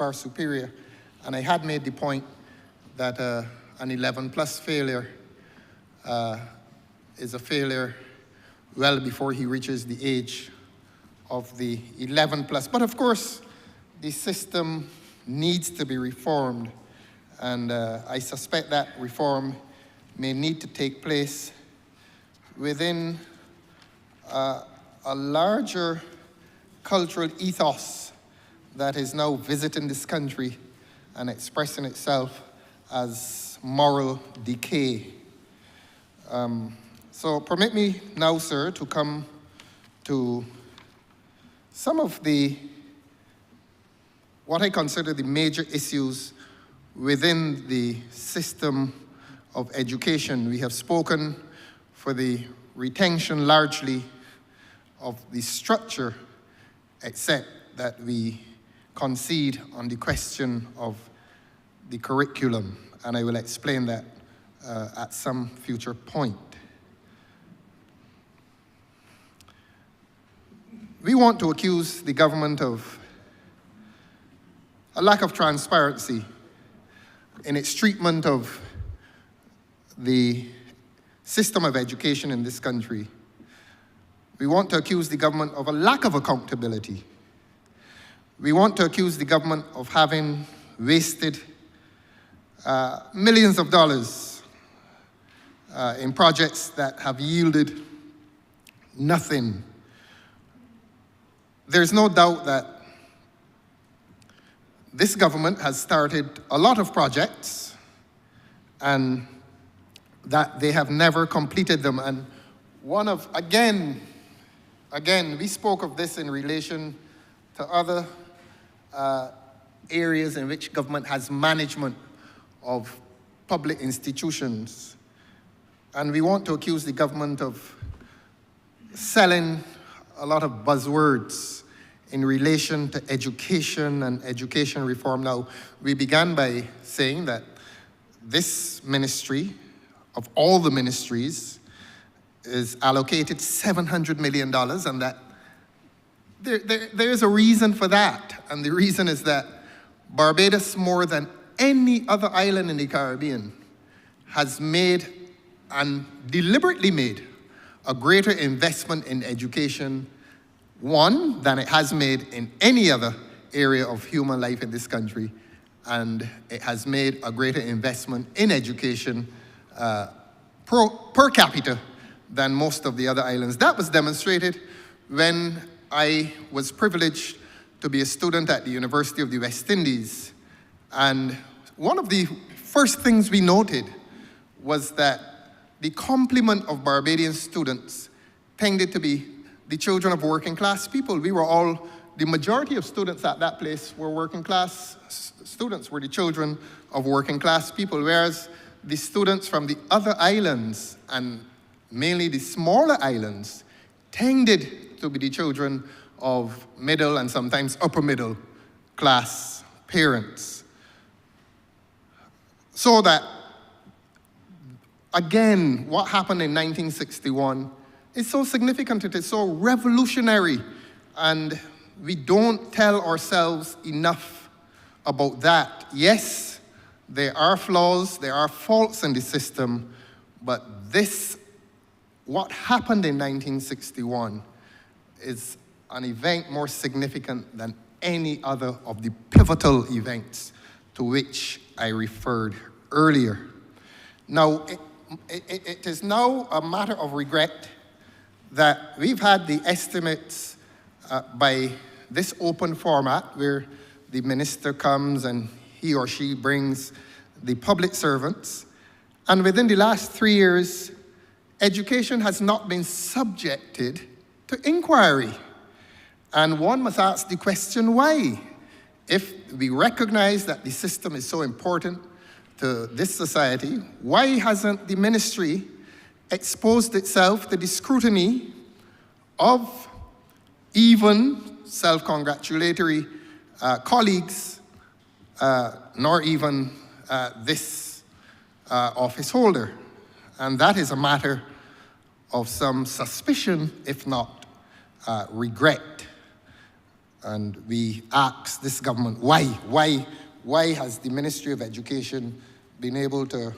far superior. And I had made the point that an 11+ failure is a failure well before he reaches the age of the 11+. But of course, the system needs to be reformed. And I suspect that reform may need to take place within a larger cultural ethos that is now visiting this country and expressing itself as moral decay. So permit me now, sir, to come to some of what I consider the major issues within the system of education. We have spoken for the retention largely of the structure, except that we concede on the question of the curriculum, and I will explain that at some future point. We want to accuse the government of a lack of transparency in its treatment of the system of education in this country. We want to accuse the government of a lack of accountability. We want to accuse the government of having wasted millions of dollars in projects that have yielded nothing. There's no doubt that this government has started a lot of projects and that they have never completed them. And again, we spoke of this in relation to other areas in which government has management of public institutions. And we want to accuse the government of selling a lot of buzzwords in relation to education and education reform. Now, we began by saying that this ministry, of all the ministries, is allocated $700 million, and that there is a reason for that. And the reason is that Barbados, more than any other island in the Caribbean, has made and deliberately made a greater investment in education, one, than it has made in any other area of human life in this country. And it has made a greater investment in education per capita than most of the other islands. That was demonstrated when I was privileged to be a student at the University of the West Indies. And one of the first things we noted was that the complement of Barbadian students tended to be the children of working class people. The majority of students at that place were working class students, were the children of working class people, whereas the students from the other islands, and mainly the smaller islands, tended to be the children of middle and sometimes upper middle class parents. So that, again, what happened in 1961 is so significant, it is so revolutionary, and we don't tell ourselves enough about that. Yes, there are flaws, there are faults in the system, but what happened in 1961 is an event more significant than any other of the pivotal events to which I referred earlier. Now, it is now a matter of regret that we've had the estimates by this open format where the minister comes and he or she brings the public servants, and within the last 3 years, education has not been subjected to inquiry. And one must ask the question, why? If we recognize that the system is so important to this society, why hasn't the ministry exposed itself to the scrutiny of even self-congratulatory colleagues, nor even this office holder? And that is a matter of some suspicion, if not regret. And we ask this government, why? Why has the Ministry of Education been able to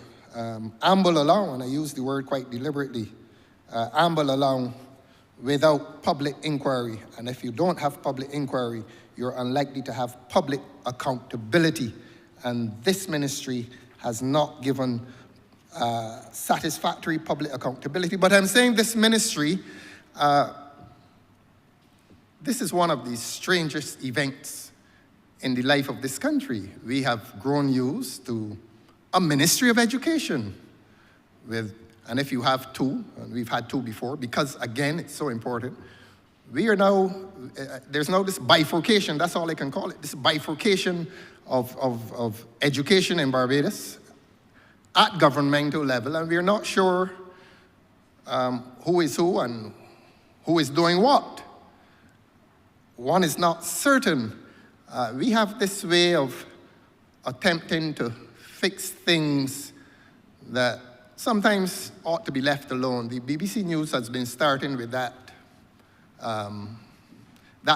amble along, and I use the word quite deliberately, amble along without public inquiry? And if you don't have public inquiry, you're unlikely to have public accountability. And this ministry has not given satisfactory public accountability. But I'm saying this ministry, this is one of the strangest events in the life of this country. We have grown used to a Ministry of Education and if you have two, and we've had two before, because again, it's so important, we are now, there's now this bifurcation, that's all I can call it, this bifurcation of education in Barbados at governmental level, and we're not sure who is who and who is doing what. One is not certain. We have this way of attempting to fix things that sometimes ought to be left alone. The BBC News has been starting with that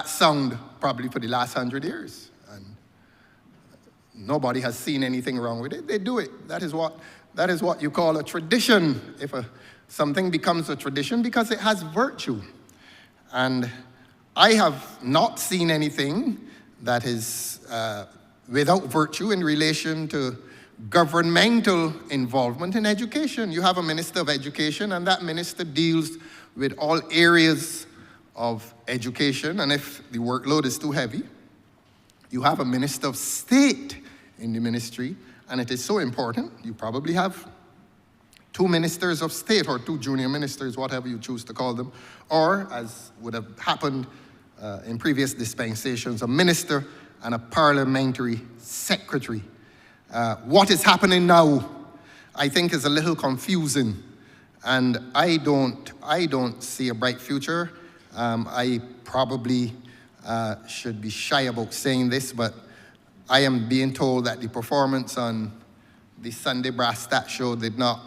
sound probably for the last 100 years. And nobody has seen anything wrong with it. They do it. That is what you call a tradition. If something becomes a tradition because it has virtue. And I have not seen anything that is without virtue in relation to governmental involvement in education. You have a Minister of Education, and that minister deals with all areas of education, and if the workload is too heavy, you have a Minister of State in the ministry, and it is so important. You probably have two ministers of state, or two junior ministers, whatever you choose to call them, or, as would have happened in previous dispensations, a minister and a parliamentary secretary. What is happening now, I think, is a little confusing, and I don't see a bright future. I probably should be shy about saying this, but I am being told that the performance on the Sunday Brass Stat Show did not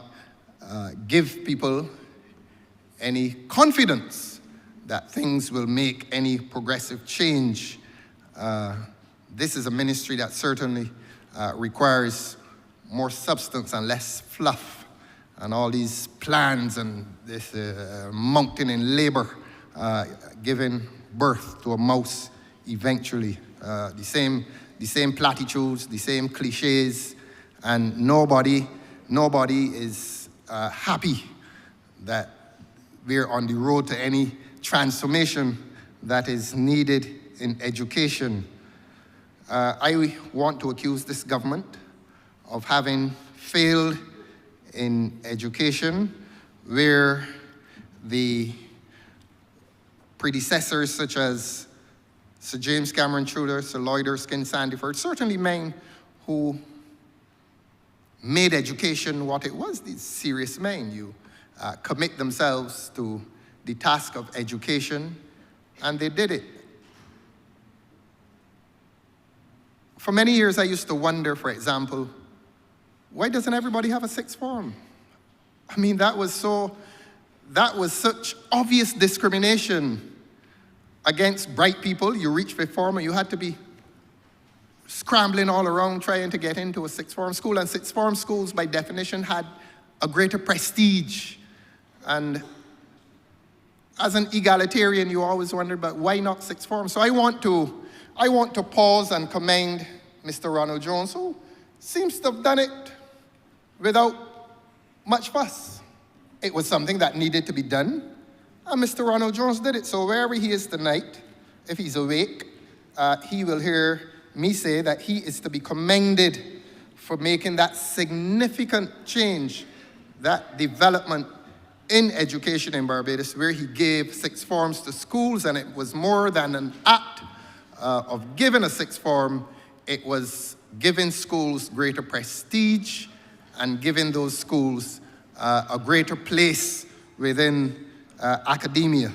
give people any confidence that things will make any progressive change. This is a ministry that certainly requires more substance and less fluff, and all these plans and this mountain in labor giving birth to a mouse eventually. The same platitudes, the same cliches, and nobody is happy that we're on the road to any transformation that is needed in education. I want to accuse this government of having failed in education, where the predecessors such as Sir James Cameron Tudor, Sir Lloyd Erskine Sandiford, certainly men who made education what it was, these serious men. You commit themselves to the task of education, and they did it. For many years, I used to wonder, for example, why doesn't everybody have a sixth form? I mean, that was such obvious discrimination against bright people. You reach fifth form and you had to be scrambling all around trying to get into a sixth form school, and sixth form schools by definition had a greater prestige. And as an egalitarian, you always wondered, but why not sixth form? So I want to pause and commend Mr. Ronald Jones, who seems to have done it without much fuss. It was something that needed to be done, and Mr. Ronald Jones did it. So wherever he is tonight, if he's awake, he will hear me say that he is to be commended for making that significant change, that development in education in Barbados, where he gave sixth forms to schools, and it was more than an act of giving a sixth form. It was giving schools greater prestige and giving those schools a greater place within academia.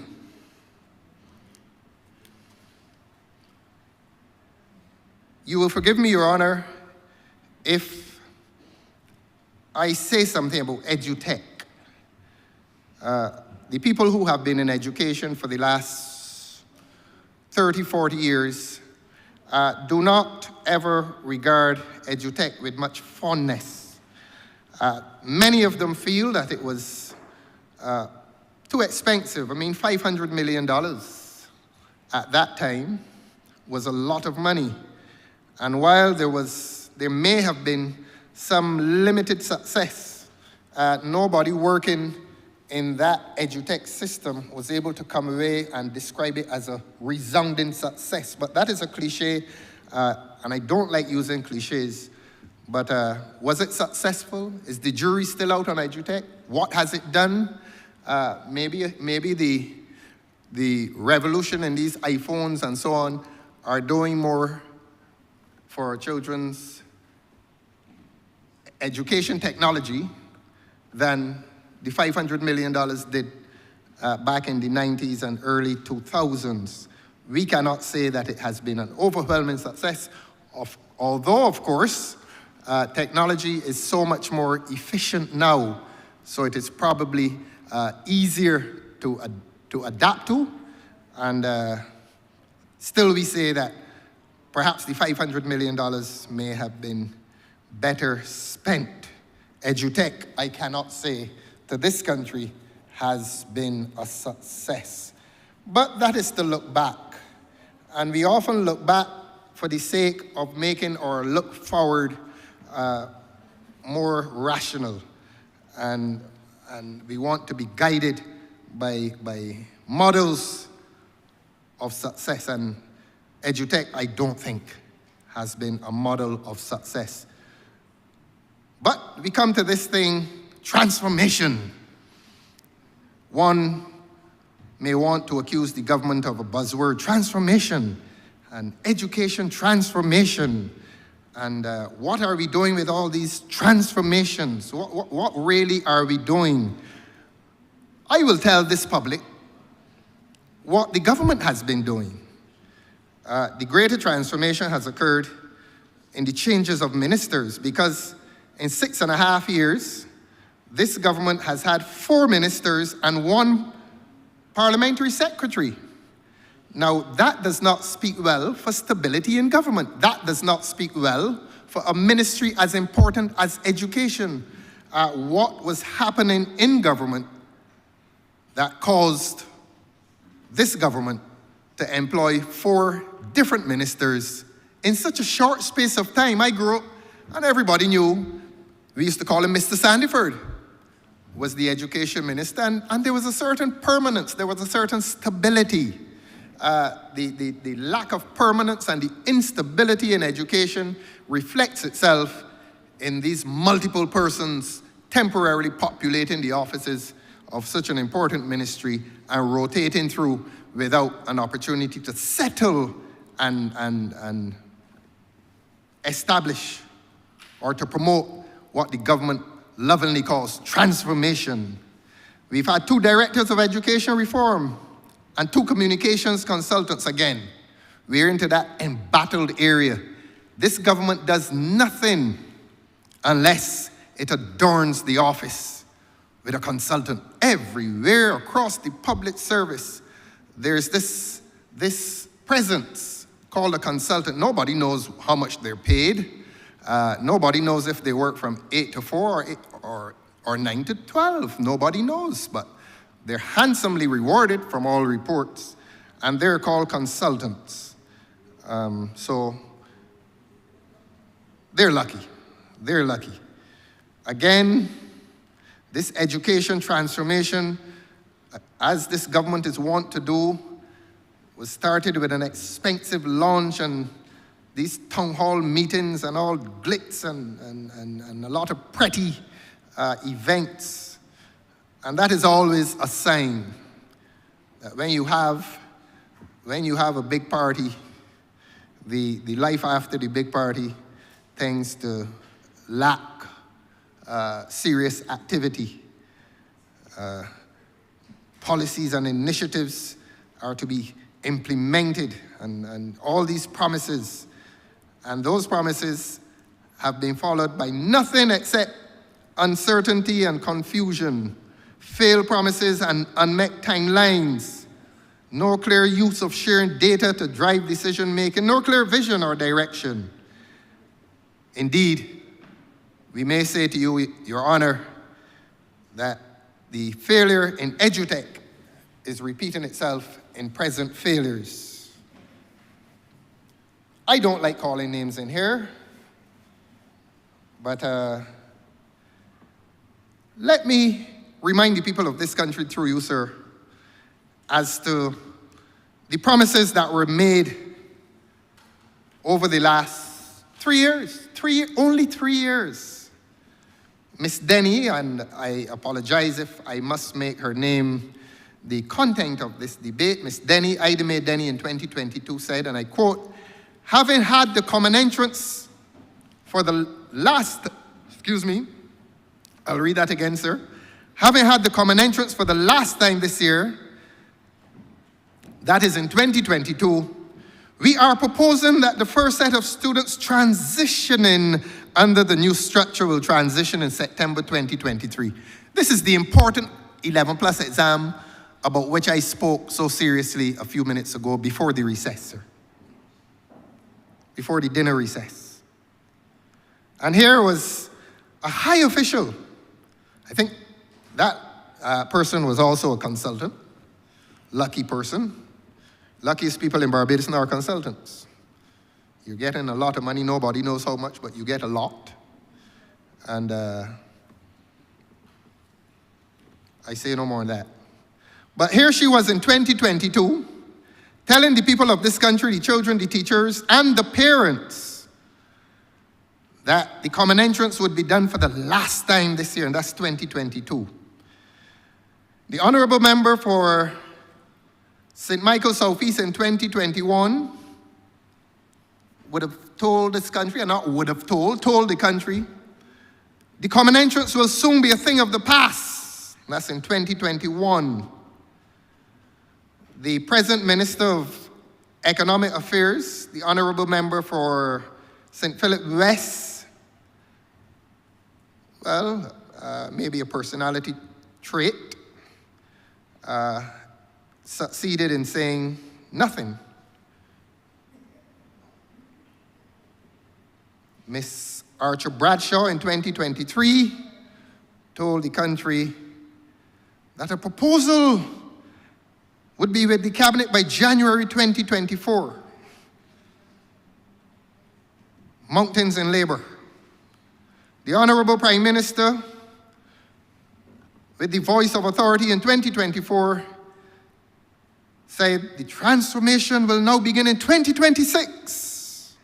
You will forgive me, Your Honor, if I say something about edutech. The people who have been in education for the last 30, 40 years do not ever regard edutech with much fondness. Many of them feel that it was too expensive. I mean, $500 million at that time was a lot of money. And while there may have been some limited success, nobody working in that edutech system was able to come away and describe it as a resounding success. But that is a cliche, and I don't like using cliches. But was it successful? Is the jury still out on edutech? What has it done? Maybe the revolution in these iPhones and so on are doing more for our children's education technology than the $500 million did back in the 90s and early 2000s. We cannot say that it has been an overwhelming success, although, of course, technology is so much more efficient now, so it is probably easier to adapt to, and still we say that perhaps the $500 million may have been better spent. Edutech, I cannot say to this country, has been a success. But that is to look back. And we often look back for the sake of making our look forward more rational. And we want to be guided by models of success. And edutech, I don't think, has been a model of success. But we come to this thing, transformation. One may want to accuse the government of a buzzword, transformation, and education transformation. And what are we doing with all these transformations? What really are we doing? I will tell this public what the government has been doing. The greater transformation has occurred in the changes of ministers, because in 6.5 years, this government has had 4 ministers and 1 parliamentary secretary. Now, that does not speak well for stability in government. That does not speak well for a ministry as important as education. What was happening in government that caused this government to employ 4 different ministers in such a short space of time? I grew up, and everybody knew, we used to call him Mr. Sandiford, was the education minister, and there was a certain permanence, there was a certain stability. The lack of permanence and the instability in education reflects itself in these multiple persons temporarily populating the offices of such an important ministry and rotating through without an opportunity to settle and establish or to promote what the government lovingly calls transformation. We've had 2 directors of education reform and 2 communications consultants again. We're into that embattled area. This government does nothing unless it adorns the office with a consultant. Everywhere across the public service, there's this presence called a consultant. Nobody knows how much they're paid. Nobody knows if they work from 8 to 4 or 9 to 12. Nobody knows, but they're handsomely rewarded from all reports, and they're called consultants. So they're lucky. They're lucky. Again, this education transformation, as this government is wont to do, was started with an expensive launch and these town hall meetings and all glitz and a lot of pretty events. And that is always a sign that when you have a big party, the life after the big party tends to lack serious activity. Policies and initiatives are to be implemented, and all these promises, and those promises have been followed by nothing except uncertainty and confusion, failed promises and unmet timelines, no clear use of sharing data to drive decision-making, no clear vision or direction. Indeed, we may say to you, Your Honor, that the failure in edutech is repeating itself in present failures. I don't like calling names in here, but let me remind the people of this country through you, sir, as to the promises that were made over the last 3 years, only 3 years. Miss Denny, and I apologize if I must make her name the content of this debate, Miss Denny, Ida Mae Denny in 2022 said, and I quote, having had the common entrance for the last, I'll read that again, sir. Having had the common entrance for the last time this year, that is in 2022, we are proposing that the first set of students transitioning under the new structure will transition in September 2023. This is the important 11 plus exam about which I spoke so seriously a few minutes ago before the recess, sir. Before the dinner recess. And here was a high official. I think that person was also a consultant. Lucky person. Luckiest people in Barbados are consultants. You're getting a lot of money, nobody knows how much, but you get a lot. And I say no more on that. But here she was in 2022, telling the people of this country, the children, the teachers, and the parents, that the common entrance would be done for the last time this year, and that's 2022. The Honourable Member for St. Michael Southeast in 2021 would have told this country, and not would have told the country, the common entrance will soon be a thing of the past. That's in 2021. The present Minister of Economic Affairs, the Honourable Member for St. Philip West, well, maybe a personality trait, succeeded in saying nothing. Miss Archer Bradshaw in 2023 told the country that a proposal would be with the cabinet by January 2024. Mountains in labor. The Honourable Prime Minister, with the voice of authority in 2024, said the transformation will now begin in 2026.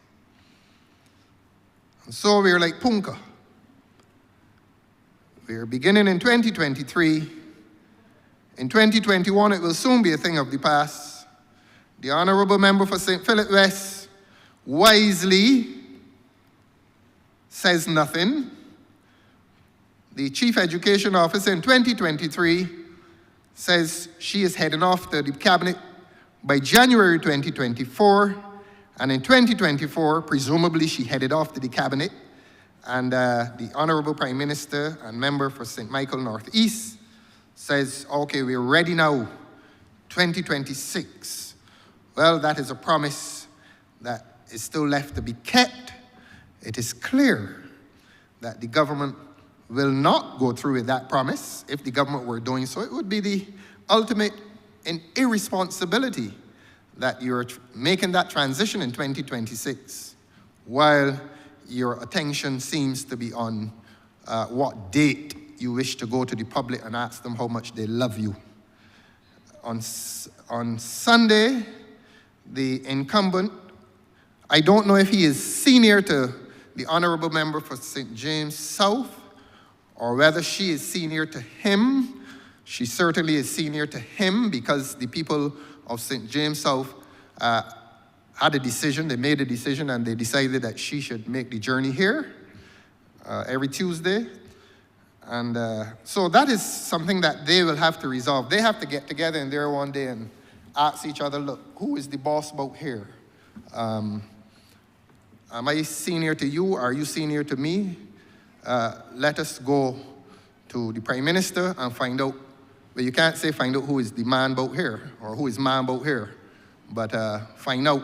And so we're like Punka. We're beginning in 2023. In 2021, it will soon be a thing of the past. The Honourable Member for St. Philip West wisely says nothing. The Chief Education Officer in 2023 says she is heading off to the cabinet by January 2024. And in 2024, presumably she headed off to the cabinet. And the Honourable Prime Minister and Member for St. Michael Northeast says, okay, we're ready now, 2026. Well, that is a promise that is still left to be kept. It is clear that the government will not go through with that promise. If the government were doing so, it would be the ultimate in irresponsibility that you're making that transition in 2026, while your attention seems to be on what date you wish to go to the public and ask them how much they love you. On Sunday, the incumbent, I don't know if he is senior to the Honourable Member for St. James South, or whether she is senior to him. She certainly is senior to him, because the people of St. James South had a decision, they made a decision, and they decided that she should make the journey here every Tuesday. And so that is something that they will have to resolve. They have to get together in there one day and ask each other, look, who is the boss about here? Am I senior to you? Are you senior to me? Let us go to the Prime Minister and find out Well, you can't say find out who is the man about here or who is man about here, but find out,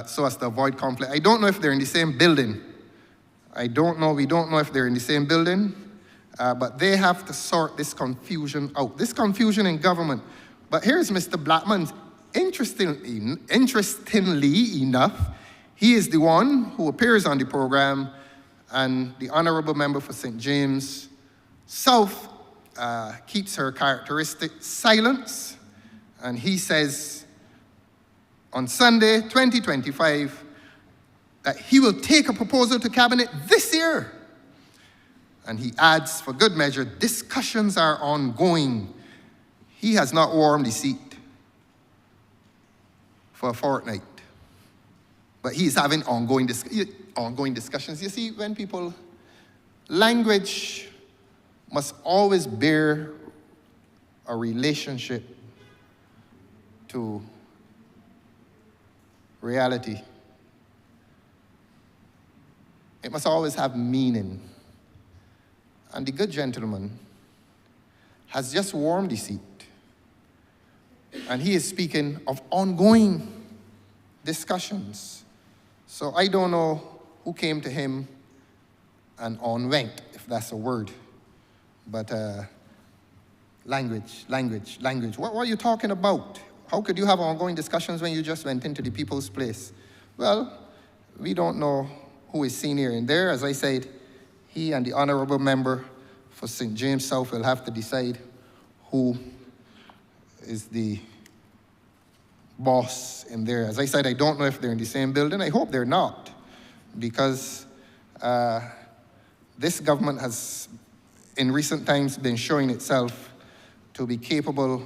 so as to avoid conflict. I don't know if they're in the same building. We don't know if they're in the same building, but they have to sort this confusion out. This confusion in government. But here's Mr. Blackman. Interestingly enough, he is the one who appears on the program, and the Honourable Member for St. James South keeps her characteristic silence, and he says on Sunday, 2025, that he will take a proposal to cabinet this year. And he adds, for good measure, discussions are ongoing. He has not warmed the seat for a fortnight, but he's having ongoing discussions. You see, when people, language must always bear a relationship to reality. It must always have meaning. And the good gentleman has just warmed the seat. And he is speaking of ongoing discussions. So I don't know who came to him and on went, if that's a word. But language. What are you talking about? How could you have ongoing discussions when you just went into the people's place? Well, we don't know who is senior in there. As I said, he and the Honourable Member for St. James South will have to decide who is the boss in there. As I said, I don't know if they're in the same building. I hope they're not, because this government has, in recent times, been showing itself to be capable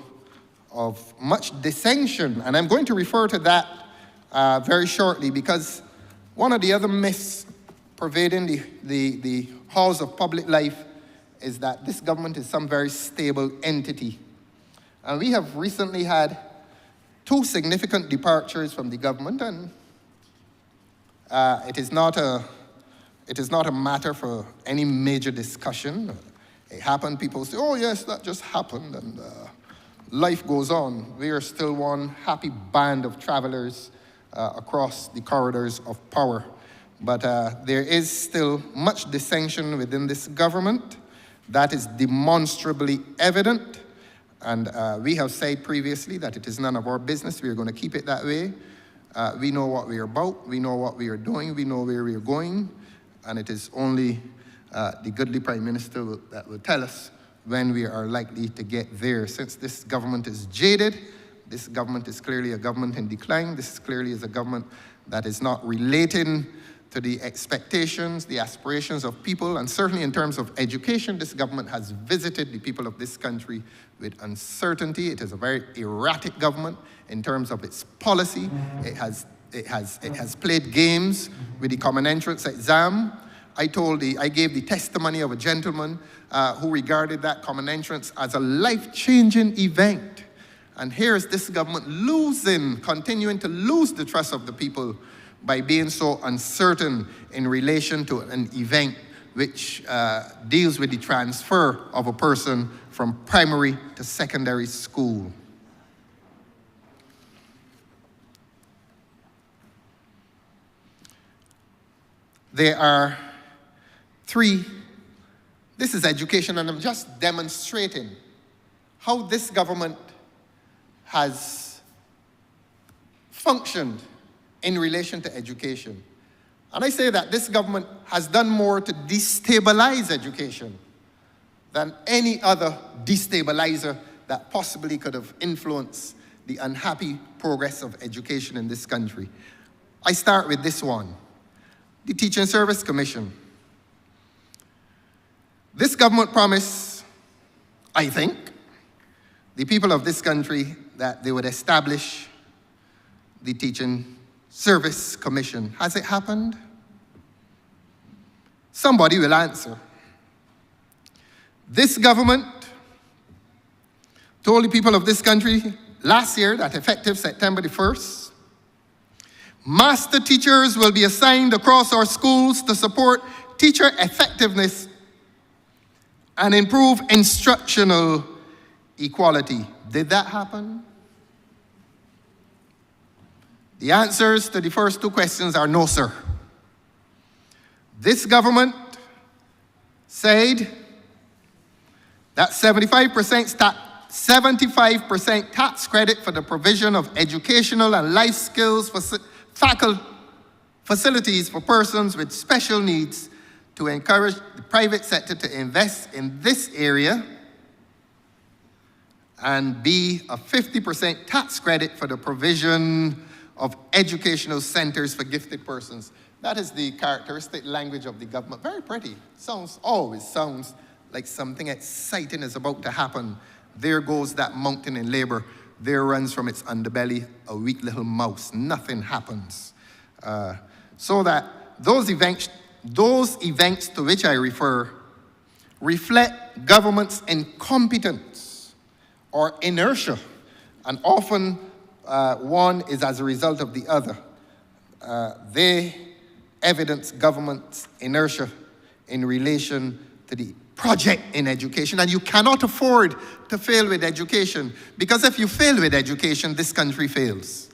of much dissension. And I'm going to refer to that very shortly, because one of the other myths pervading the halls of public life is that this government is some very stable entity. And we have recently had two significant departures from the government, and it is not a matter for any major discussion. It happened, people say, oh yes, that just happened, and life goes on. We are still one happy band of travelers across the corridors of power. But there is still much dissension within this government. That is demonstrably evident. And we have said previously that it is none of our business. We are going to keep it that way. We know what we are about. We know what we are doing. We know where we are going. And it is only the goodly Prime Minister that will tell us when we are likely to get there. Since this government is jaded, this government is clearly a government in decline. This clearly is a government that is not relating to the expectations, the aspirations of people, and certainly in terms of education, this government has visited the people of this country with uncertainty. It is a very erratic government in terms of its policy. It has played games with the common entrance exam. I gave the testimony of a gentleman who regarded that common entrance as a life-changing event. And here's this government continuing to lose the trust of the people by being so uncertain in relation to an event which deals with the transfer of a person from primary to secondary school. There are three. This is education, and I'm just demonstrating how this government has functioned in relation to education. And I say that this government has done more to destabilize education than any other destabilizer that possibly could have influenced the unhappy progress of education in this country. I start with this one, the Teaching Service Commission. This government promised, I think, the people of this country that they would establish the Teaching Service Commission. Has it happened? Somebody will answer. This government told the people of this country last year that effective September the 1st, master teachers will be assigned across our schools to support teacher effectiveness and improve instructional equality. Did that happen? The answers to the first two questions are no, sir. This government said that 75% tax credit for the provision of educational and life skills facilities for persons with special needs to encourage the private sector to invest in this area, and B, a 50% tax credit for the provision of educational centers for gifted persons. That is the characteristic language of the government. Very pretty. Always sounds like something exciting is about to happen. There goes that mountain in labor. There runs from its underbelly a weak little mouse. Nothing happens. So that those events to which I refer reflect government's incompetence or inertia, and often one is as a result of the other. They evidence government's inertia in relation to the project in education, and you cannot afford to fail with education, because if you fail with education, this country fails.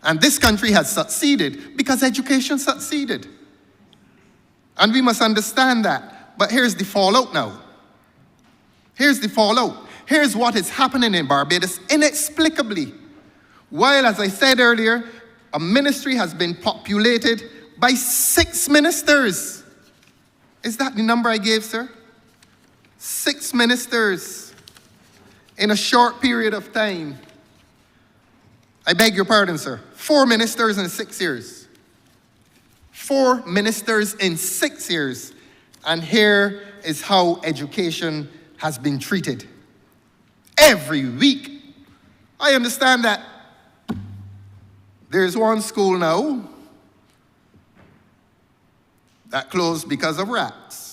And this country has succeeded because education succeeded. And we must understand that. But here's the fallout now. Here's the fallout. Here's what is happening in Barbados inexplicably. While, as I said earlier, a ministry has been populated by 6 ministers. Is that the number I gave, sir? 6 ministers in a short period of time. I beg your pardon, sir. 4 ministers in 6 years. 4 ministers in 6 years. And here is how education has been treated. Every week. I understand that there's one school now that closed because of rats.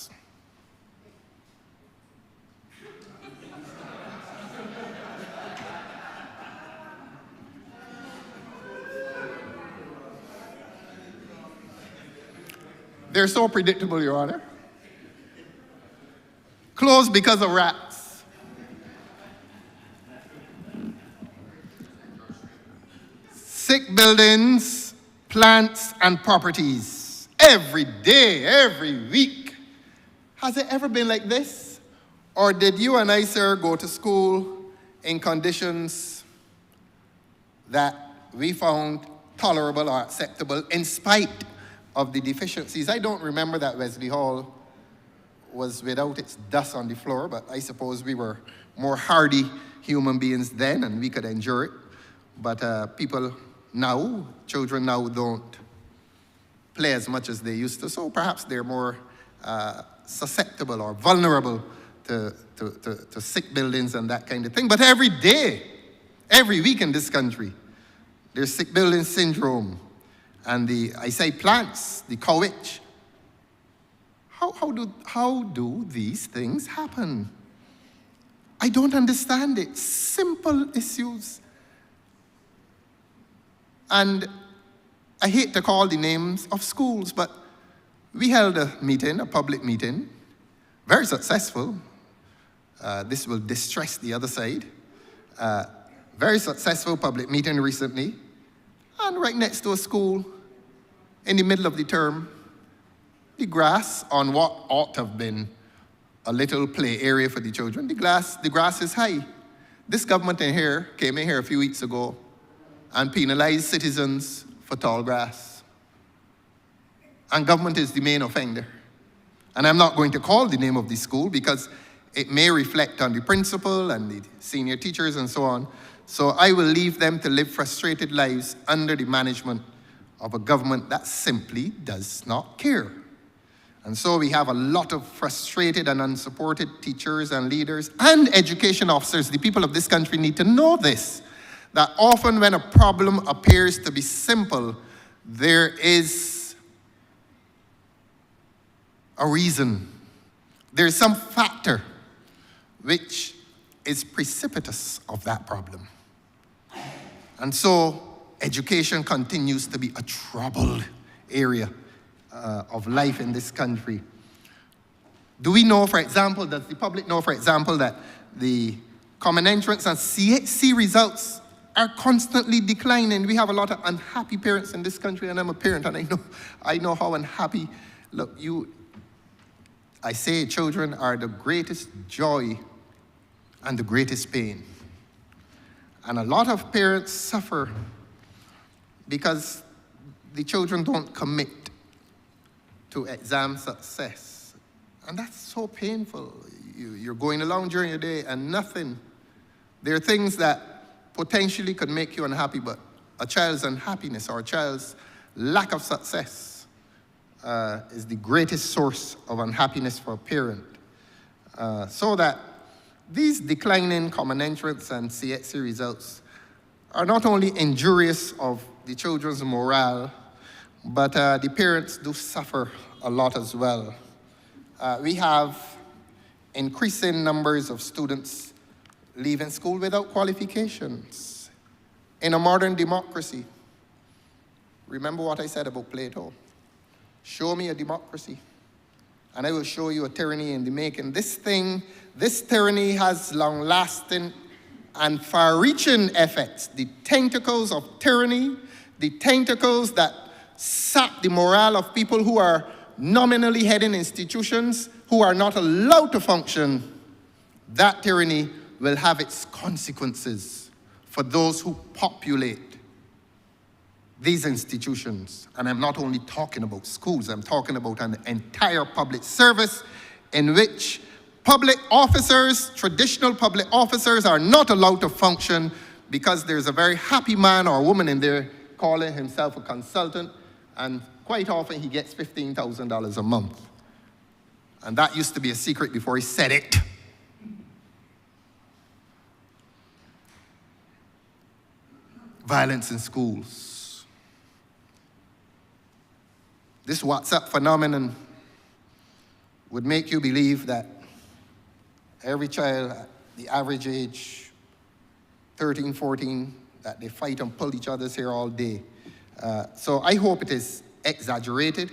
They're so predictable, Your Honor. Closed because of rats. Sick buildings, plants, and properties. Every day, every week. Has it ever been like this? Or did you and I, sir, go to school in conditions that we found tolerable or acceptable in spite of the deficiencies? I don't remember that Wesley Hall was without its dust on the floor, but I suppose we were more hardy human beings then and we could endure it. But people now, children now don't play as much as they used to, so perhaps they're more susceptible or vulnerable to sick buildings and that kind of thing. But every day, every week in this country, there's sick building syndrome. And I say plants, the cow-itch. How do these things happen? I don't understand it. Simple issues. And I hate to call the names of schools, but we held a meeting, a public meeting, very successful. This will distress the other side. Very successful public meeting recently. And right next to a school, in the middle of the term, the grass on what ought to have been a little play area for the children, the grass is high. This government in here came in here a few weeks ago and penalized citizens for tall grass. And government is the main offender. And I'm not going to call the name of the school because it may reflect on the principal and the senior teachers and so on. So I will leave them to live frustrated lives under the management of a government that simply does not care. And so we have a lot of frustrated and unsupported teachers and leaders and education officers. The people of this country need to know this, that often when a problem appears to be simple, there is a reason. There's some factor which is precipitous of that problem. And so education continues to be a troubled area of life in this country. Do we know, for example, does the public know, for example, that the common entrance and CHC results are constantly declining? We have a lot of unhappy parents in this country, and I'm a parent, and I know how unhappy. Look, I say children are the greatest joy and the greatest pain. And a lot of parents suffer because the children don't commit to exam success. And that's so painful. You're going along during your day and nothing. There are things that potentially could make you unhappy, but a child's unhappiness or a child's lack of success is the greatest source of unhappiness for a parent. So that these declining common entrance and CXC results are not only injurious of the children's morale, but the parents do suffer a lot as well. We have increasing numbers of students leaving school without qualifications. In a modern democracy, remember what I said about Plato. Show me a democracy, and I will show you a tyranny in the making. This tyranny has long-lasting and far-reaching effects. The tentacles of tyranny, the tentacles that sap the morale of people who are nominally heading institutions, who are not allowed to function, that tyranny will have its consequences for those who populate these institutions. And I'm not only talking about schools, I'm talking about an entire public service in which public officers, traditional public officers, are not allowed to function because there's a very happy man or woman in there calling himself a consultant, and quite often he gets $15,000 a month. And that used to be a secret before he said it. Violence in schools. This WhatsApp phenomenon would make you believe that every child at the average age, 13, 14, that they fight and pull each other's hair all day. So I hope it is exaggerated.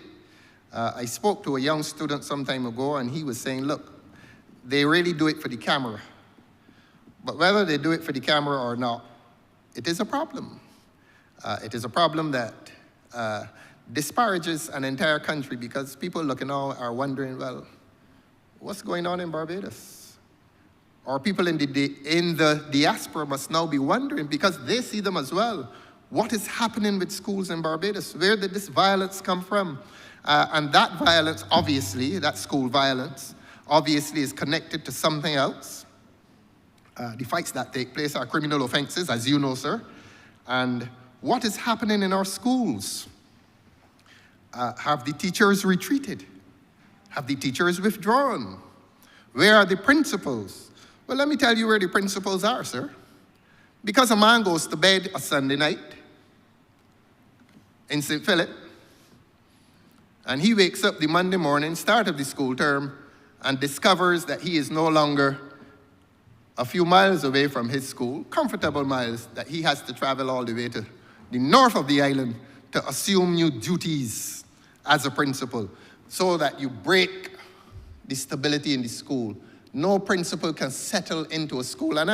I spoke to a young student some time ago, and he was saying, look, they really do it for the camera. But whether they do it for the camera or not, it is a problem. It is a problem that disparages an entire country, because people looking now are wondering, well, what's going on in Barbados? Or people in the diaspora must now be wondering, because they see them as well, what is happening with schools in Barbados? Where did this violence come from? And that violence, obviously, that school violence, obviously is connected to something else. The fights that take place are criminal offenses, as you know, sir. And what is happening in our schools? Have the teachers retreated? Have the teachers withdrawn? Where are the principals? Well, let me tell you where the principals are, sir. Because a man goes to bed a Sunday night in St. Philip, and he wakes up the Monday morning, start of the school term, and discovers that he is no longer a few miles away from his school, comfortable miles, that he has to travel all the way to the north of the island to assume new duties as a principal, so that you break the stability in the school. No principal can settle into a school. And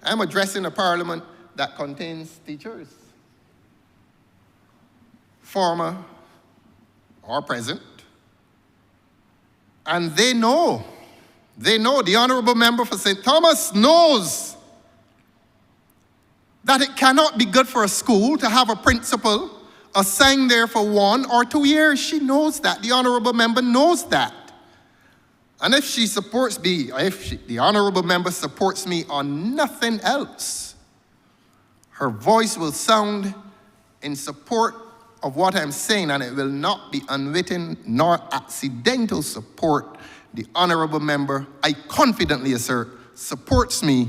I'm addressing a parliament that contains teachers, former or present, and they know, the Honourable Member for St. Thomas knows that it cannot be good for a school to have a principal assigned there for 1 or 2 years. She knows that. The Honourable Member knows that. And if she supports me, the Honourable Member supports me on nothing else, her voice will sound in support of what I'm saying, and it will not be unwitting nor accidental support. The Honourable Member, I confidently assert, supports me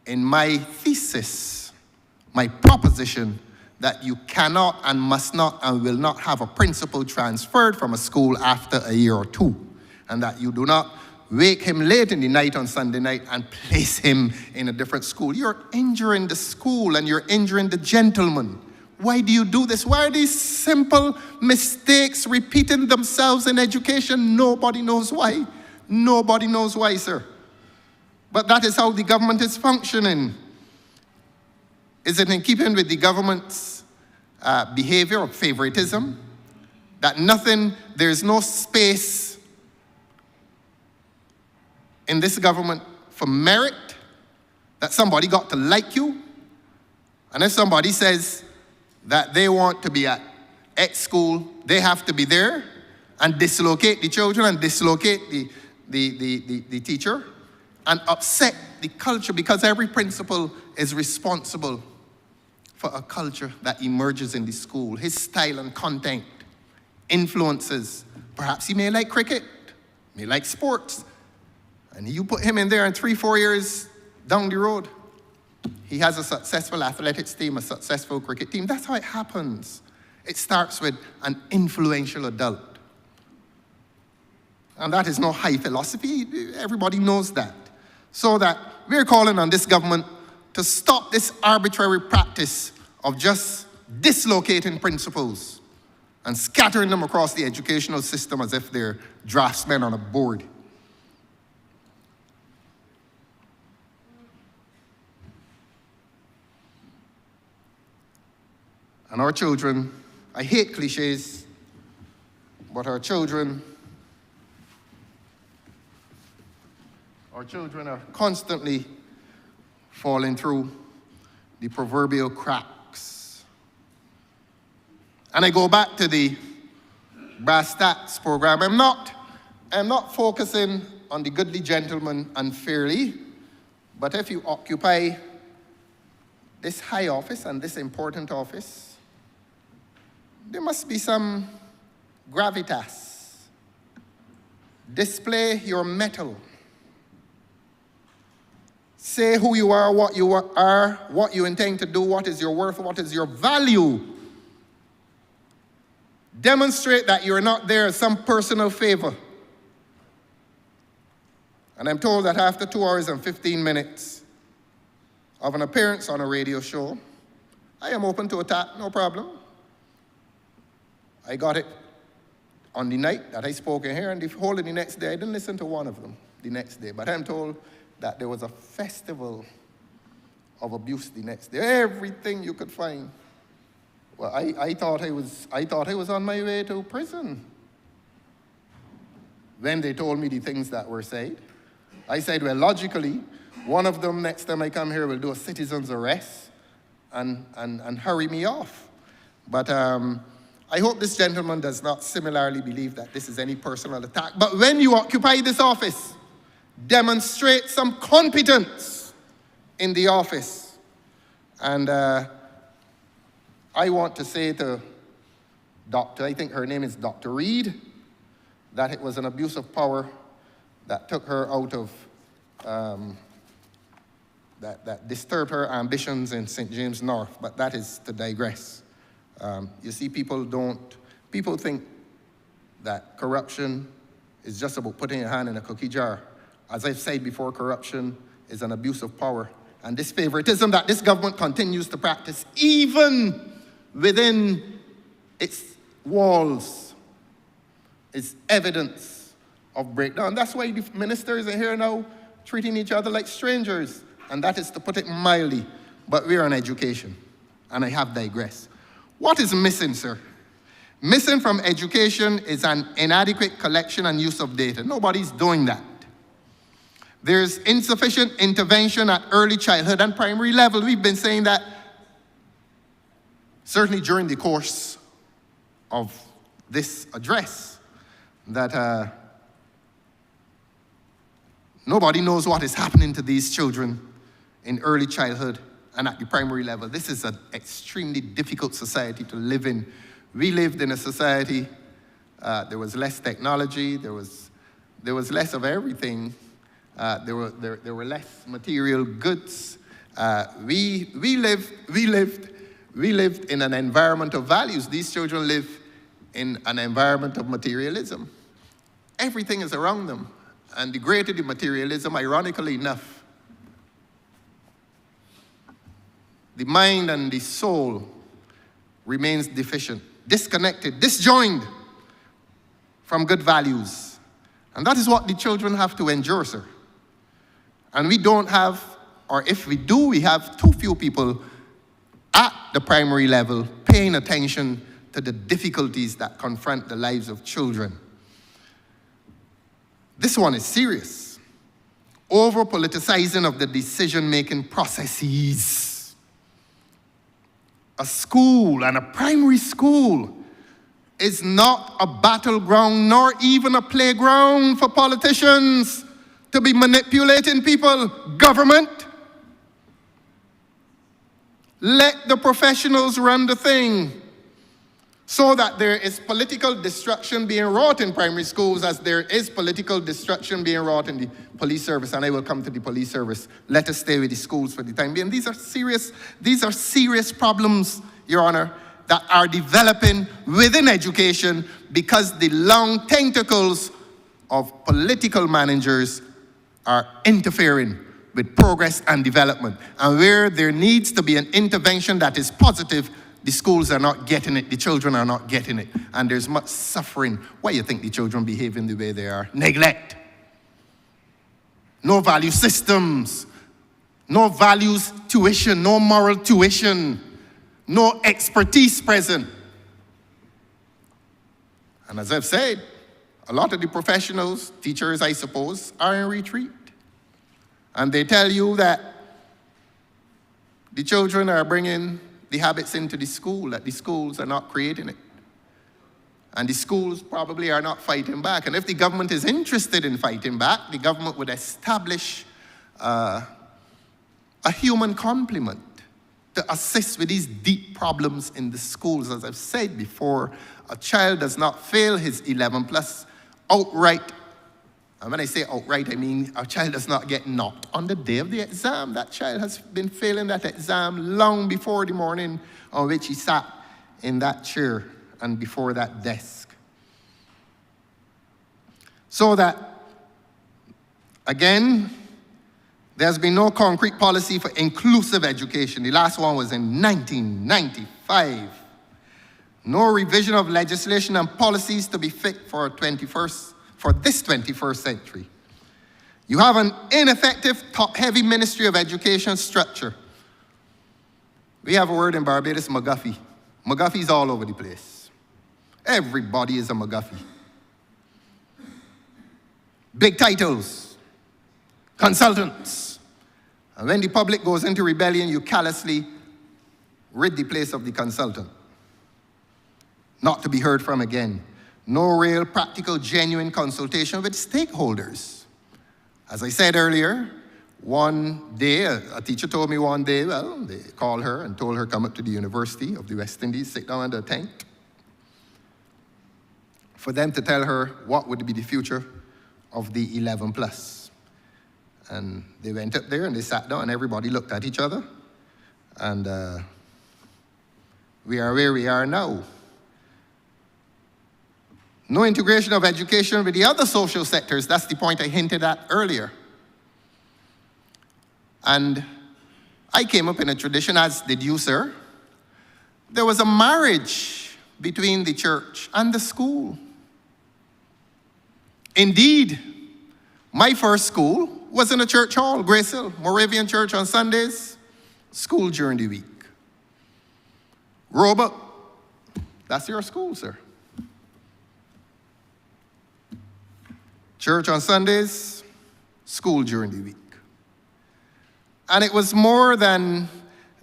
in my thesis, my proposition, that you cannot and must not and will not have a principal transferred from a school after a year or 2. And that you do not wake him late in the night on Sunday night and place him in a different school. You're injuring the school and you're injuring the gentleman. Why do you do this? Why are these simple mistakes repeating themselves in education? Nobody knows why. Nobody knows why, sir. But that is how the government is functioning. Is it in keeping with the government's behavior of favoritism? That there's no space in this government for merit? That somebody got to like you? And if somebody says that they want to be at X school, they have to be there and dislocate the children and dislocate the teacher and upset the culture, because every principal is responsible for a culture that emerges in the school. His style and content influences. Perhaps he may like cricket, may like sports, and you put him in there, and 3-4 years down the road, he has a successful athletics team, a successful cricket team. That's how it happens. It starts with an influential adult. And that is no high philosophy. Everybody knows that. So that we're calling on this government to stop this arbitrary practice of just dislocating principles and scattering them across the educational system as if they're draftsmen on a board. And our children, I hate cliches, but our children are constantly falling through the proverbial cracks. And I go back to the brass tacks program. I'm not focusing on the goodly gentleman unfairly, but if you occupy this high office and this important office, there must be some gravitas. Display your mettle. Say who you are, what you intend to do, what is your worth, what is your value. Demonstrate that you're not there as some personal favor. And I'm told that after 2 hours and 15 minutes of an appearance on a radio show, I am open to attack, no problem. I got it on the night that I spoke in here, and the whole of the next day, I didn't listen to one of them the next day, but I'm told that there was a festival of abuse the next day. Everything you could find. Well, I thought I was on my way to prison. Then they told me the things that were said. I said, well, logically, one of them next time I come here will do a citizen's arrest and hurry me off. But I hope this gentleman does not similarly believe that this is any personal attack. But when you occupy this office, demonstrate some competence in the office. And I want to say to Dr., I think her name is Dr. Reed, that it was an abuse of power that took her out of, that disturbed her ambitions in St. James North, but that is to digress. You see, people think that corruption is just about putting your hand in a cookie jar. As I've said before, corruption is an abuse of power. And this favoritism that this government continues to practice, even within its walls, is evidence of breakdown. That's why the ministers are here now treating each other like strangers. And that is to put it mildly. But we're on education. And I have digressed. What is missing, sir? Missing from education is an inadequate collection and use of data. Nobody's doing that. There's insufficient intervention at early childhood and primary level. We've been saying that certainly during the course of this address, that nobody knows what is happening to these children in early childhood and at the primary level. This is an extremely difficult society to live in. We lived in a society, there was less technology, there was less of everything. There were less material goods. We lived in an environment of values. These children live in an environment of materialism. Everything is around them. And the greater the materialism, ironically enough, the mind and the soul remains deficient, disconnected, disjoined from good values. And that is what the children have to endure, sir. And we don't have, or if we do, we have too few people at the primary level paying attention to the difficulties that confront the lives of children. This one is serious. Over-politicizing of the decision-making processes. A school and a primary school is not a battleground nor even a playground for politicians to be manipulating people. Government, let the professionals run the thing so that there is political destruction being wrought in primary schools as there is political destruction being wrought in the police service. And I will come to the police service. Let us stay with the schools for the time being. These are serious problems, Your Honor, that are developing within education because the long tentacles of political managers are interfering with progress and development. And where there needs to be an intervention that is positive, the schools are not getting it, the children are not getting it, and there's much suffering. Why do you think the children behave in the way they are? Neglect. No value systems, no values tuition, no moral tuition, no expertise present. And as I've said, a lot of the professionals, teachers I suppose, are in retreat. And they tell you that the children are bringing the habits into the school, that the schools are not creating it. And the schools probably are not fighting back. And if the government is interested in fighting back, the government would establish a human complement to assist with these deep problems in the schools. As I've said before, a child does not fail his 11 plus outright. And when I say outright, I mean a child does not get knocked on the day of the exam. That child has been failing that exam long before the morning on which he sat in that chair and before that desk. So that, again, there's been no concrete policy for inclusive education. The last one was in 1995. No revision of legislation and policies to be fit for this 21st century. You have an ineffective, top-heavy Ministry of Education structure. We have a word in Barbados, McGuffey. McGuffey's all over the place. Everybody is a McGuffey. Big titles, consultants. And when the public goes into rebellion, you callously rid the place of the consultant. Not to be heard from again. No real, practical, genuine consultation with stakeholders. As I said earlier, one day, a teacher told me one day, well, they called her and told her come up to the University of the West Indies, sit down under a tent, for them to tell her what would be the future of the 11 plus. And they went up there and they sat down and everybody looked at each other. And we are where we are now. No integration of education with the other social sectors. That's the point I hinted at earlier. And I came up in a tradition, as did you, sir. There was a marriage between the church and the school. Indeed, my first school was in a church hall, Grace Hill, Moravian Church on Sundays, school during the week. Roebuck, that's your school, sir. Church on Sundays, school during the week. And it was more than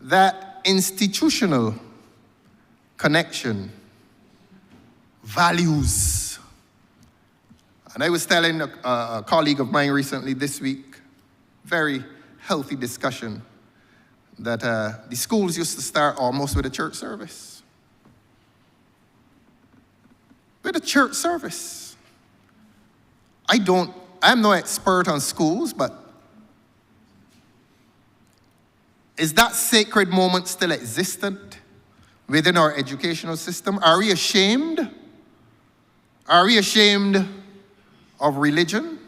that institutional connection, values. And I was telling a colleague of mine recently this week, very healthy discussion, that the schools used to start almost with a church service. With a church service. I'm no expert on schools, but is that sacred moment still existent within our educational system? Are we ashamed? Are we ashamed of religion?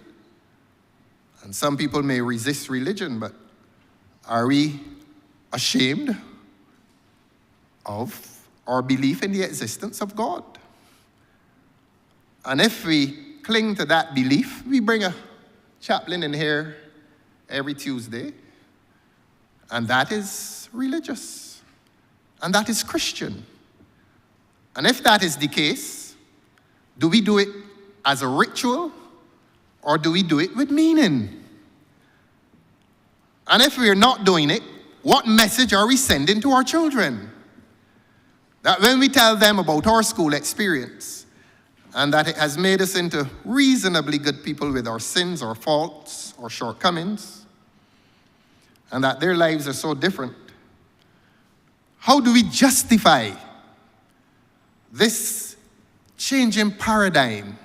And some people may resist religion, but are we ashamed of our belief in the existence of God? And if we cling to that belief. We bring a chaplain in here every Tuesday, and that is religious, and that is Christian. And if that is the case, do we do it as a ritual, or do we do it with meaning? And if we are not doing it, what message are we sending to our children? That when we tell them about our school experience, and that it has made us into reasonably good people with our sins, our faults, our shortcomings, and that their lives are so different, how do we justify this changing paradigm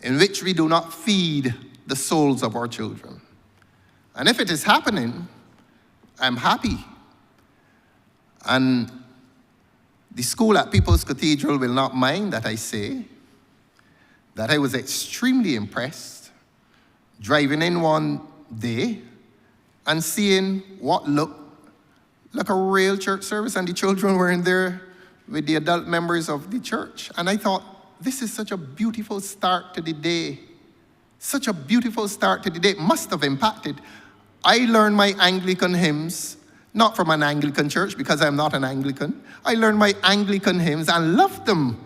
in which we do not feed the souls of our children? And if it is happening, I'm happy. And the school at People's Cathedral will not mind that I say that I was extremely impressed driving in one day and seeing what looked like a real church service, and the children were in there with the adult members of the church. And I thought, this is such a beautiful start to the day. Such a beautiful start to the day. It must have impacted. I learned my Anglican hymns, not from an Anglican church because I'm not an Anglican. I learned my Anglican hymns and loved them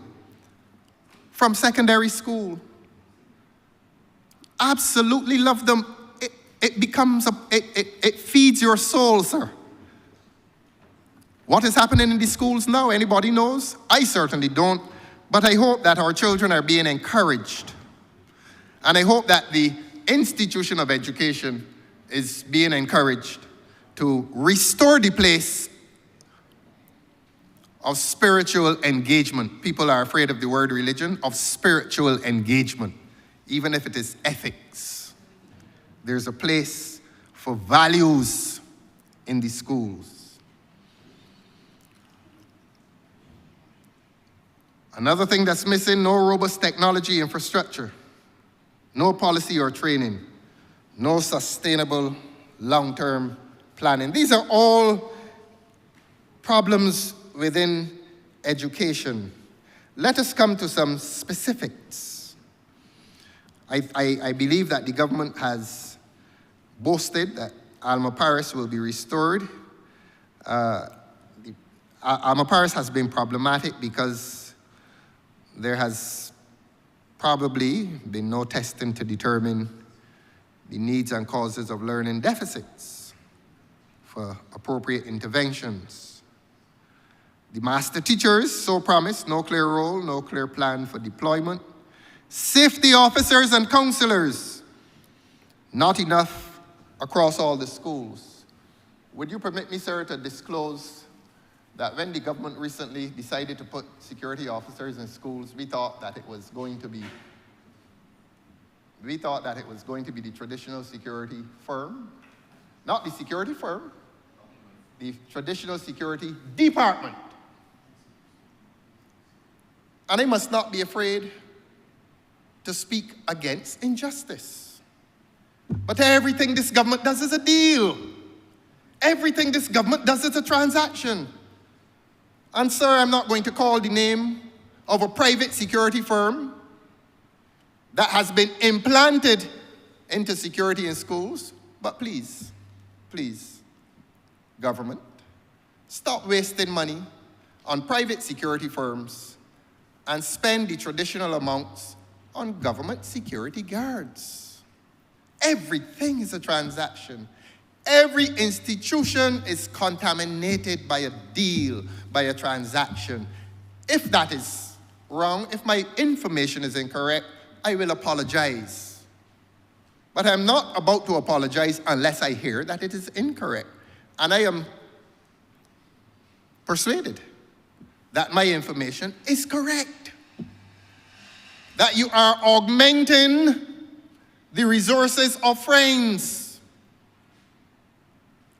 from secondary school. Absolutely loved them. It feeds your soul, sir. What is happening in the schools now? Anybody knows? I certainly don't. But I hope that our children are being encouraged. And I hope that the institution of education is being encouraged to restore the place of spiritual engagement. People are afraid of the word religion, of spiritual engagement, even if it is ethics. There's a place for values in the schools. Another thing that's missing, no robust technology infrastructure, no policy or training, no sustainable long-term planning. These are all problems within education. Let us come to some specifics. I believe that the government has boasted that Alma Paris will be restored. Alma Paris has been problematic because there has probably been no testing to determine the needs and causes of learning deficits for appropriate interventions. The master teachers so promised no clear role, no clear plan for deployment. Safety officers and counselors, not enough across all the schools. Would you permit me, sir, to disclose that when the government recently decided to put security officers in schools, we thought that it was going to be the traditional security firm, not the security firm, the traditional security department. And I must not be afraid to speak against injustice. But everything this government does is a deal. Everything this government does is a transaction. And sir, I'm not going to call the name of a private security firm that has been implanted into security in schools, but please, government, stop wasting money on private security firms and spend the traditional amounts on government security guards. Everything is a transaction. Every institution is contaminated by a deal, by a transaction. If that is wrong, if my information is incorrect, I will apologize. But I'm not about to apologize unless I hear that it is incorrect. And I am persuaded that my information is correct. That you are augmenting the resources of friends.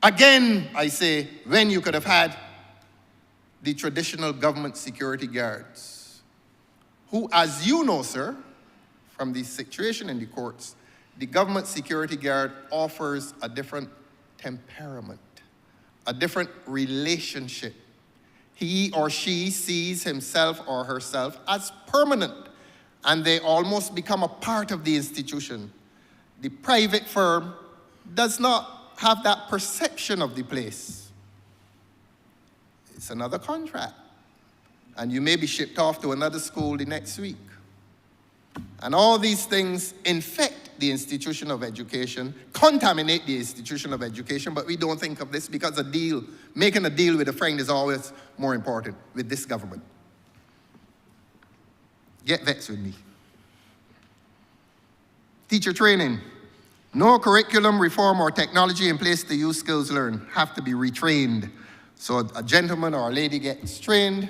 Again, I say, when you could have had the traditional government security guards, who, as you know, sir, from the situation in the courts, the government security guard offers a different temperament, a different relationship. He or she sees himself or herself as permanent, and they almost become a part of the institution. The private firm does not have that perception of the place. It's another contract. And you may be shipped off to another school the next week. And all these things infect the institution of education, contaminate the institution of education, but we don't think of this because making a deal with a friend is always more important with this government. Get vexed with me. Teacher training. No curriculum reform or technology in place to use skills learned. Have to be retrained. So a gentleman or a lady gets trained,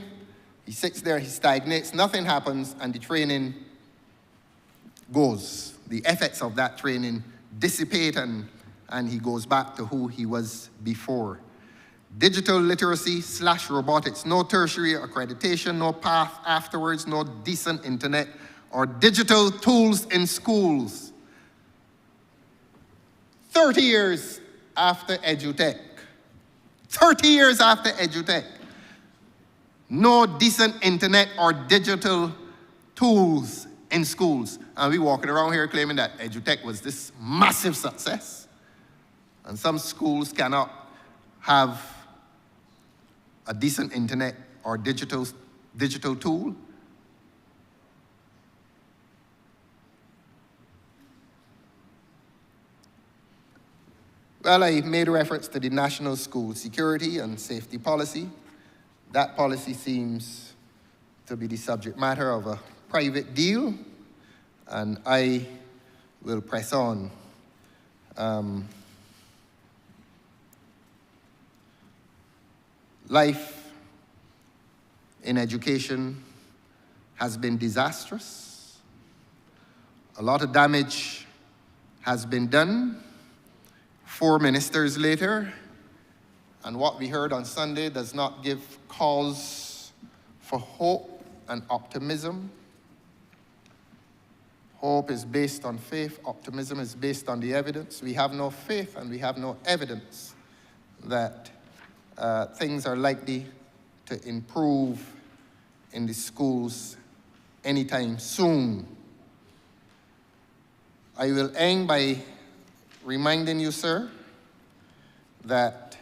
he sits there, he stagnates, nothing happens, and the training goes. The effects of that training dissipate, and he goes back to who he was before. Digital literacy / robotics. No tertiary accreditation, no path afterwards, no decent internet or digital tools in schools. 30 years after EduTech. 30 years after EduTech. No decent internet or digital tools in schools. And we walking around here claiming that EduTech was this massive success. And some schools cannot have a decent internet or digital tool. Well, I made reference to the National School Security and Safety Policy. That policy seems to be the subject matter of a private deal, and I will press on. Life in education has been disastrous. A lot of damage has been done. 4 ministers later, and what we heard on Sunday does not give cause for hope and optimism. Hope is based on faith. Optimism is based on the evidence. We have no faith and we have no evidence that things are likely to improve in the schools anytime soon. I will end by reminding you, sir, that,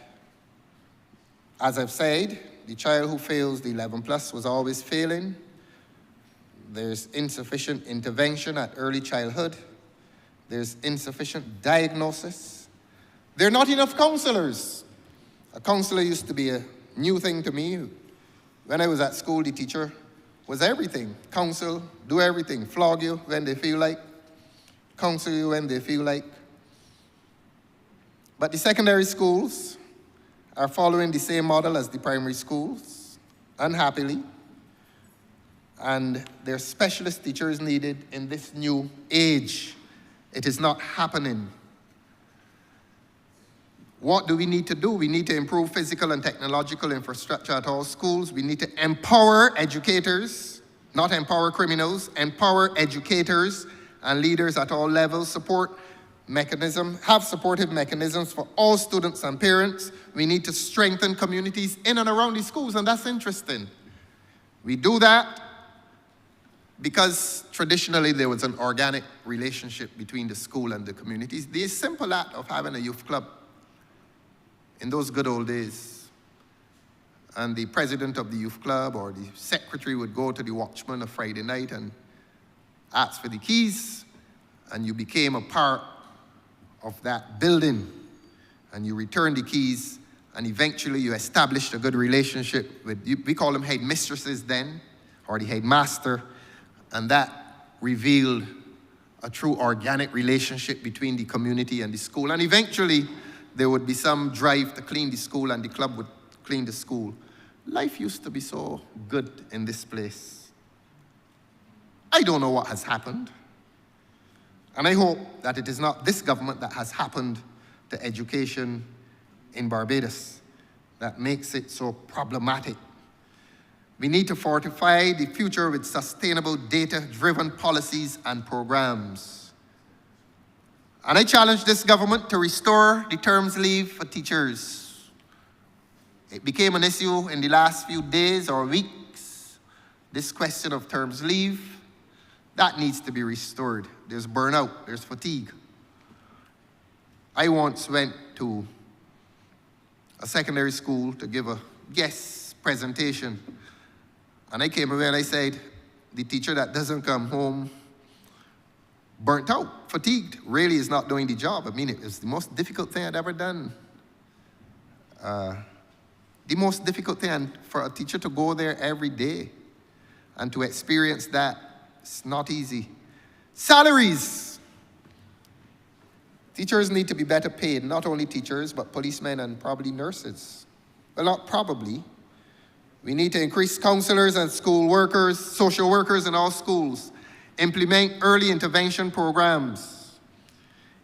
as I've said, the child who fails the 11 plus was always failing. There's insufficient intervention at early childhood. There's insufficient diagnosis. There are not enough counselors. A counselor used to be a new thing to me. When I was at school, the teacher was everything. Counsel, do everything. Flog you when they feel like. Counsel you when they feel like. But the secondary schools are following the same model as the primary schools, unhappily. And there are specialist teachers needed in this new age. It is not happening. What do we need to do? We need to improve physical and technological infrastructure at all schools. We need to empower educators, not empower criminals, empower educators and leaders at all levels, have supportive mechanisms for all students and parents. We need to strengthen communities in and around the schools, and that's interesting. We do that because traditionally there was an organic relationship between the school and the communities. The simple act of having a youth club in those good old days, and the president of the youth club or the secretary would go to the watchman on Friday night and ask for the keys, and you became a part of that building, and you return the keys, and eventually you established a good relationship with, we call them headmistresses then, or the headmaster, and that revealed a true organic relationship between the community and the school. And eventually there would be some drive to clean the school, and the club would clean the school. Life used to be so good in this place. I don't know what has happened. And I hope that it is not this government that has happened to education in Barbados that makes it so problematic. We need to fortify the future with sustainable data-driven policies and programs. And I challenge this government to restore the terms leave for teachers. It became an issue in the last few days or weeks, this question of terms leave. That needs to be restored. There's burnout, there's fatigue. I once went to a secondary school to give a guest presentation. And I came away and I said, the teacher that doesn't come home burnt out, fatigued, really is not doing the job. I mean, it was the most difficult thing I'd ever done. The most difficult thing for a teacher to go there every day and to experience that, it's not easy. Salaries. Teachers need to be better paid, not only teachers, but policemen and probably nurses. Well, not probably. We need to increase counselors and school workers, social workers in all schools, implement early intervention programs,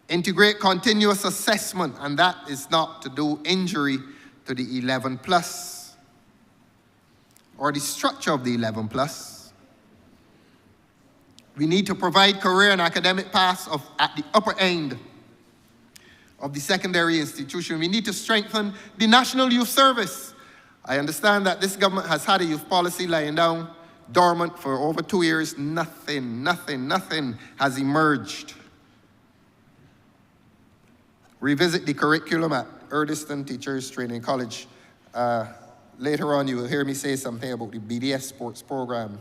integrate continuous assessment, and that is not to do injury to the 11 plus or the structure of the 11 plus. We need to provide career and academic paths at the upper end of the secondary institution. We need to strengthen the National Youth Service. I understand that this government has had a youth policy lying down dormant for over 2 years. Nothing has emerged. Revisit the curriculum at Erdiston Teachers Training College. Later on, you will hear me say something about the BDS sports program.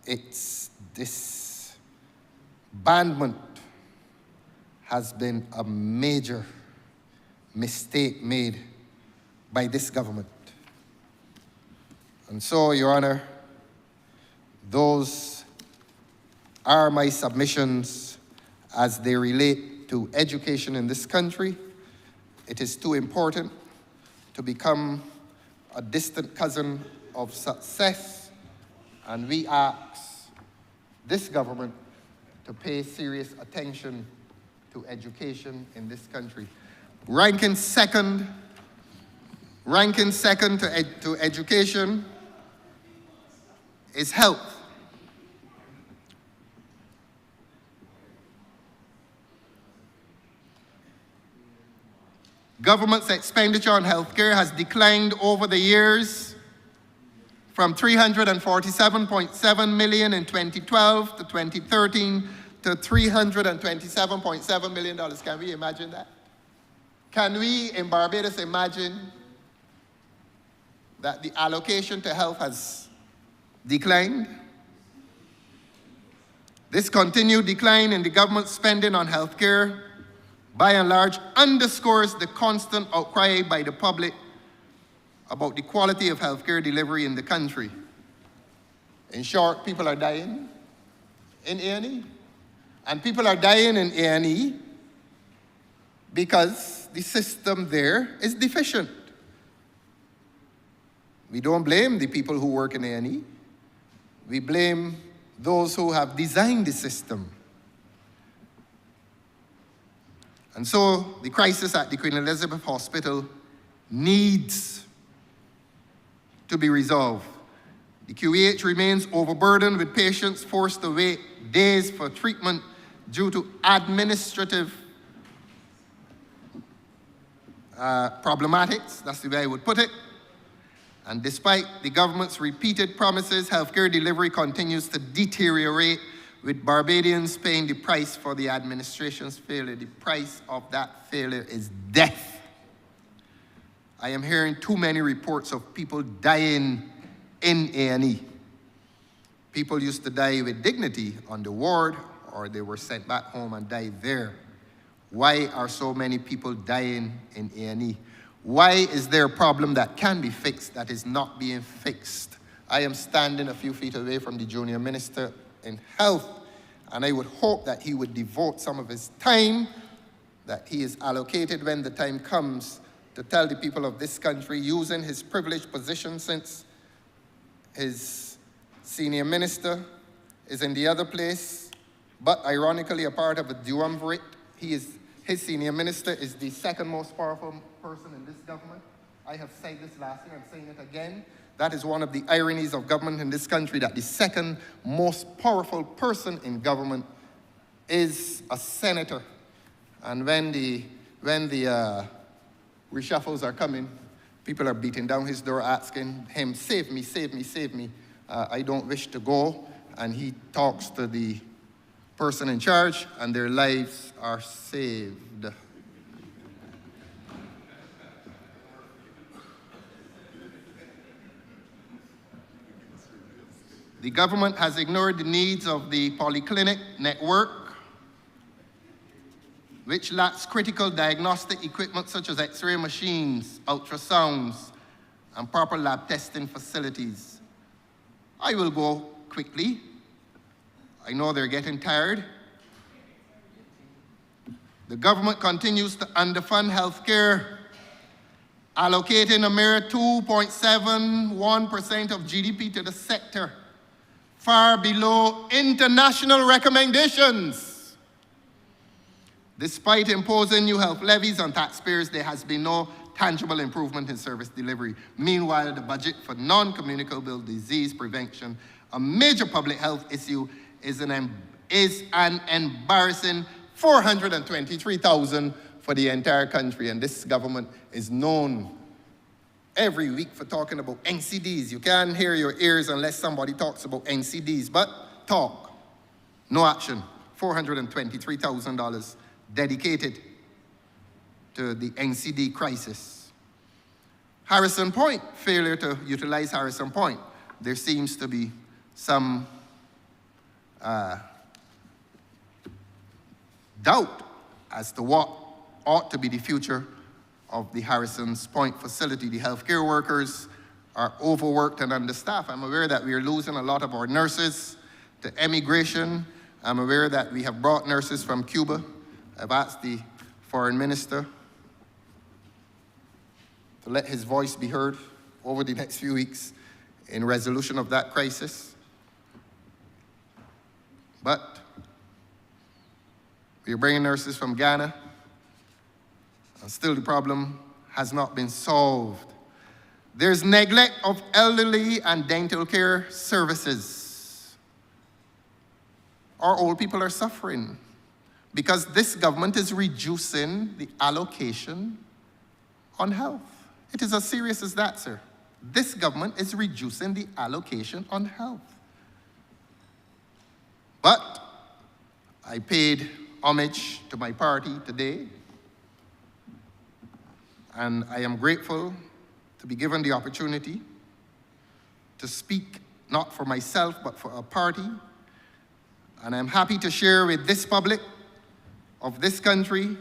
It's disbandment has been a major mistake made by this government. And so, Your Honor, those are my submissions as they relate to education in this country. It is too important to become a distant cousin of success, and we ask this government to pay serious attention to education in this country. Ranking second to education is health. Government's expenditure on healthcare has declined over the years from $347.7 million in 2012 to 2013 to $327.7 million. Can we imagine that? Can we in Barbados imagine that the allocation to health has declined? This continued decline in the government spending on healthcare, by and large, underscores the constant outcry by the public about the quality of healthcare delivery in the country. In short, people are dying in A&E. And people are dying in A&E because the system there is deficient. We don't blame the people who work in A&E. We blame those who have designed the system. And so the crisis at the Queen Elizabeth Hospital needs to be resolved. The QEH remains overburdened with patients forced to wait days for treatment due to administrative problematics. That's the way I would put it. And despite the government's repeated promises, healthcare delivery continues to deteriorate, with Barbadians paying the price for the administration's failure. The price of that failure is death. I am hearing too many reports of people dying in A&E. People used to die with dignity on the ward, or they were sent back home and died there. Why are so many people dying in A&E? Why is there a problem that can be fixed that is not being fixed? I am standing a few feet away from the junior minister in health, and I would hope that he would devote some of his time that he is allocated when the time comes to tell the people of this country, using his privileged position since his senior minister is in the other place, but ironically a part of a duumvirate. His senior minister is the second most powerful person in this government. I have said this last year, I'm saying it again. That is one of the ironies of government in this country, that the second most powerful person in government is a senator. And when the reshuffles are coming, people are beating down his door asking him, save me, save me, save me. I don't wish to go. and he talks to the person in charge, and their lives are saved. The government has ignored the needs of the polyclinic network, which lacks critical diagnostic equipment such as X-ray machines, ultrasounds, and proper lab testing facilities. I will go quickly. I know they're getting tired. The government continues to underfund healthcare, allocating a mere 2.71% of GDP to the sector, far below international recommendations. Despite imposing new health levies on taxpayers, there has been no tangible improvement in service delivery. Meanwhile, the budget for non-communicable disease prevention, a major public health issue, is an embarrassing $423,000 for the entire country. And this government is known every week for talking about NCDs. You can't hear your ears unless somebody talks about NCDs, but talk, no action. $423,000 dedicated to the NCD crisis. Harrison Point, failure to utilize Harrison Point. There seems to be some doubt as to what ought to be the future of the Harrison's Point facility. The healthcare workers are overworked and understaffed. I'm aware that we are losing a lot of our nurses to emigration. I'm aware that we have brought nurses from Cuba. I've asked the foreign minister to let his voice be heard over the next few weeks in resolution of that crisis. But we're bringing nurses from Ghana, and still the problem has not been solved. There's neglect of elderly and dental care services. Our old people are suffering because this government is reducing the allocation on health. It is as serious as that, sir. This government is reducing the allocation on health. But I paid homage to my party today, and I am grateful to be given the opportunity to speak not for myself but for a party. And I'm happy to share with this public of this country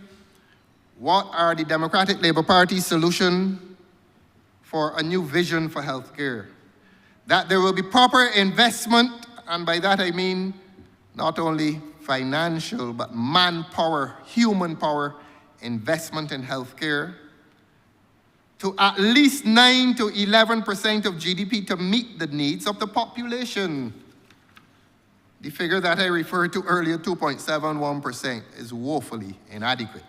what are the Democratic Labour Party's solution for a new vision for healthcare. That there will be proper investment, and by that I mean not only financial but manpower, human power investment in healthcare to at least 9 to 11% of GDP to meet the needs of the population. The figure that I referred to earlier, 2.71%, is woefully inadequate.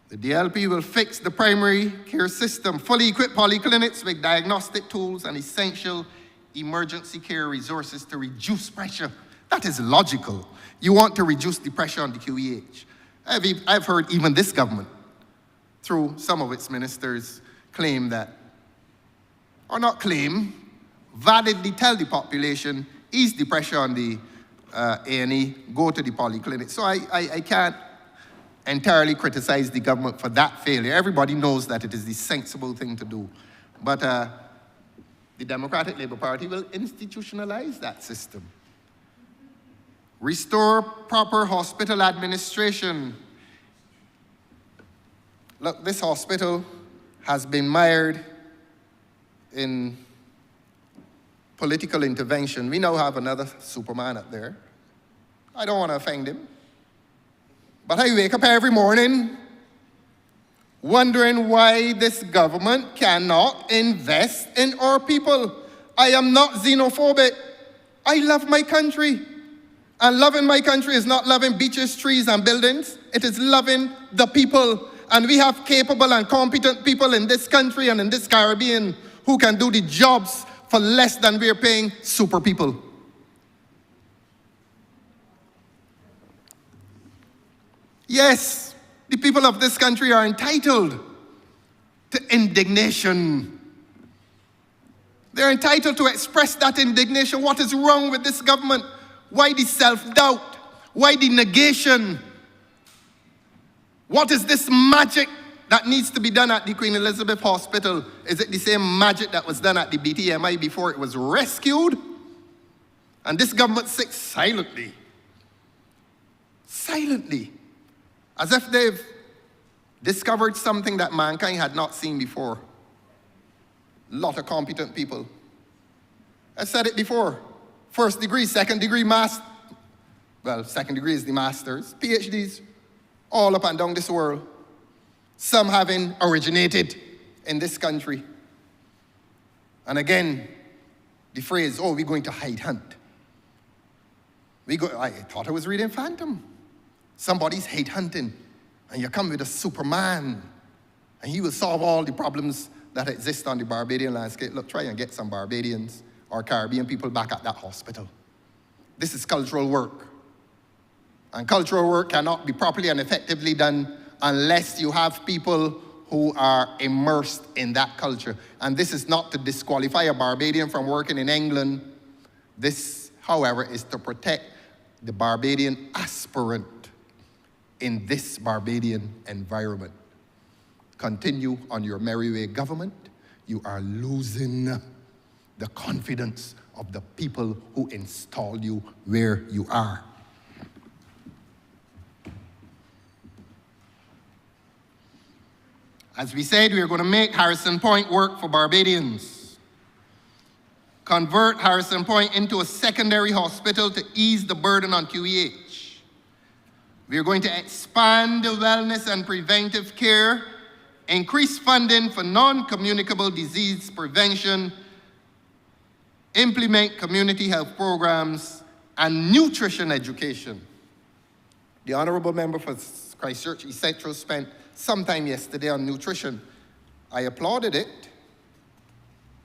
The DLP will fix the primary care system, fully equip polyclinics with diagnostic tools and essential emergency care resources to reduce pressure. That is logical. You want to reduce the pressure on the QEH. I've heard even this government, through some of its ministers, claim that, or not claim, validly tell the population, ease the pressure on the A&E, go to the polyclinic. So I can't entirely criticize the government for that failure. Everybody knows that it is the sensible thing to do. But the Democratic Labour Party will institutionalize that system. Restore proper hospital administration. Look, this hospital has been mired in political intervention. We now have another Superman up there. I don't want to offend him. But I wake up every morning wondering why this government cannot invest in our people. I am not xenophobic. I love my country. And loving my country is not loving beaches, trees, and buildings. It is loving the people. And we have capable and competent people in this country and in this Caribbean who can do the jobs for less than we're paying super people. Yes, the people of this country are entitled to indignation. They're entitled to express that indignation. What is wrong with this government? Why the self-doubt? Why the negation? What is this magic that needs to be done at the Queen Elizabeth Hospital? Is it the same magic that was done at the BTMI before it was rescued? And this government sits silently, as if they've discovered something that mankind had not seen before. A lot of competent people. I said it before. First degree, second degree, well, second degree is the masters, PhDs, all up and down this world. Some having originated in this country. And again, the phrase, oh, we're going to hide hunt. I thought I was reading Phantom. Somebody's hate hunting, and you come with a Superman, and he will solve all the problems that exist on the Barbadian landscape. Look, try and get some Barbadians or Caribbean people back at that hospital. This is cultural work. And cultural work cannot be properly and effectively done unless you have people who are immersed in that culture. And this is not to disqualify a Barbadian from working in England. This, however, is to protect the Barbadian aspirant in this Barbadian environment. Continue on your merry way, government. You are losing the confidence of the people who install you where you are. As we said, we are going to make Harrison Point work for Barbadians. Convert Harrison Point into a secondary hospital to ease the burden on QEH. We are going to expand the wellness and preventive care, increase funding for non-communicable disease prevention, implement community health programs, and nutrition education. The Honourable Member for Christchurch East Central spent some time yesterday on nutrition. I applauded it,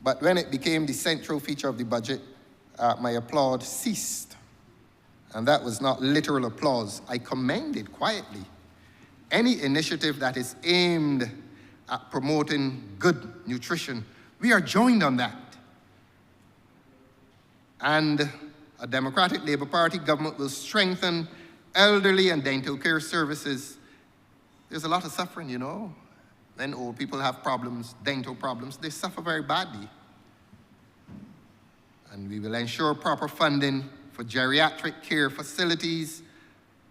but when it became the central feature of the budget, my applaud ceased. And that was not literal applause. I commended quietly any initiative that is aimed at promoting good nutrition. We are joined on that. And a Democratic Labour Party government will strengthen elderly and dental care services. There's a lot of suffering, you know. When old people have problems, dental problems, they suffer very badly. And we will ensure proper funding for geriatric care facilities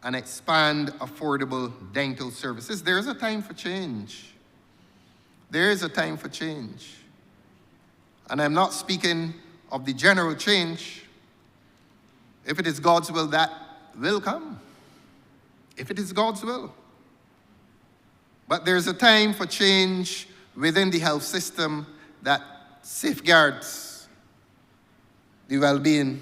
and expand affordable dental services. There's a time for change. There is a time for change. And I'm not speaking of the general change. If it is God's will, that will come. If it is God's will. But there's a time for change within the health system that safeguards the well-being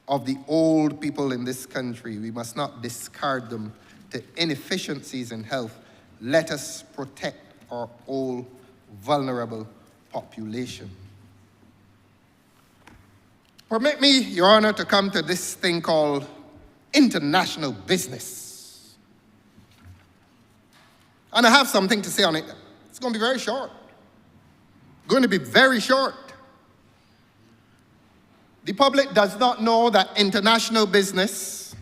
of the old people in this country. We must not discard them to inefficiencies in health. Let us protect our old, vulnerable population. Permit me, Your Honor, to come to this thing called international business. And I have something to say on it. It's going to be very short. Going to be very short. The public does not know that international business,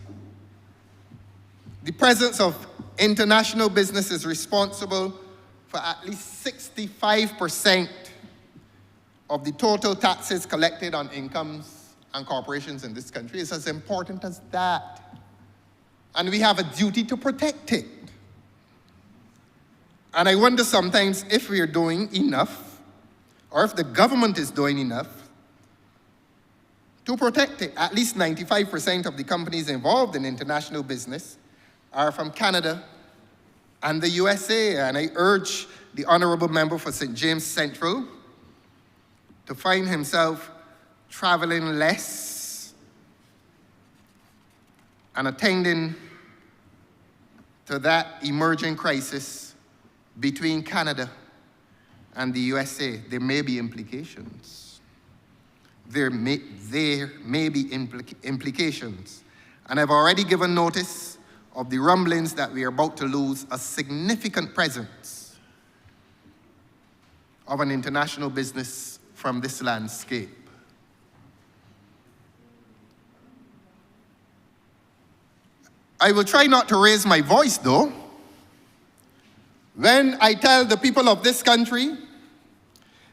the presence of international business is responsible for at least 65% of the total taxes collected on incomes and corporations in this country. It's as important as that. And we have a duty to protect it. And I wonder sometimes if we are doing enough, or if the government is doing enough to protect it. At least 95% of the companies involved in international business are from Canada and the USA. And I urge the Honourable Member for St. James Central to find himself traveling less and attending to that emerging crisis between Canada and the USA. There may be implications. There may be implications. And I've already given notice of the rumblings that we are about to lose a significant presence of an international business from this landscape. I will try not to raise my voice, though, when I tell the people of this country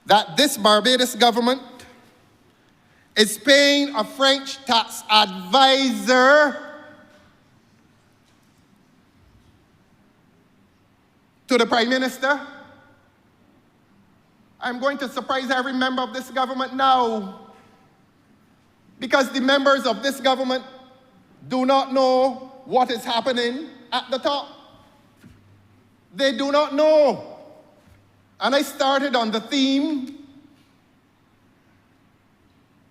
that this Barbados government is paying a French tax advisor to the Prime Minister. I'm going to surprise every member of this government now, because the members of this government do not know what is happening at the top. They do not know. And I started on the theme,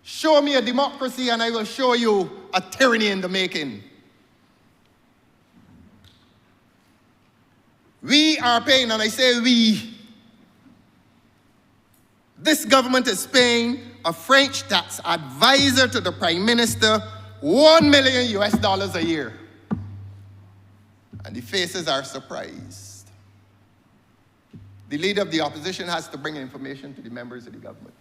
show me a democracy and I will show you a tyranny in the making. We are paying, and I say we, this government is paying a French tax advisor to the Prime Minister $1 million US a year. And the faces are surprised. The leader of the opposition has to bring information to the members of the government.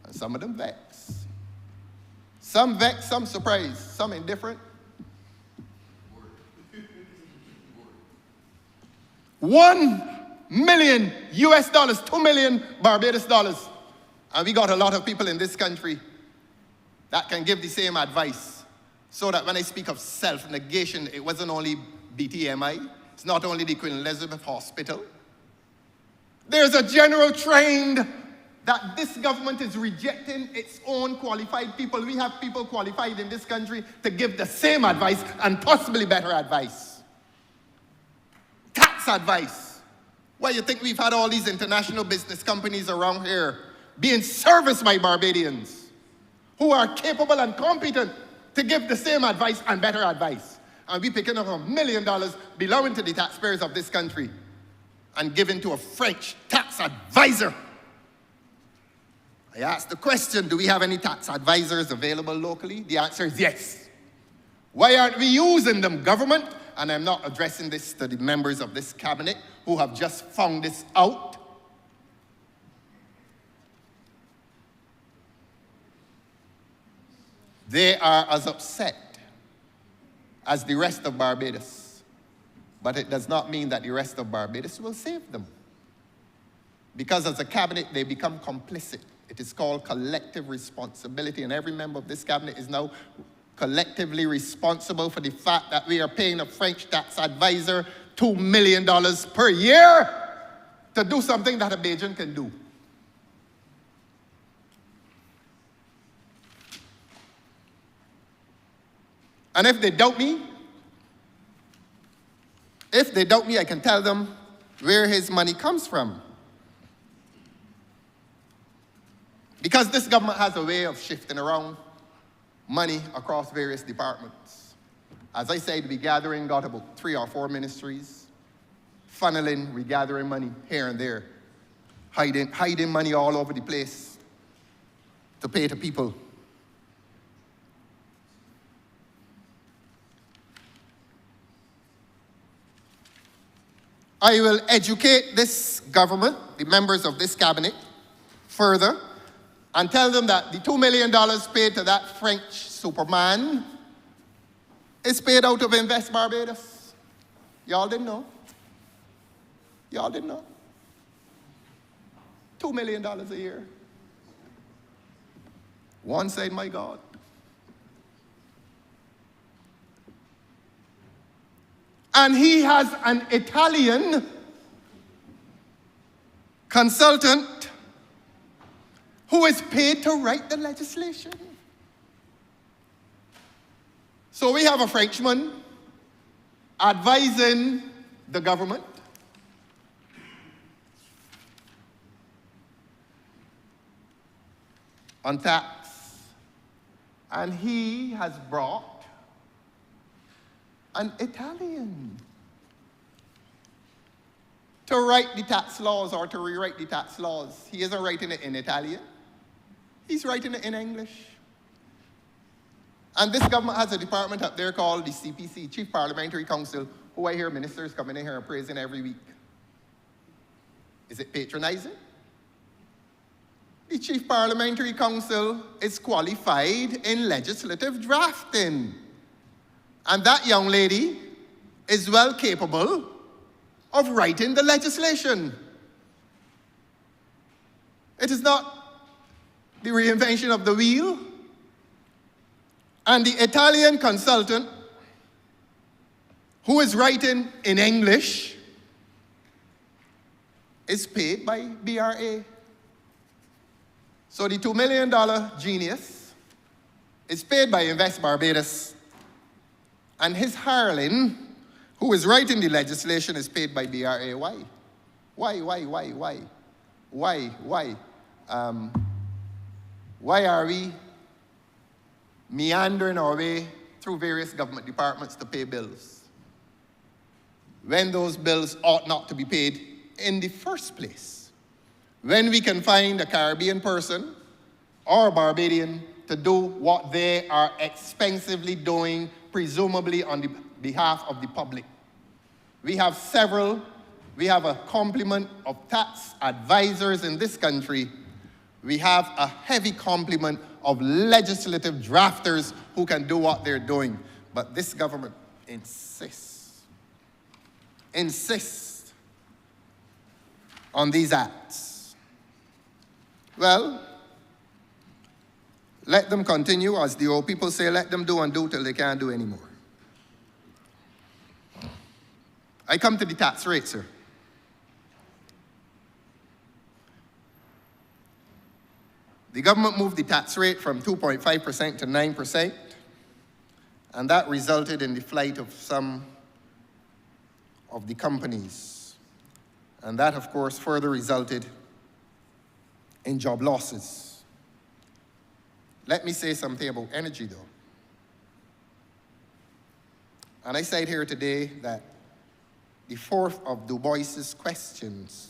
And some of them vex. Some vex, some surprised, some indifferent. $1 million US, $2 million Barbados dollars. And we got a lot of people in this country that can give the same advice. So that when I speak of self-negation, it wasn't only BTMI, it's not only the Queen Elizabeth Hospital. There's a general trend that this government is rejecting its own qualified people. We have people qualified in this country to give the same advice and possibly better advice. Tax advice. Why you think we've had all these international business companies around here being serviced by Barbadians who are capable and competent to give the same advice and better advice? And we picking up $1 million belonging to the taxpayers of this country and given to a French tax advisor. I asked the question, do we have any tax advisors available locally? The answer is yes. Why aren't we using them, government? And I'm not addressing this to the members of this cabinet who have just found this out. They are as upset as the rest of Barbados. But it does not mean that the rest of Barbados will save them. Because as a cabinet, they become complicit. It is called collective responsibility, and every member of this cabinet is now collectively responsible for the fact that we are paying a French tax advisor $2 million per year to do something that a Bajan can do. And if they doubt me, I can tell them where his money comes from. Because this government has a way of shifting around money across various departments. As I said, we got about 3 or 4 ministries, funneling, regathering money here and there, hiding money all over the place to pay to people. I will educate this government, the members of this cabinet, further, and tell them that the $2 million paid to that French superman is paid out of Invest Barbados. Y'all didn't know? Y'all didn't know? $2 million a year. One said, my God. And he has an Italian consultant who is paid to write the legislation. So we have a Frenchman advising the government. On tax. And he has brought an Italian to write the tax laws or to rewrite the tax laws. He isn't writing it in Italian. He's writing it in English. And this government has a department up there called the CPC, Chief Parliamentary Council, who I hear ministers coming in here and praising every week. Is it patronizing? The Chief Parliamentary Counsel is qualified in legislative drafting. And that young lady is well capable of writing the legislation. It is not the reinvention of the wheel. And the Italian consultant who is writing in English is paid by BRA. So the $2 million genius is paid by Invest Barbados, and his hireling, who is writing the legislation, is paid by BRA. Why? Why are we meandering our way through various government departments to pay bills when those bills ought not to be paid in the first place? When we can find a Caribbean person or a Barbadian to do what they are expensively doing, presumably on the behalf of the public. We have a complement of tax advisors in this country. We have a heavy complement of legislative drafters who can do what they're doing. But this government insists on these acts. Well, let them continue. As the old people say, let them do and do till they can't do anymore. I come to the tax rate, sir. The government moved the tax rate from 2.5% to 9%, and that resulted in the flight of some of the companies. And that, of course, further resulted in job losses. Let me say something about energy, though. And I said here today that the fourth of Du Bois's questions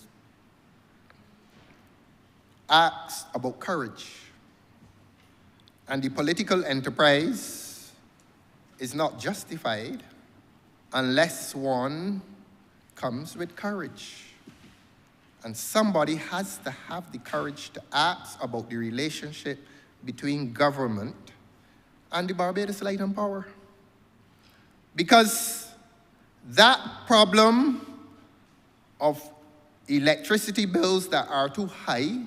asks about courage. And the political enterprise is not justified unless one comes with courage. And somebody has to have the courage to ask about the relationship between government and the Barbados Light and Power. Because that problem of electricity bills that are too high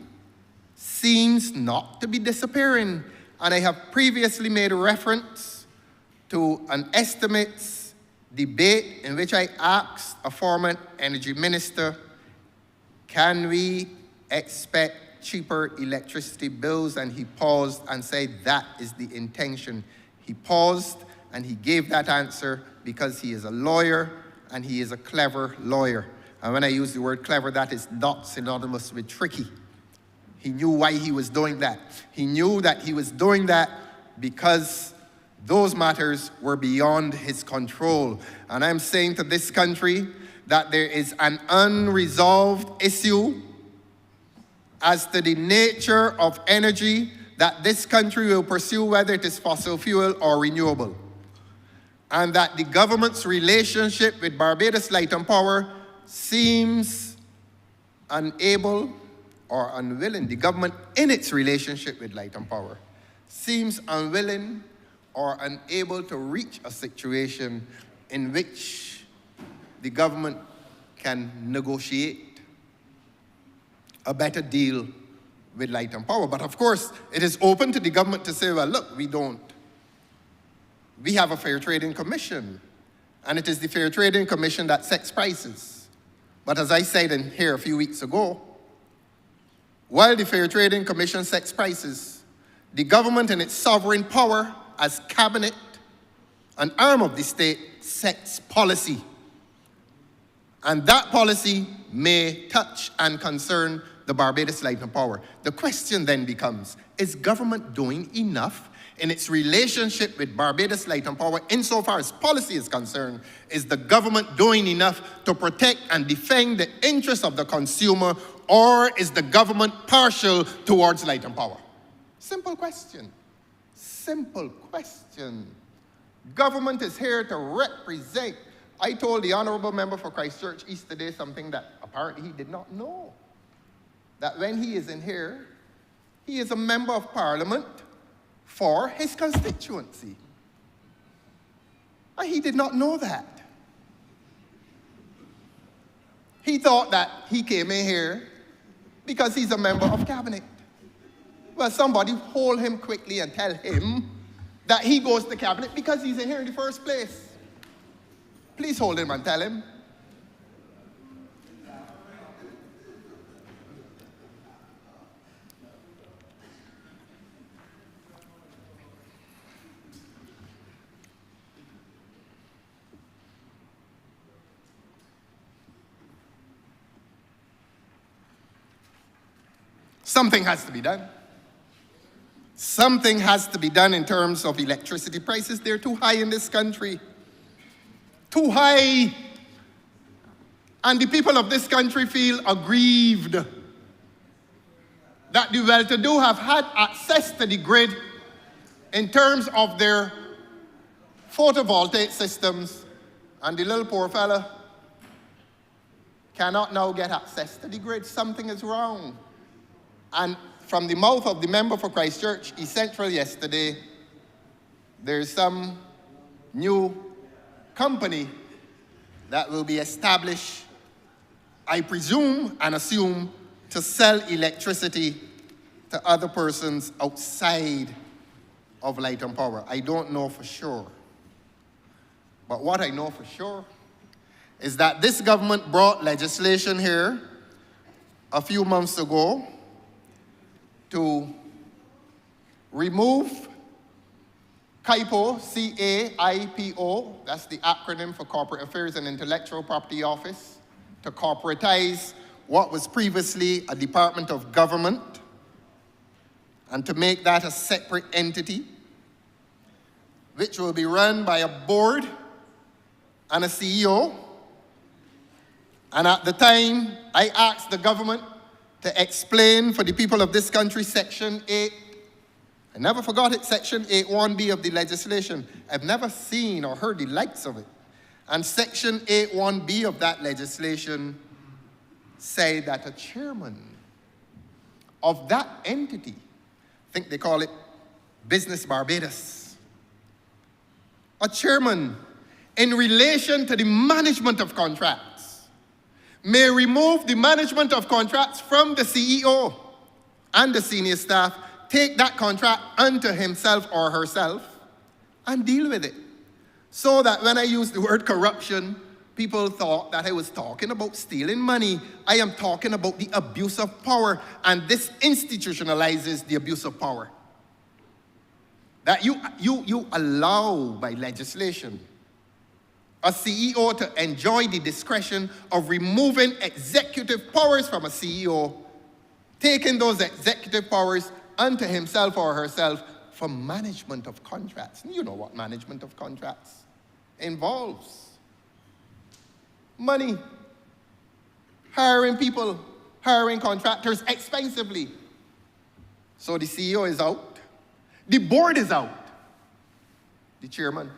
seems not to be disappearing. And I have previously made a reference to an estimates debate in which I asked a former energy minister, can we expect cheaper electricity bills? And he paused and said, that is the intention. He paused and he gave that answer because he is a lawyer and he is a clever lawyer. And when I use the word clever, that is not synonymous with tricky. He knew why he was doing that. He knew that he was doing that because those matters were beyond his control. And I'm saying to this country that there is an unresolved issue as to the nature of energy that this country will pursue, whether it is fossil fuel or renewable. And that the government's relationship with Barbados Light and Power seems unable or unwilling. The government, in its relationship with Light and Power, seems unwilling or unable to reach a situation in which the government can negotiate a better deal with Light and Power. But of course, it is open to the government to say, well, look, we don't. We have a Fair Trading Commission, and it is the Fair Trading Commission that sets prices. But as I said in here a few weeks ago, while the Fair Trading Commission sets prices, the government in its sovereign power as cabinet, an arm of the state, sets policy. And that policy may touch and concern the Barbados Light and Power. The question then becomes, is government doing enough in its relationship with Barbados Light and Power insofar as policy is concerned? Is the government doing enough to protect and defend the interests of the consumer, or is the government partial towards Light and Power? Simple question. Simple question. Government is here to represent. I told the Honourable Member for Christchurch East today something that apparently he did not know. That when he is in here, He is a member of parliament for his constituency. And he did not know that. He thought that he came in here because he's a member of cabinet. Well, somebody hold him quickly and tell him that he goes to cabinet because he's in here in the first place. Please hold him and tell him. Something has to be done. Something has to be done in terms of electricity prices. They're too high in this country. Too high. And the people of this country feel aggrieved that the well-to-do have had access to the grid in terms of their photovoltaic systems, and the little poor fella cannot now get access to the grid. Something is wrong. And from the mouth of the member for Christchurch East Central yesterday, there's some new company that will be established, I presume and assume, to sell electricity to other persons outside of Light and Power. I don't know for sure. But what I know for sure is that this government brought legislation here a few months ago to remove CAIPO, C-A-I-P-O, that's the acronym for Corporate Affairs and Intellectual Property Office, to corporatize what was previously a department of government and to make that a separate entity, which will be run by a board and a CEO. And at the time, I asked the government to explain for the people of this country Section 8. I never forgot it, Section 8.1b of the legislation. I've never seen or heard the likes of it. And Section 8.1b of that legislation said that a chairman of that entity, I think they call it Business Barbados, a chairman in relation to the management of contracts may remove the management of contracts from the CEO and the senior staff, take that contract unto himself or herself, and deal with it. So that when I use the word corruption, people thought that I was talking about stealing money. I am talking about the abuse of power, and this institutionalizes the abuse of power. That you allow by legislation a CEO to enjoy the discretion of removing executive powers from a CEO, taking those executive powers unto himself or herself for management of contracts. You know what management of contracts involves. Money, hiring people, hiring contractors expensively. So the CEO is out, the board is out, the chairman.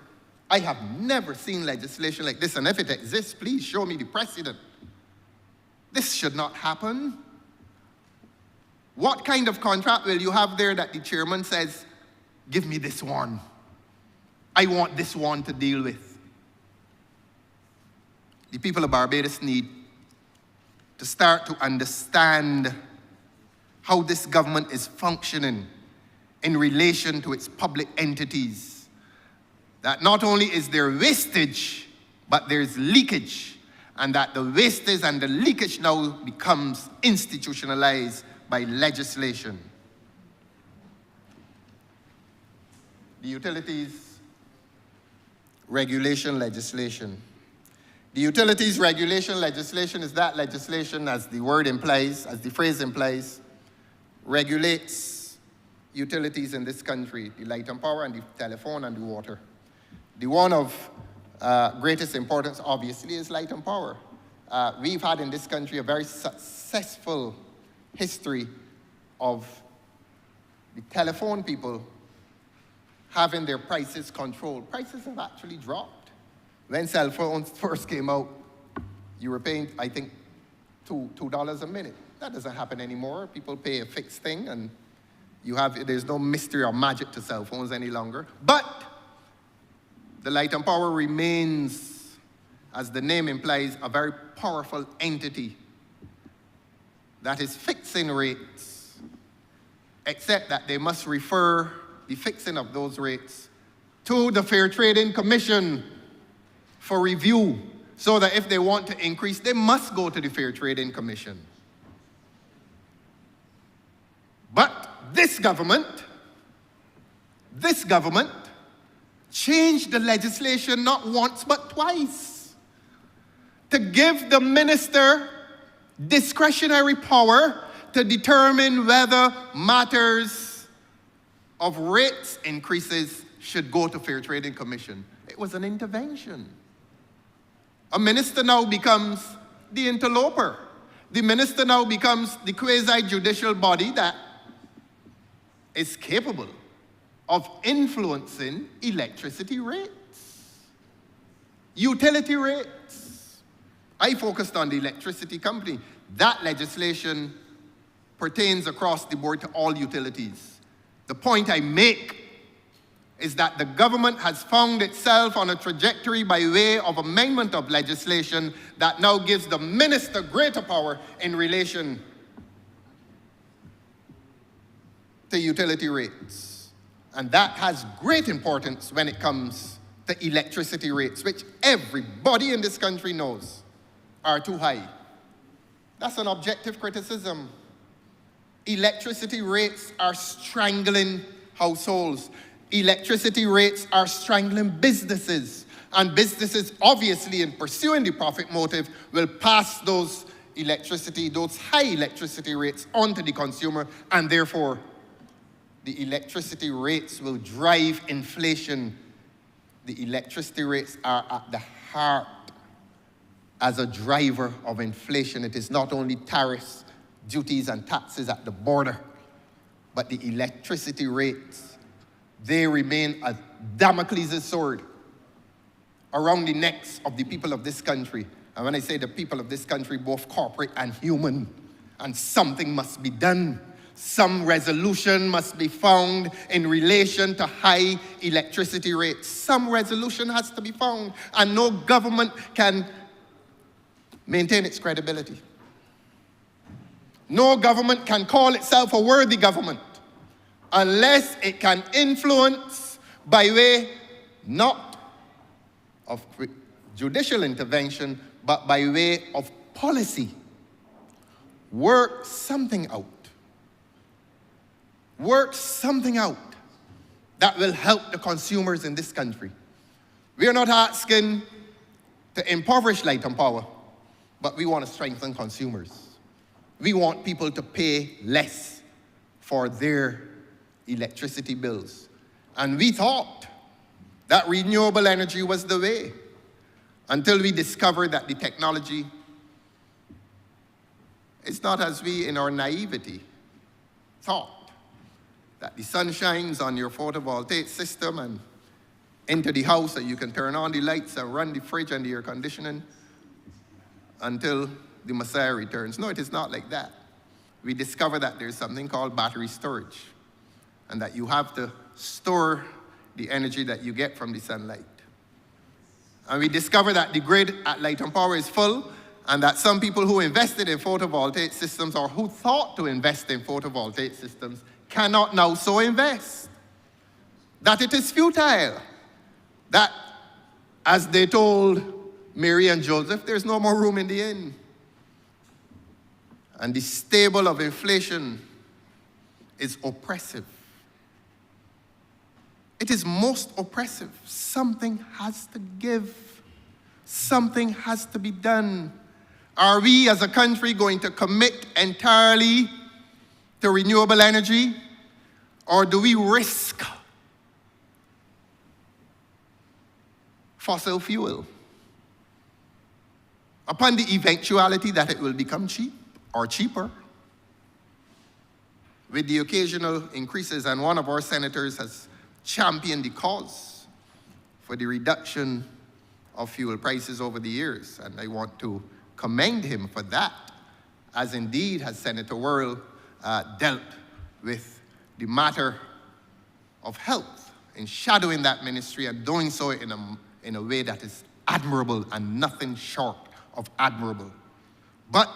I have never seen legislation like this, and if it exists, please show me the precedent. This should not happen. What kind of contract will you have there that the chairman says, give me this one. I want this one to deal with. The people of Barbados need to start to understand how this government is functioning in relation to its public entities. That not only is there wastage, but there's leakage, and that the wastage and the leakage now becomes institutionalized by legislation. The utilities regulation legislation. The utilities regulation legislation is that legislation, as the word implies, as the phrase implies, regulates utilities in this country, the light and power and the telephone and the water. The one of greatest importance, obviously, is light and power. We've had in this country a very successful history of the telephone people having their prices controlled. Prices have actually dropped. When cell phones first came out, you were paying, I think, $2 a minute. That doesn't happen anymore. People pay a fixed thing, and There's no mystery or magic to cell phones any longer. But the Light and Power remains, as the name implies, a very powerful entity that is fixing rates, except that they must refer the fixing of those rates to the Fair Trading Commission for review, so that if they want to increase, they must go to the Fair Trading Commission. But this government changed the legislation not once but twice to give the minister discretionary power to determine whether matters of rates increases should go to Fair Trading Commission. It was an intervention. A minister now becomes the interloper. The minister now becomes the quasi-judicial body that is capable of influencing electricity rates, utility rates. I focused on the electricity company. That legislation pertains across the board to all utilities. The point I make is that the government has found itself on a trajectory by way of amendment of legislation that now gives the minister greater power in relation to utility rates. And that has great importance when it comes to electricity rates, which everybody in this country knows are too high. That's an objective criticism. Electricity rates are strangling households. Electricity rates are strangling businesses. And businesses, obviously, in pursuing the profit motive, will pass those high electricity rates onto the consumer, and therefore, the electricity rates will drive inflation. The electricity rates are at the heart as a driver of inflation. It is not only tariffs, duties, and taxes at the border, but the electricity rates, they remain a Damocles' sword around the necks of the people of this country. And when I say the people of this country, both corporate and human, and something must be done. Some resolution must be found in relation to high electricity rates. Some resolution has to be found, and no government can maintain its credibility. No government can call itself a worthy government unless it can influence by way not of judicial intervention, but by way of policy. Work something out. Work something out that will help the consumers in this country. We are not asking to impoverish Light and Power, but we want to strengthen consumers. We want people to pay less for their electricity bills. And we thought that renewable energy was the way, until we discovered that the technology is not as we, in our naivety, thought. That the sun shines on your photovoltaic system and into the house, so you can turn on the lights and run the fridge and the air conditioning until the Messiah returns. No, it is not like that. We discover that there's something called battery storage, and that you have to store the energy that you get from the sunlight. And we discover that the grid at Light and Power is full, and that some people who invested in photovoltaic systems, or who thought to invest in photovoltaic systems, cannot now so invest. That it is futile. That, as they told Mary and Joseph, there's no more room in the inn. And the stable of inflation is oppressive. It is most oppressive. Something has to give. Something has to be done. Are we as a country going to commit entirely to renewable energy, or do we risk fossil fuel upon the eventuality that it will become cheap or cheaper with the occasional increases? And one of our senators has championed the cause for the reduction of fuel prices over the years, and I want to commend him for that, as indeed has Senator Worrell dealt with the matter of health, in shadowing that ministry and doing so in a way that is admirable and nothing short of admirable. But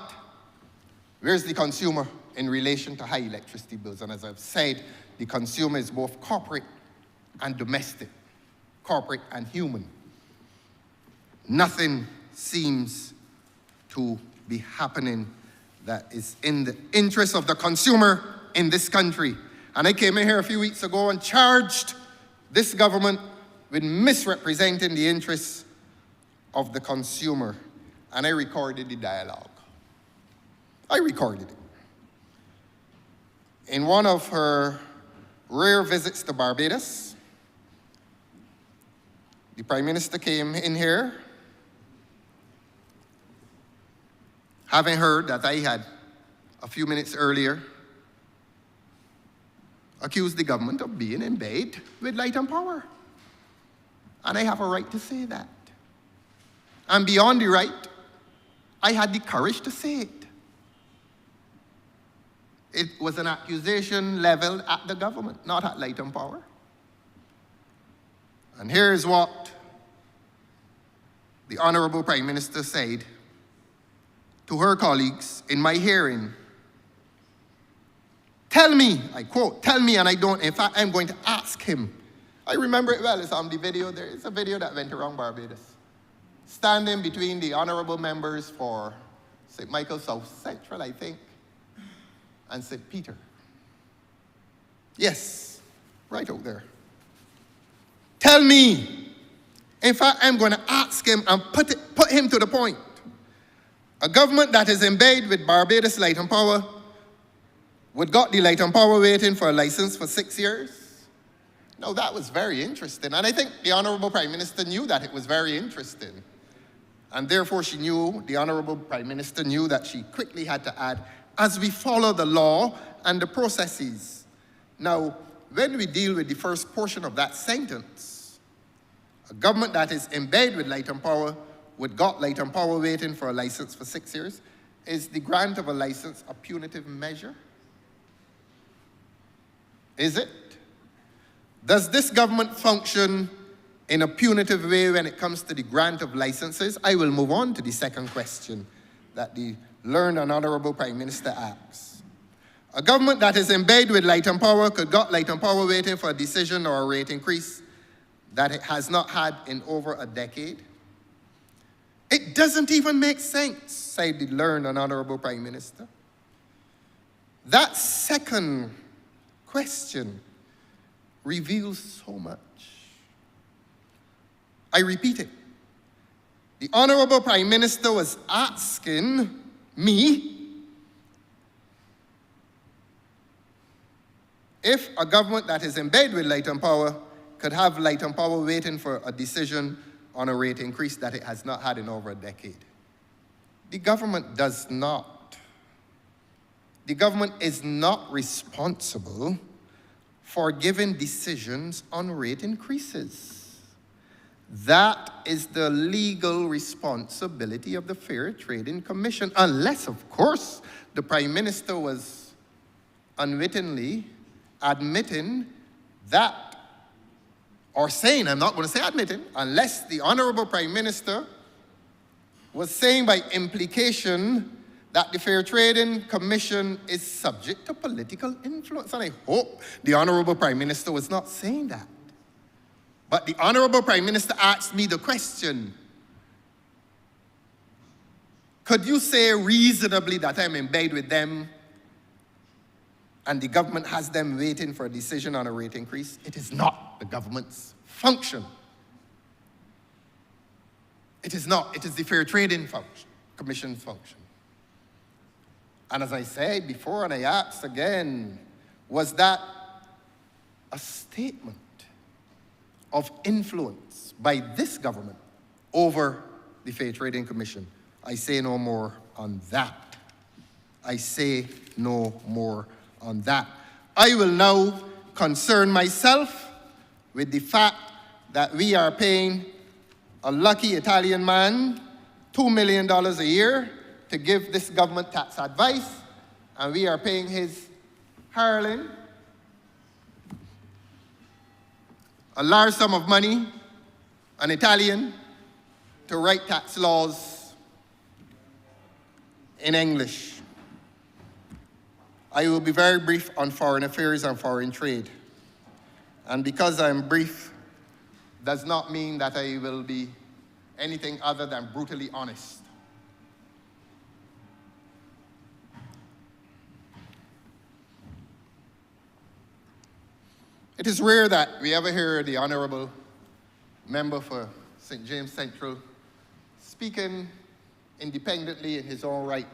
where's the consumer in relation to high electricity bills? And as I've said, the consumer is both corporate and domestic, corporate and human. Nothing seems to be happening that is in the interest of the consumer in this country. And I came in here a few weeks ago and charged this government with misrepresenting the interests of the consumer. And I recorded the dialogue. I recorded it. In one of her rare visits to Barbados, the Prime Minister came in here, having heard that I had, a few minutes earlier, accused the government of being in bed with Light and Power. And I have a right to say that. And beyond the right, I had the courage to say it. It was an accusation leveled at the government, not at Light and Power. And here's what the Honourable Prime Minister said to her colleagues in my hearing. Tell me, I quote, tell me, and I don't, in fact, I'm going to ask him. I remember it well, it's on the video, there is a video that went around Barbados. Standing between the honourable members for St. Michael South Central, I think, and St. Peter. Yes, right out there. Tell me, in fact, I'm going to ask him and put him to the point. A government that is embedded with Barbados Light and Power would got the Light and Power waiting for a license for 6 years. Now that was very interesting. And I think the Honourable Prime Minister knew that it was very interesting. And therefore the Honourable Prime Minister knew that she quickly had to add, as we follow the law and the processes. Now, when we deal with the first portion of that sentence, a government that is embedded with Light and Power would got Light and Power waiting for a license for 6 years. Is the grant of a license a punitive measure? Is it? Does this government function in a punitive way when it comes to the grant of licenses? I will move on to the second question that the learned and Honourable Prime Minister asks. A government that is embedded with Light and Power could got Light and Power waiting for a decision or a rate increase that it has not had in over a decade. It doesn't even make sense, said the learned and Honourable Prime Minister. That second question reveals so much. I repeat it. The Honourable Prime Minister was asking me if a government that is embedded with Light and Power could have Light and Power waiting for a decision on a rate increase that it has not had in over a decade. The government does not. The government is not responsible for giving decisions on rate increases. That is the legal responsibility of the Fair Trading Commission, unless, of course, the Prime Minister was unwittingly admitting that, or saying, I'm not going to say admitting, unless the Honourable Prime Minister was saying by implication that the Fair Trading Commission is subject to political influence. And I hope the Honourable Prime Minister was not saying that. But the Honourable Prime Minister asked me the question, could you say reasonably that I'm in bed with them and the government has them waiting for a decision on a rate increase? It is not the government's function. It is not. It is the Fair Trading Commission's function. And as I said before, and I asked again, was that a statement of influence by this government over the Fair Trading Commission? I say no more on that. I say no more on that. I will now concern myself with the fact that we are paying a lucky Italian man $2 million a year to give this government tax advice, and we are paying his hireling a large sum of money, an Italian, to write tax laws in English. I will be very brief on foreign affairs and foreign trade. And because I'm brief, does not mean that I will be anything other than brutally honest. It is rare that we ever hear the Honourable member for St. James Central speaking independently in his own right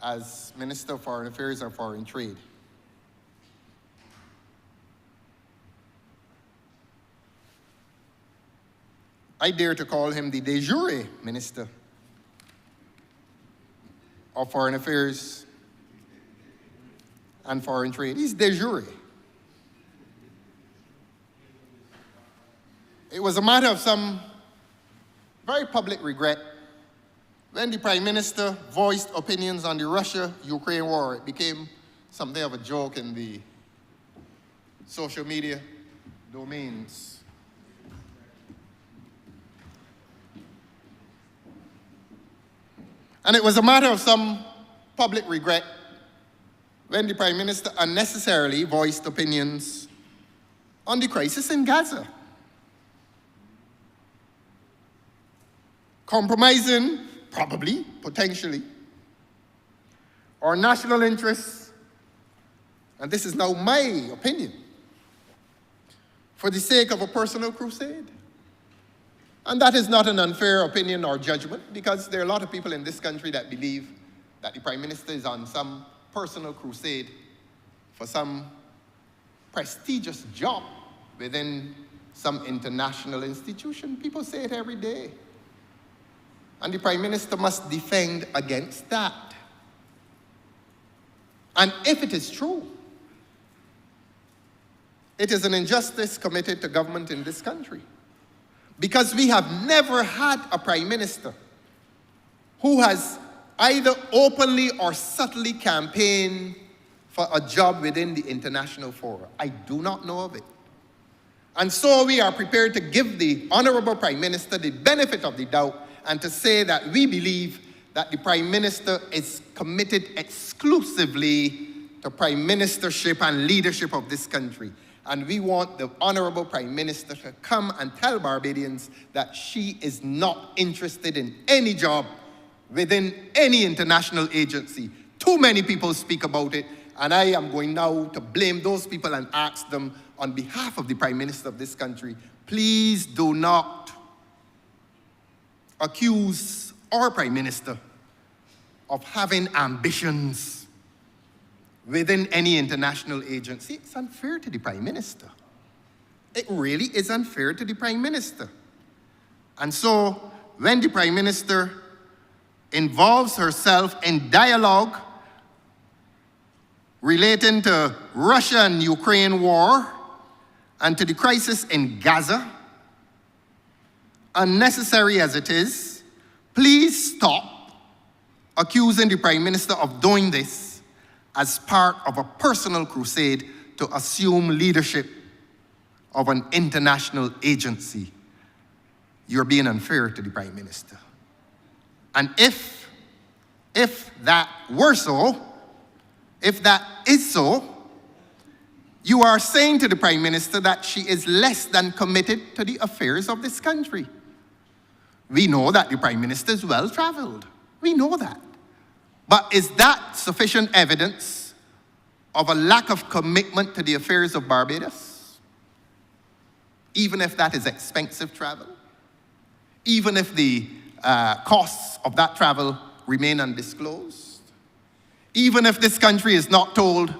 as Minister of Foreign Affairs and Foreign Trade. I dare to call him the de jure Minister of Foreign Affairs and Foreign Trade. He's de jure. It was a matter of some very public regret when the Prime Minister voiced opinions on the Russia-Ukraine war. It became something of a joke in the social media domains. And it was a matter of some public regret when the Prime Minister unnecessarily voiced opinions on the crisis in Gaza, compromising, probably, potentially, our national interests, and this is now my opinion, for the sake of a personal crusade. And that is not an unfair opinion or judgment, because there are a lot of people in this country that believe that the Prime Minister is on some personal crusade for some prestigious job within some international institution. People say it every day. And the Prime Minister must defend against that. And if it is true, it is an injustice committed to government in this country. Because we have never had a Prime Minister who has either openly or subtly campaigned for a job within the international forum. I do not know of it. And so we are prepared to give the Honourable Prime Minister the benefit of the doubt and to say that we believe that the Prime Minister is committed exclusively to Prime Ministership and leadership of this country. And we want the Honourable Prime Minister to come and tell Barbadians that she is not interested in any job within any international agency. Too many people speak about it, and I am going now to blame those people and ask them on behalf of the Prime Minister of this country, please do not accuse our Prime Minister of having ambitions within any international agency. It's unfair to the Prime Minister. It really is unfair to the Prime Minister. And so, when the Prime Minister involves herself in dialogue relating to Russia and Ukraine war and to the crisis in Gaza, unnecessary as it is, please stop accusing the Prime Minister of doing this as part of a personal crusade to assume leadership of an international agency. You're being unfair to the Prime Minister. And if that were so, if that is so, you are saying to the Prime Minister that she is less than committed to the affairs of this country. We know that the Prime Minister is well-traveled. We know that. But is that sufficient evidence of a lack of commitment to the affairs of Barbados? Even if that is expensive travel? Even if the costs of that travel remain undisclosed? Even if this country is not told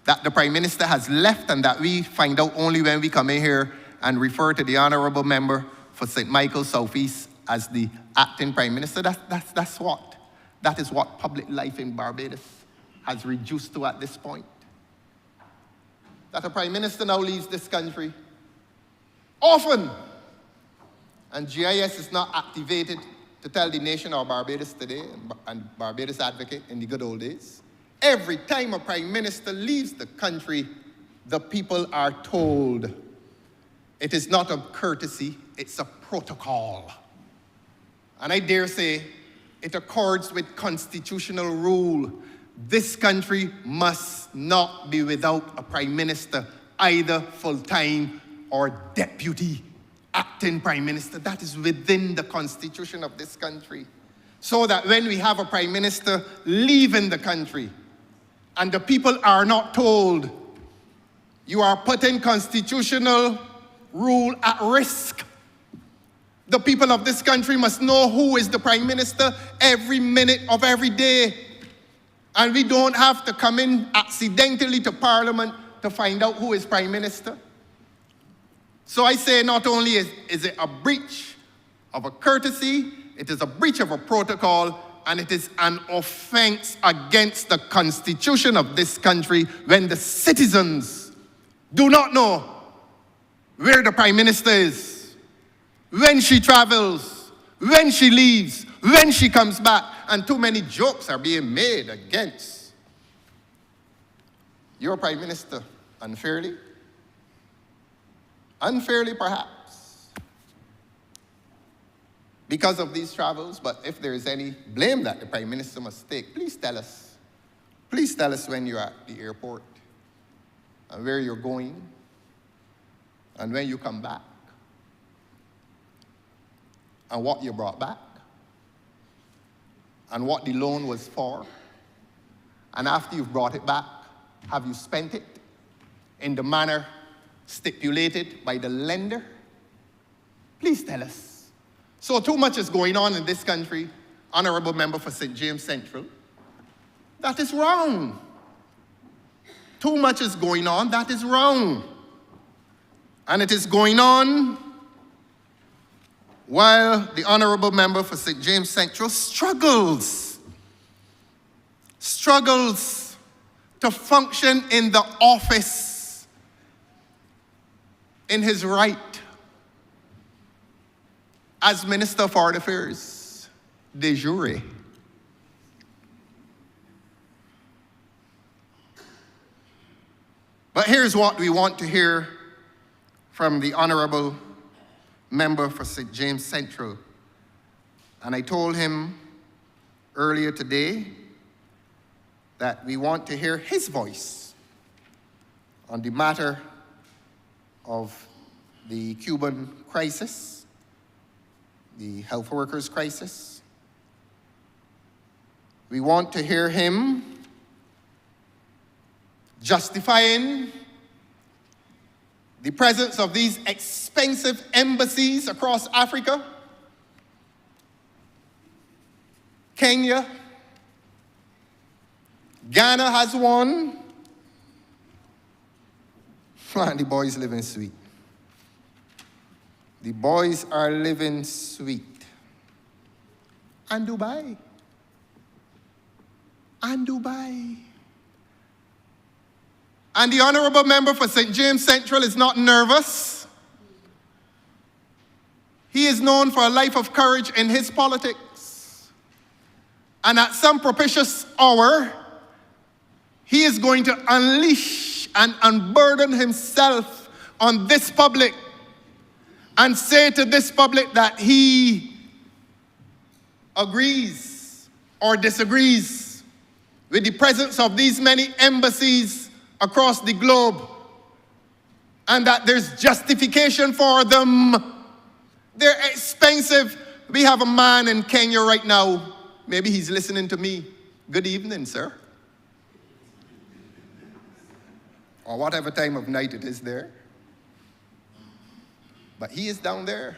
that the Prime Minister has left and that we find out only when we come in here and refer to the Honourable Member for St. Michael's Southeast as the acting Prime Minister, that is what public life in Barbados has reduced to at this point. That a Prime Minister now leaves this country often, and GIS is not activated to tell the nation of Barbados today, and Barbados Advocate in the good old days. Every time a Prime Minister leaves the country, the people are told It is not a courtesy, it's a protocol. And I dare say, it accords with constitutional rule. This country must not be without a prime minister, either full-time or deputy acting prime minister. That is within the constitution of this country. So that when we have a prime minister leaving the country, and the people are not told, you are putting constitutional rule at risk. The people of this country must know who is the prime minister every minute of every day. And we don't have to come in accidentally to Parliament to find out who is prime minister. So I say not only is it a breach of a courtesy, it is a breach of a protocol, and it is an offense against the constitution of this country when the citizens do not know where the prime minister is, when she travels, when she leaves, when she comes back. And too many jokes are being made against your prime minister unfairly. Unfairly, perhaps, because of these travels. But if there is any blame that the prime minister must take, please tell us. Please tell us when you're at the airport and where you're going and when you come back and what you brought back and what the loan was for. And after you've brought it back, have you spent it in the manner stipulated by the lender? Please tell us. So too much is going on in this country, Honourable Member for St. James Central. That is wrong. Too much is going on, that is wrong. And it is going on while the Honourable Member for St. James Central struggles to function in the office in his right as Minister of Foreign Affairs de jure. But here's what we want to hear from the Honourable Member for St. James Central. And I told him earlier today that we want to hear his voice on the matter of the Cuban crisis, the health workers crisis. We want to hear him justifying the presence of these expensive embassies across Africa, Kenya, Ghana has one, and the boys living sweet. The boys are living sweet. And Dubai. And Dubai. And the Honourable Member for St. James Central is not nervous. He is known for a life of courage in his politics. And at some propitious hour, he is going to unleash and unburden himself on this public and say to this public that he agrees or disagrees with the presence of these many embassies across the globe, and that there's justification for them. They're expensive. We have a man in Kenya right now. Maybe he's listening to me. Good evening, sir. Or whatever time of night it is there. But he is down there.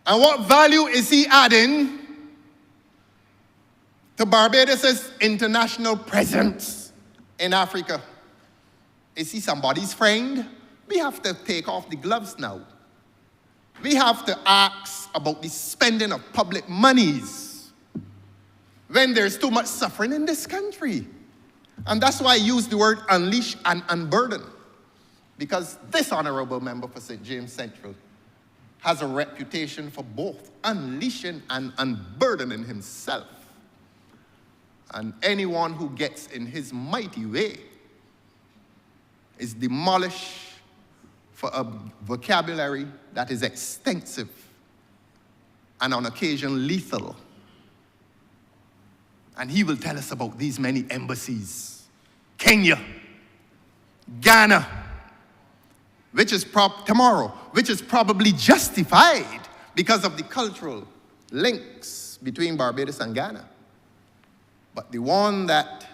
And what value is he adding to Barbados' international presence in Africa? Is he somebody's friend? We have to take off the gloves now. We have to ask about the spending of public monies when there's too much suffering in this country. And that's why I use the word unleash and unburden. Because this Honourable Member for St. James Central has a reputation for both unleashing and unburdening himself. And anyone who gets in his mighty way is demolished for a vocabulary that is extensive and on occasion lethal. And he will tell us about these many embassies. Kenya, Ghana, which is tomorrow, which is probably justified because of the cultural links between Barbados and Ghana. But the one that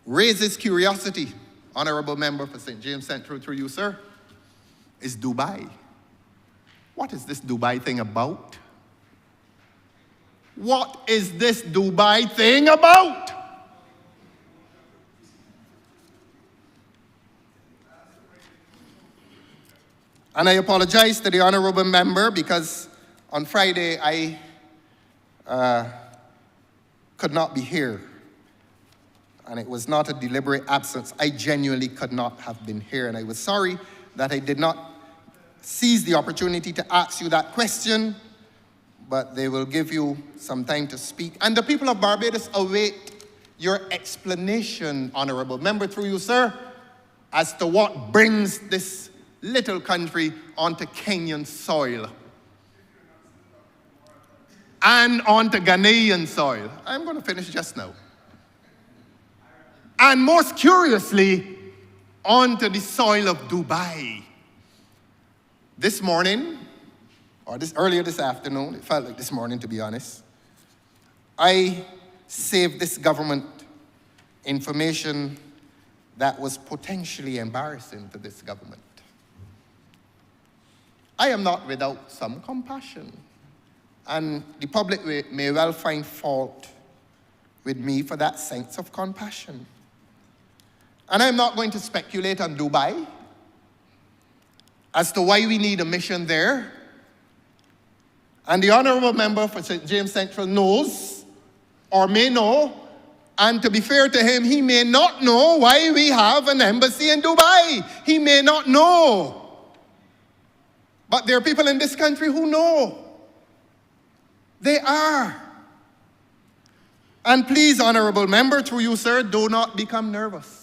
raises curiosity, Honourable Member for St. James Central, through you, sir, is Dubai. What is this Dubai thing about? What is this Dubai thing about? And I apologize to the Honourable Member because on Friday I could not be here. And it was not a deliberate absence. I genuinely could not have been here. And I was sorry that I did not seize the opportunity to ask you that question, but they will give you some time to speak. And the people of Barbados await your explanation, Honourable Member, through you, sir, as to what brings this little country onto Kenyan soil and onto Ghanaian soil. I'm going to finish just now. And most curiously, onto the soil of Dubai. This morning, or earlier this afternoon, it felt like this morning to be honest, I saved this government information that was potentially embarrassing to this government. I am not without some compassion, and the public may well find fault with me for that sense of compassion. And I'm not going to speculate on Dubai as to why we need a mission there. And the Honourable Member for St. James Central knows, or may know, and to be fair to him, he may not know why we have an embassy in Dubai. He may not know. But there are people in this country who know. They are. And please, Honourable Member, through you, sir, do not become nervous.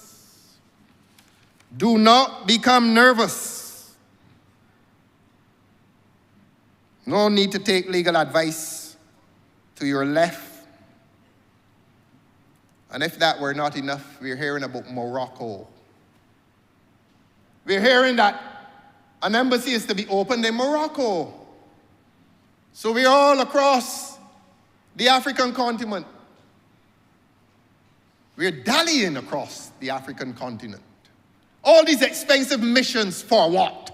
Do not become nervous. No need to take legal advice to your left. And if that were not enough, we're hearing about Morocco. We're hearing that an embassy is to be opened in Morocco. So we're all across the African continent. We're dallying across the African continent. All these expensive missions for what?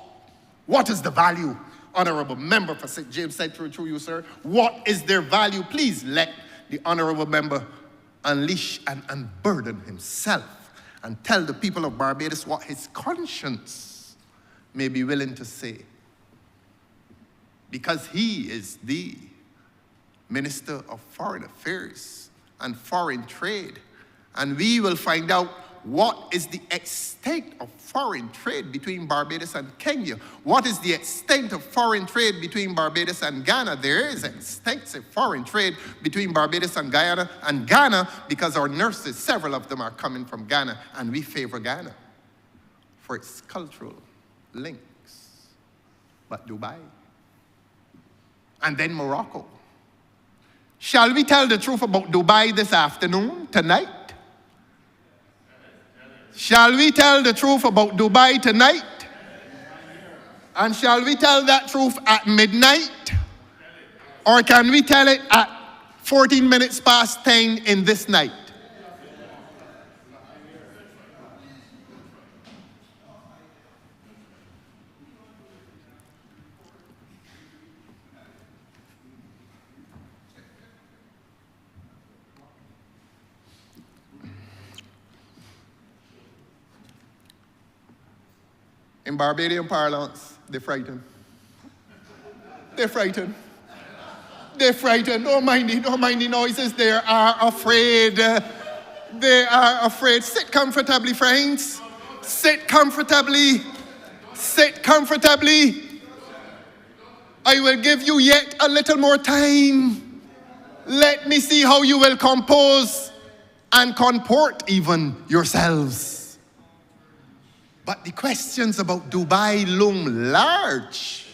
What is the value? Honourable Member for St. James Central, through you, sir. What is their value? Please let the Honourable Member unleash and unburden himself and tell the people of Barbados what his conscience may be willing to say. Because he is the Minister of Foreign Affairs and Foreign Trade. And we will find out what is the extent of foreign trade between Barbados and Kenya. What is the extent of foreign trade between Barbados and Ghana? There is extensive foreign trade between Barbados and Ghana because our nurses, several of them are coming from Ghana, and we favor Ghana for its cultural links. But Dubai, and then Morocco. Shall we tell the truth about Dubai this afternoon, tonight? Shall we tell the truth about Dubai tonight? And shall we tell that truth at midnight? Or can we tell it at 14 minutes past 10 in this night? In Barbadian parlance, they're frightened. They're frightened. They're frightened. Don't mind the noises. They are afraid. They are afraid. Sit comfortably, friends. Sit comfortably. Sit comfortably. I will give you yet a little more time. Let me see how you will compose and comport even yourselves. But the questions about Dubai loom large.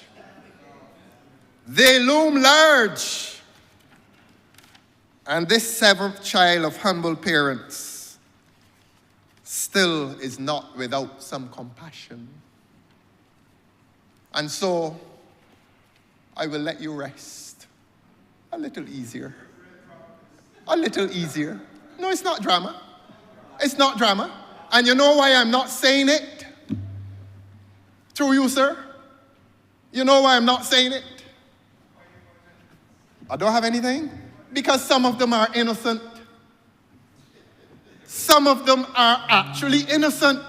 They loom large. And this seventh child of humble parents still is not without some compassion. And so, I will let you rest a little easier. A little easier. No, it's not drama. It's not drama. And you know why I'm not saying it? Through you, sir? You know why I'm not saying it? I don't have anything? Because some of them are innocent. Some of them are actually innocent.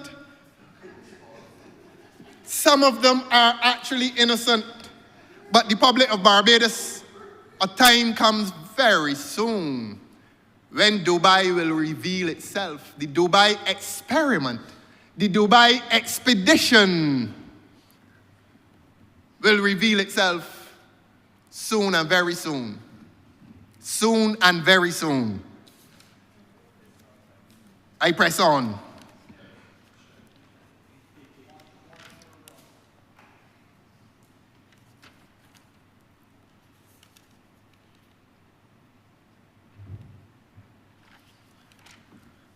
Some of them are actually innocent. But the public of Barbados, a time comes very soon when Dubai will reveal itself. The Dubai experiment, the Dubai expedition will reveal itself soon and very soon. Soon and very soon. I press on.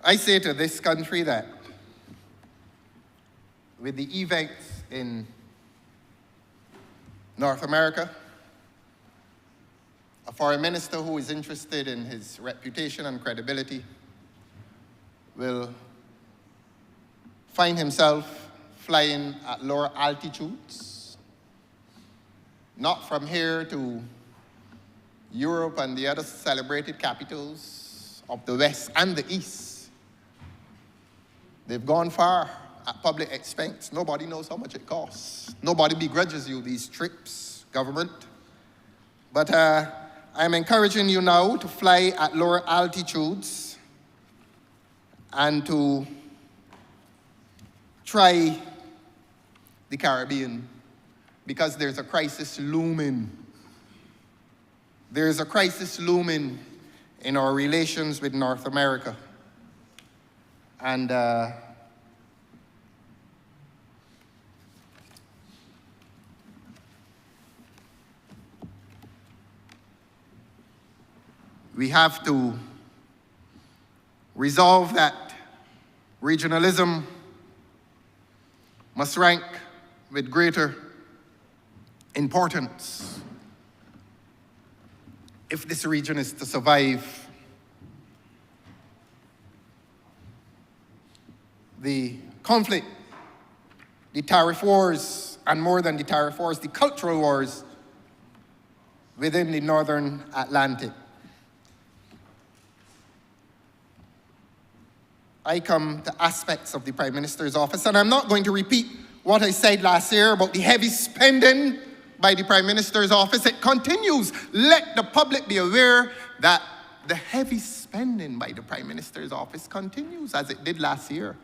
I say to this country that with the events in North America, a foreign minister who is interested in his reputation and credibility will find himself flying at lower altitudes, not from here to Europe and the other celebrated capitals of the West and the East. They've gone far at public expense. Nobody knows how much it costs. Nobody begrudges you these trips, government. But I'm encouraging you now to fly at lower altitudes and to try the Caribbean because there's a crisis looming. There's a crisis looming in our relations with North America. And we have to resolve that regionalism must rank with greater importance if this region is to survive the conflict, the tariff wars, and more than the tariff wars, the cultural wars within the Northern Atlantic. I come to aspects of the Prime Minister's office, and I'm not going to repeat what I said last year about the heavy spending by the Prime Minister's office. It continues. Let the public be aware that the heavy spending by the Prime Minister's office continues as it did last year.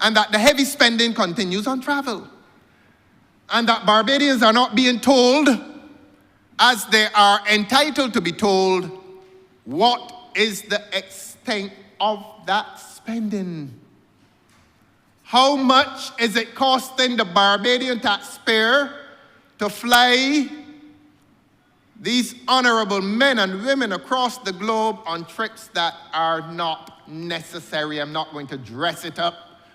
And that the heavy spending continues on travel. And that Barbadians are not being told, as they are entitled to be told, what is the extent of that spending. How much is it costing the Barbadian taxpayer to fly these honorable men and women across the globe on trips that are not necessary? I'm not going to dress it up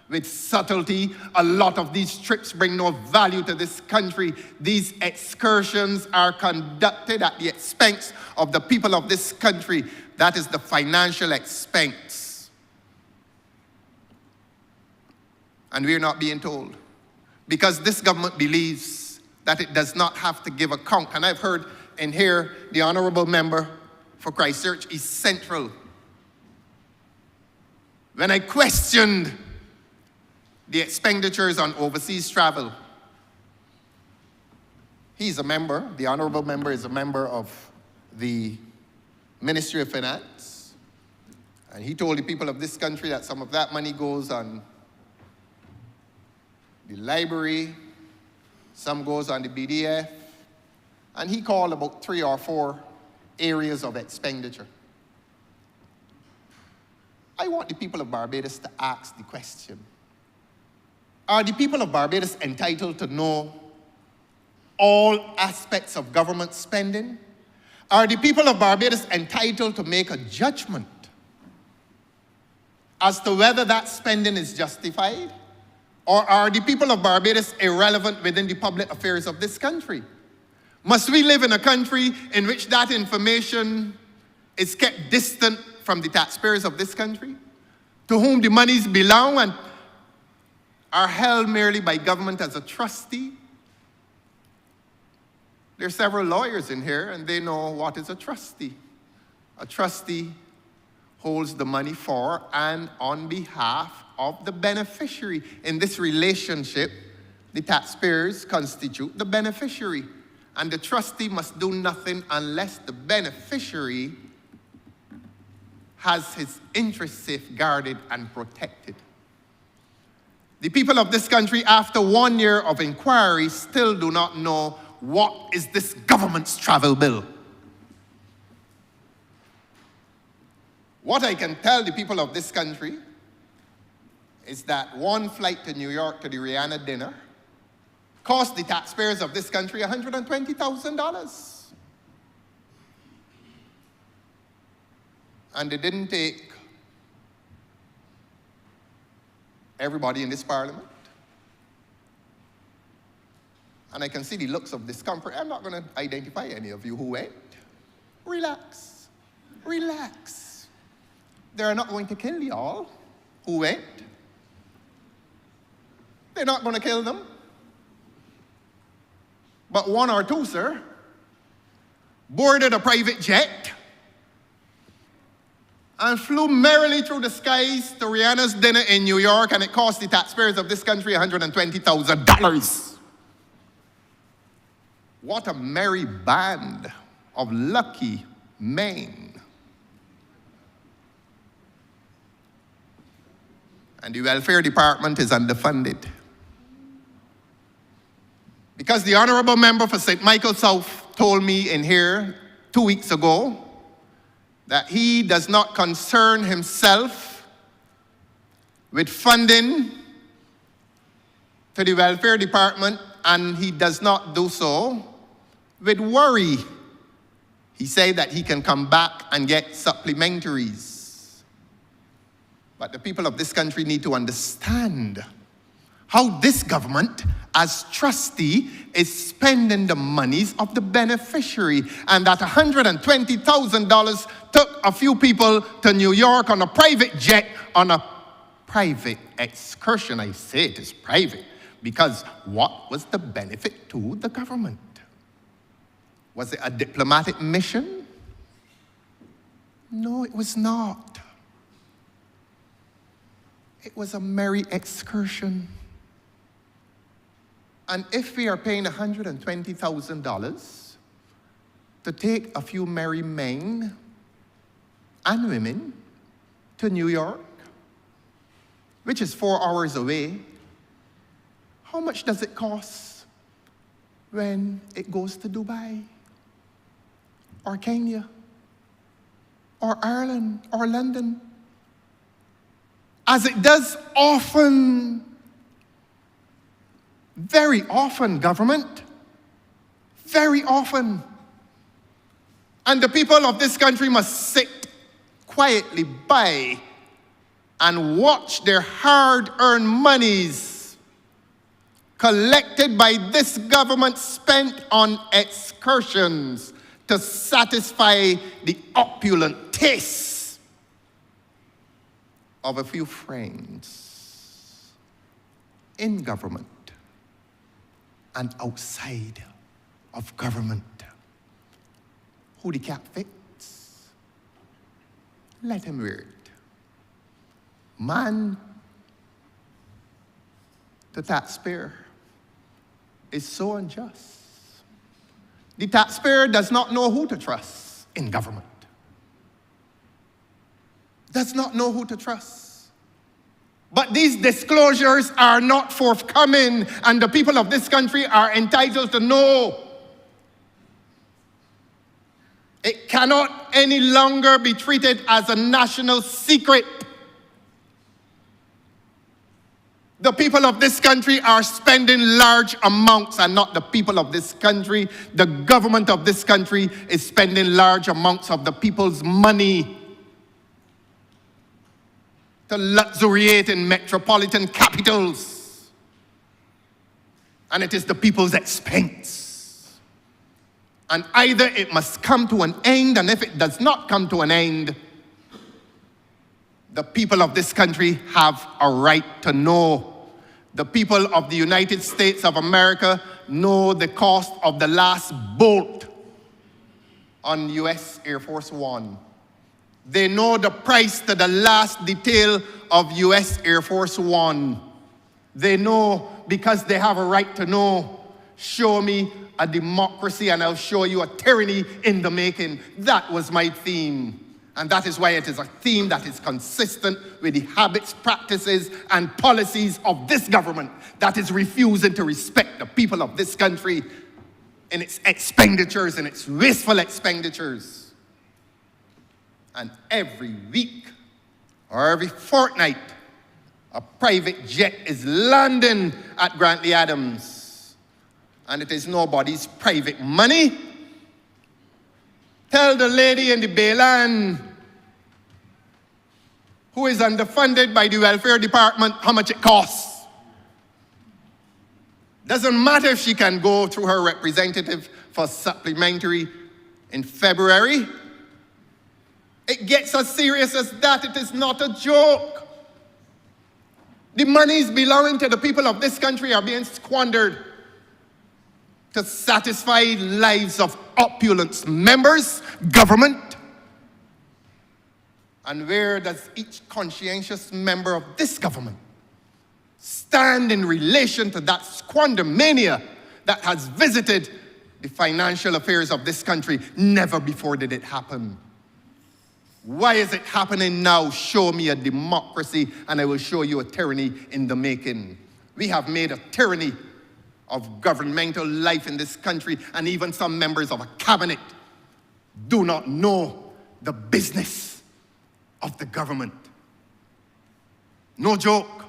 with subtlety. A lot of these trips bring no value to this country. These excursions are conducted at the expense of the people of this country. That is the financial expense. And we're not being told. Because this government believes that it does not have to give account. And I've heard in here the honorable member for Christchurch is Central. When I questioned the expenditures on overseas travel, he's a member, the honorable member is a member of the Ministry of Finance. And he told the people of this country that some of that money goes on the library, some goes on the BDF, and he called about 3 or 4 areas of expenditure. I want the people of Barbados to ask the question, Are the people of Barbados entitled to know all aspects of government spending? Are the people of Barbados entitled to make a judgment as to whether that spending is justified? Or are the people of Barbados irrelevant within the public affairs of this country? Must we live in a country in which that information is kept distant from the taxpayers of this country, to whom the monies belong and are held merely by government as a trustee? There are several lawyers in here, and they know what is a trustee. A trustee holds the money for and on behalf of the beneficiary. In this relationship, the taxpayers constitute the beneficiary, and the trustee must do nothing unless the beneficiary has his interests safeguarded and protected. The people of this country, after 1 year of inquiry, still do not know what is this government's travel bill. What I can tell the people of this country is that one flight to New York to the Rihanna dinner cost the taxpayers of this country $120,000. And they didn't take everybody in this parliament. And I can see the looks of discomfort. I'm not going to identify any of you who went. Relax. Relax. They're not going to kill you all who went. They're not going to kill them. But one or two, sir, boarded a private jet and flew merrily through the skies to Rihanna's dinner in New York, and it cost the taxpayers of this country $120,000. What a merry band of lucky men. And the welfare department is underfunded. Because the Honourable Member for St. Michael South told me in here 2 weeks ago that he does not concern himself with funding to the welfare department, and he does not do so with worry. He said that he can come back and get supplementaries. But the people of this country need to understand how this government, as trustee, is spending the monies of the beneficiary, and that $120,000 took a few people to New York on a private jet, on a private excursion. I say it is private because what was the benefit to the government? Was it a diplomatic mission? No, it was not. It was a merry excursion. And if we are paying $120,000 to take a few merry men and women to New York, which is 4 hours away, how much does it cost when it goes to Dubai, or Kenya, or Ireland, or London? As it does often, very often, government, very often. And the people of this country must sit quietly by and watch their hard-earned monies collected by this government spent on excursions to satisfy the opulent tastes of a few friends in government and outside of government. Who the cap fits, let him wear it. Man, the taxpayer, is so unjust. The taxpayer does not know who to trust in government. Does not know who to trust. But these disclosures are not forthcoming, and the people of this country are entitled to know. It cannot any longer be treated as a national secret. The people of this country are spending large amounts, and not the people of this country. The government of this country is spending large amounts of the people's money to luxuriate in metropolitan capitals. And it is the people's expense. And either it must come to an end, and if it does not come to an end, the people of this country have a right to know. The people of the United States of America know the cost of the last bolt on US Air Force One. They know the price to the last detail of US Air Force One. They know because they have a right to know. Show me a democracy and I'll show you a tyranny in the making. That was my theme. And that is why it is a theme that is consistent with the habits, practices, and policies of this government that is refusing to respect the people of this country in its expenditures, in its wasteful expenditures. And every week or every fortnight, a private jet is landing at Grantley Adams. And it is nobody's private money. Tell the lady in the Bayland who is underfunded by the welfare department how much it costs. Doesn't matter if she can go through her representative for supplementary in February. It gets as serious as that. It is not a joke. The monies belonging to the people of this country are being squandered to satisfy lives of opulence members, government. And where does each conscientious member of this government stand in relation to that squandermania that has visited the financial affairs of this country? Never before did it happen. Why is it happening now? Show me a democracy and I will show you a tyranny in the making. We have made a tyranny of governmental life in this country, and even some members of a cabinet do not know the business of the government. No joke.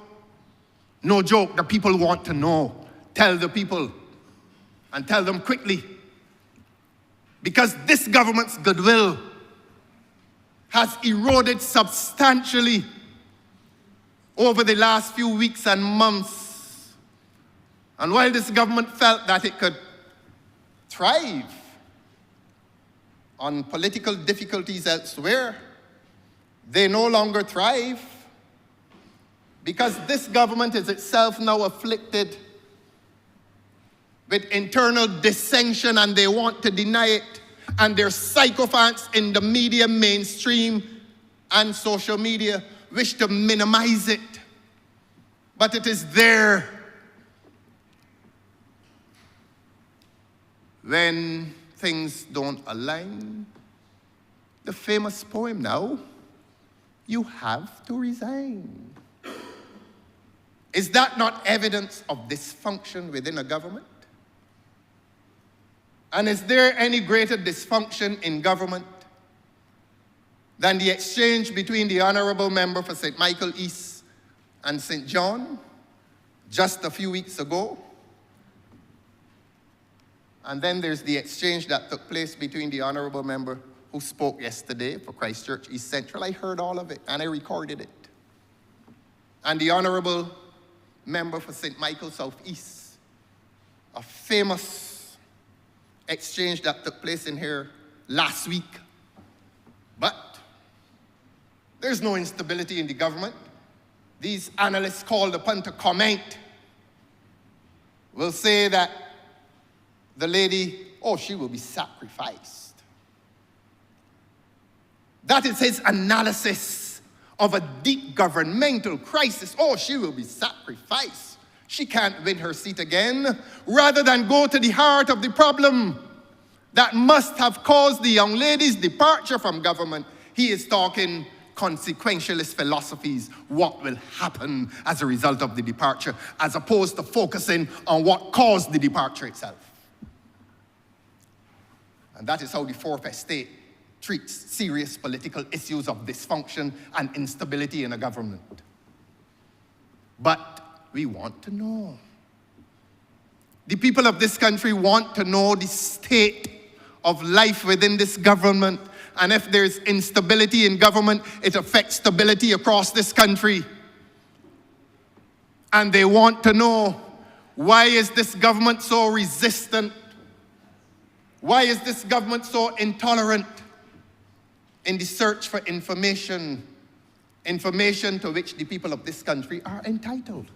No joke. The people want to know. Tell the people, and tell them quickly. Because this government's goodwill has eroded substantially over the last few weeks and months. And while this government felt that it could thrive on political difficulties elsewhere, they no longer thrive, because this government is itself now afflicted with internal dissension, and they want to deny it. And their sycophants in the media, mainstream and social media, wish to minimize it. But it is there. When things don't align, the famous poem now, you have to resign. Is that not evidence of dysfunction within a government? And is there any greater dysfunction in government than the exchange between the Honourable Member for St. Michael East and St. John just a few weeks ago? And then there's the exchange that took place between the Honourable Member who spoke yesterday for Christchurch East Central. I heard all of it and I recorded it. And the Honourable Member for St. Michael South East, a famous exchange that took place in here last week. But there's no instability in the government. These analysts called upon to comment will say that the lady, oh, she will be sacrificed. That is his analysis of a deep governmental crisis. Oh, she will be sacrificed. She can't win her seat again. Rather than go to the heart of the problem that must have caused the young lady's departure from government, he is talking consequentialist philosophies. What will happen as a result of the departure, as opposed to focusing on what caused the departure itself. And that is how the fourth estate treats serious political issues of dysfunction and instability in a government. But We want to know. The people of this country want to know the state of life within this government. And if there's instability in government, it affects stability across this country. And they want to know, why is this government so resistant? Why is this government so intolerant in the search for information to which the people of this country are entitled?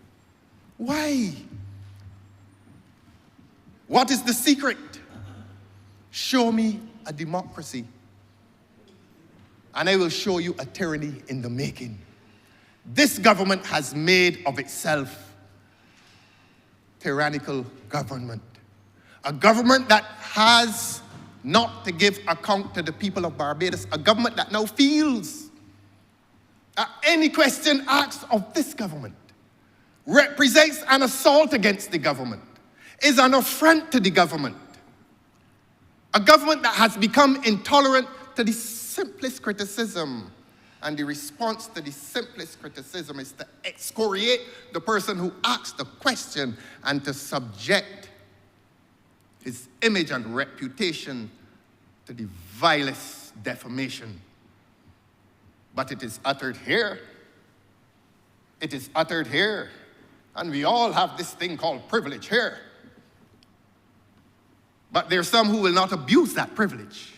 Why? What is the secret? Show me a democracy, and I will show you a tyranny in the making. This government has made of itself tyrannical government. A government that has not to give account to the people of Barbados. A government that now feels that any question asked of this government represents an assault against the government, is an affront to the government. A government that has become intolerant to the simplest criticism. And the response to the simplest criticism is to excoriate the person who asked the question and to subject his image and reputation to the vilest defamation. But it is uttered here. It is uttered here. And we all have this thing called privilege here. But there are some who will not abuse that privilege.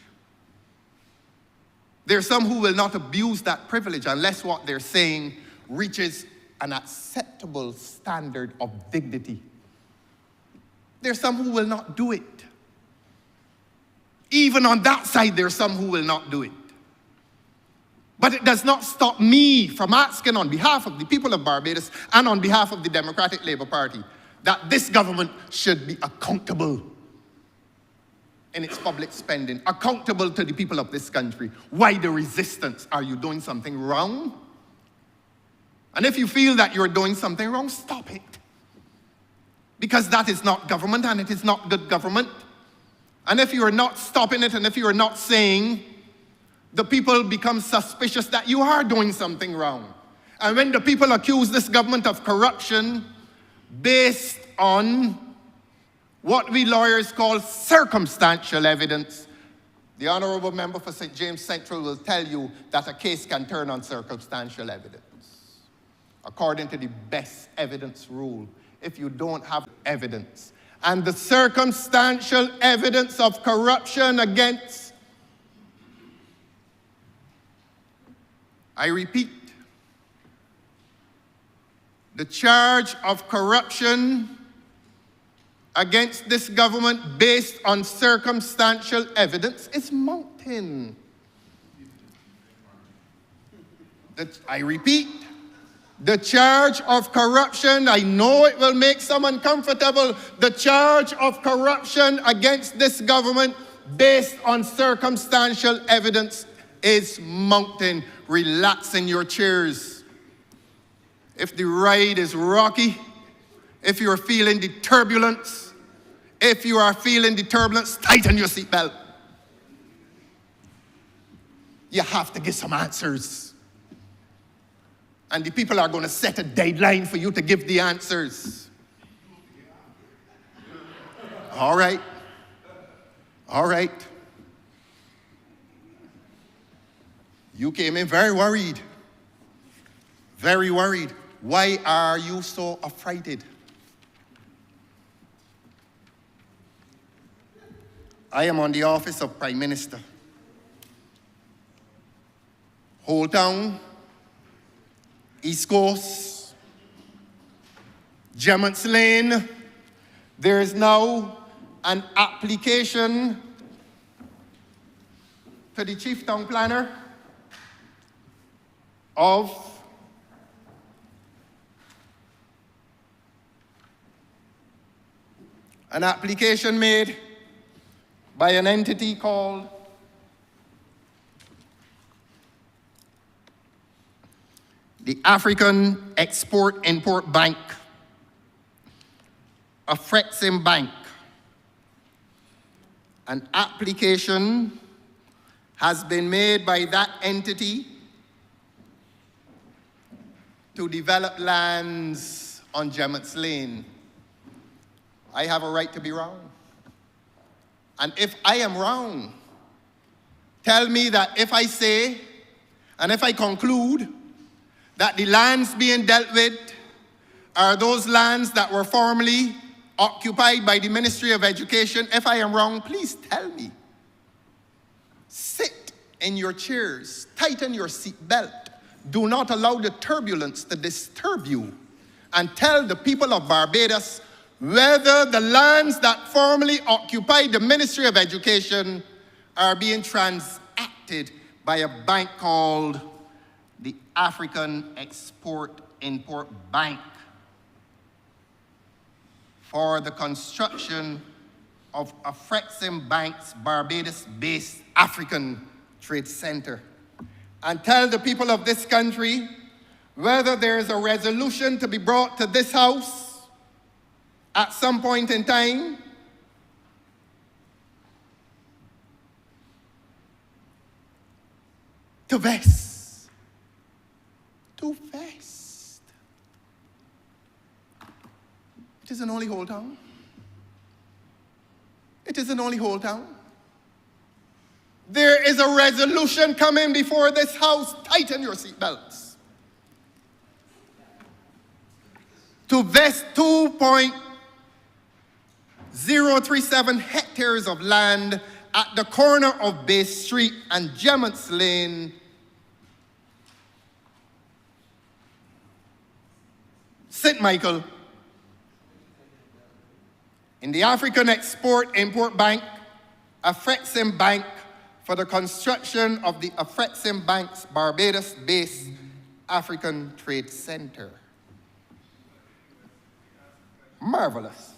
There are some who will not abuse that privilege unless what they're saying reaches an acceptable standard of dignity. There are some who will not do it. Even on that side, there are some who will not do it. But it does not stop me from asking on behalf of the people of Barbados and on behalf of the Democratic Labour Party that this government should be accountable in its public spending, accountable to the people of this country. Why the resistance? Are you doing something wrong? And if you feel that you're doing something wrong, stop it. Because that is not government, and it is not good government. And if you are not stopping it, and if you are not saying, the people become suspicious that you are doing something wrong. And when the people accuse this government of corruption based on what we lawyers call circumstantial evidence, the Honourable Member for St. James Central will tell you that a case can turn on circumstantial evidence, according to the best evidence rule, if you don't have evidence. And the circumstantial evidence of corruption against, I repeat, the charge of corruption against this government based on circumstantial evidence is mounting. I repeat, the charge of corruption, I know it will make some uncomfortable, the charge of corruption against this government based on circumstantial evidence is mounting. Relax in your chairs. If the ride is rocky, if you're feeling the turbulence, tighten your seatbelt. You have to give some answers. And the people are going to set a deadline for you to give the answers. All right. All right. You came in very worried. Very worried. Why are you so affrighted? I am on the office of Prime Minister. Whole Town, East Coast, Gemmots Lane, there is now an application to the Chief Town Planner of an application made by an entity called the African Export-Import Bank, a Frexim bank. An application has been made by that entity to develop lands on Gemmett's Lane. I have a right to be wrong. And if I am wrong, tell me that if I say, and if I conclude, that the lands being dealt with are those lands that were formerly occupied by the Ministry of Education. If I am wrong, please tell me. Sit in your chairs, tighten your seat belt. Do not allow the turbulence to disturb you. And tell the people of Barbados whether the lands that formerly occupied the Ministry of Education are being transacted by a bank called the African Export-Import Bank for the construction of Afrexim Bank's Barbados-based African Trade Center. And tell the people of this country whether there is a resolution to be brought to this House at some point in time to vest. To vest. It isn't only Whole Town. It isn't only Whole Town. There is a resolution coming before this House. Tighten your seatbelts. To vest 2.037 hectares of land at the corner of Bay Street and Gemmett's Lane, St. Michael, in the African Export-Import Bank, Afrexim Bank, for the construction of the Afrexim Bank's Barbados-based African Trade Center. Marvelous.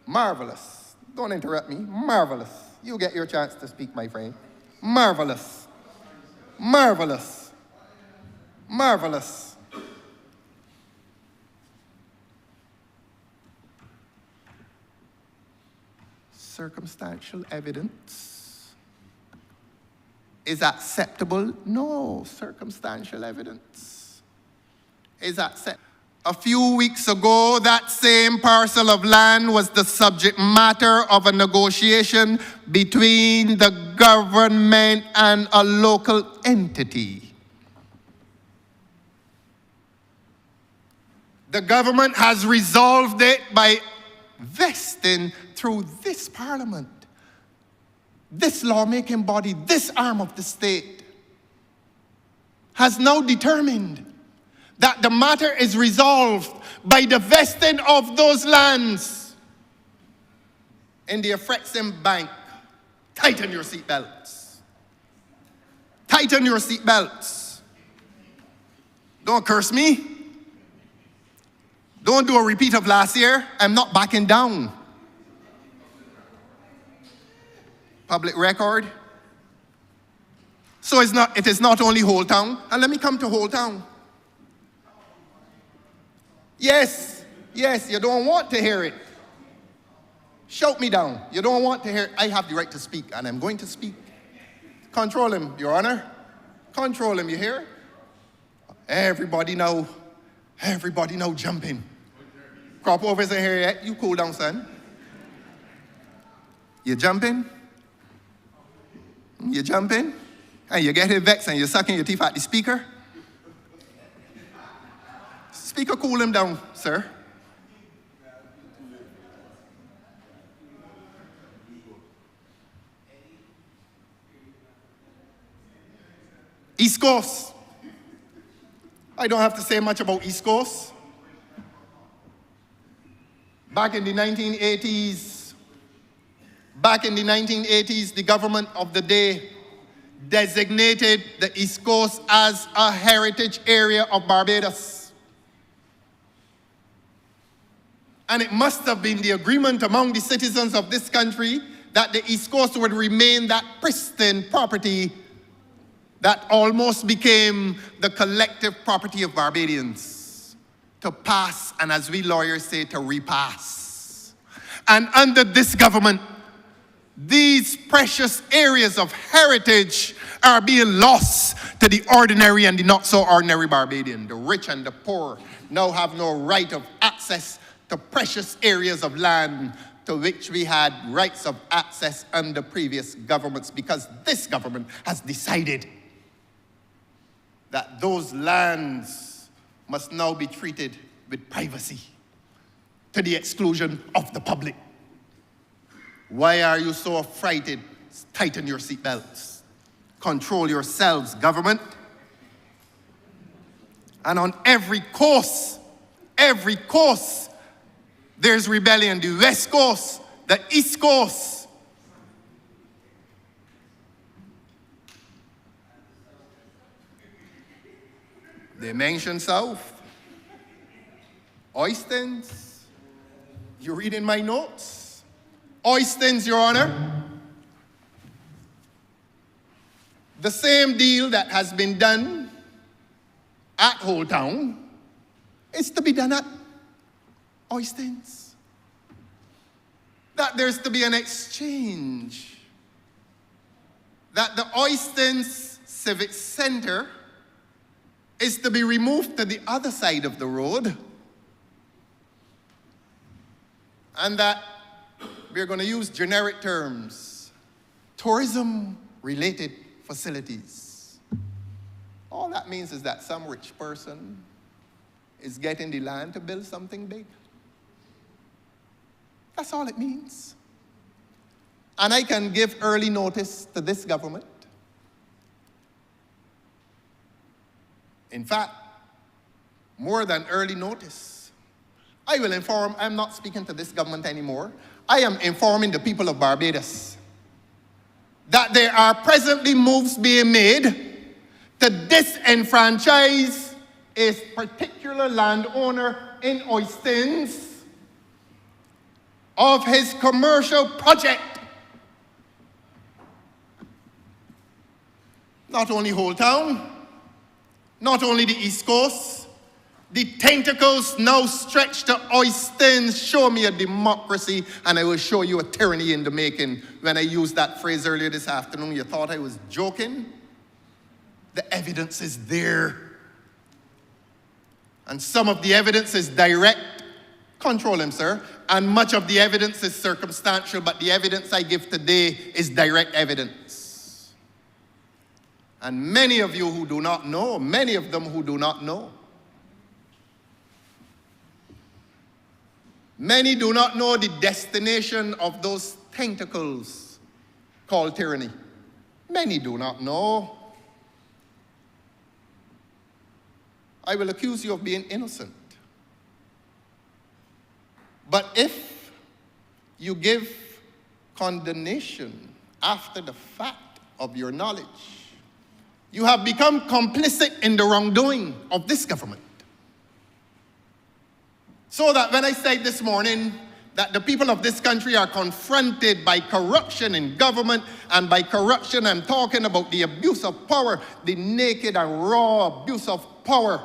Marvelous. Don't interrupt me. Marvelous. You get your chance to speak, my friend. Marvelous. Marvelous. Marvelous. Circumstantial evidence is acceptable? No, circumstantial evidence is acceptable. A few weeks ago, that same parcel of land was the subject matter of a negotiation between the government and a local entity. The government has resolved it by vesting through this parliament, this lawmaking body, this arm of the state, has now determined that the matter is resolved by the vesting of those lands in the Afrexim Bank. Tighten your seatbelts. Tighten your seatbelts. Don't curse me. Don't do a repeat of last year. I'm not backing down. Public record. So it is not only Whole Town. And let me come to Whole Town. Yes, you don't want to hear it. Shout me down. You don't want to hear it. I have the right to speak, and I'm going to speak. Control him, Your Honor. Control him, you hear? Everybody now jumping. Crop over isn't here yet. You cool down, son. You jumping? You jumping? And you get vexed and you're sucking your teeth at the speaker? Speaker, cool him down, sir. East Coast. I don't have to say much about East Coast. Back in the 1980s, the government of the day designated the East Coast as a heritage area of Barbados. And it must have been the agreement among the citizens of this country that the East Coast would remain that pristine property that almost became the collective property of Barbadians, to pass, and as we lawyers say, to repass. And under this government, these precious areas of heritage are being lost to the ordinary and the not so ordinary Barbadian. The rich and the poor now have no right of access to precious areas of land to which we had rights of access under previous governments, because this government has decided that those lands must now be treated with privacy to the exclusion of the public. Why are you so frightened? Tighten your seatbelts. Control yourselves, government. And on every coast, there's rebellion. The West Coast, the East Coast. They mention South. Oystins. You read in my notes? Oystins, Your Honor. The same deal that has been done at Old Town is to be done at Oystins. That there's to be an exchange. That the Oystins Civic Center is to be removed to the other side of the road. And that we're going to use generic terms. Tourism-related facilities. All that means is that some rich person is getting the land to build something big. That's all it means. And I can give early notice to this government. In fact, more than early notice. I will inform, I'm not speaking to this government anymore. I am informing the people of Barbados that there are presently moves being made to disenfranchise a particular landowner in Oystins of his commercial project. Not only Old Town, not only the East Coast, the tentacles now stretch to Oystins. Show me a democracy and I will show you a tyranny in the making. When I used that phrase earlier this afternoon, you thought I was joking? The evidence is there. And some of the evidence is direct. Control him, sir. And much of the evidence is circumstantial, but the evidence I give today is direct evidence. And many of you who do not know, many of them who do not know, many do not know the destination of those tentacles called tyranny. Many do not know. I will accuse you of being innocent. But if you give condemnation after the fact of your knowledge, you have become complicit in the wrongdoing of this government. So that when I said this morning that the people of this country are confronted by corruption in government, and by corruption I'm talking about the abuse of power, the naked and raw abuse of power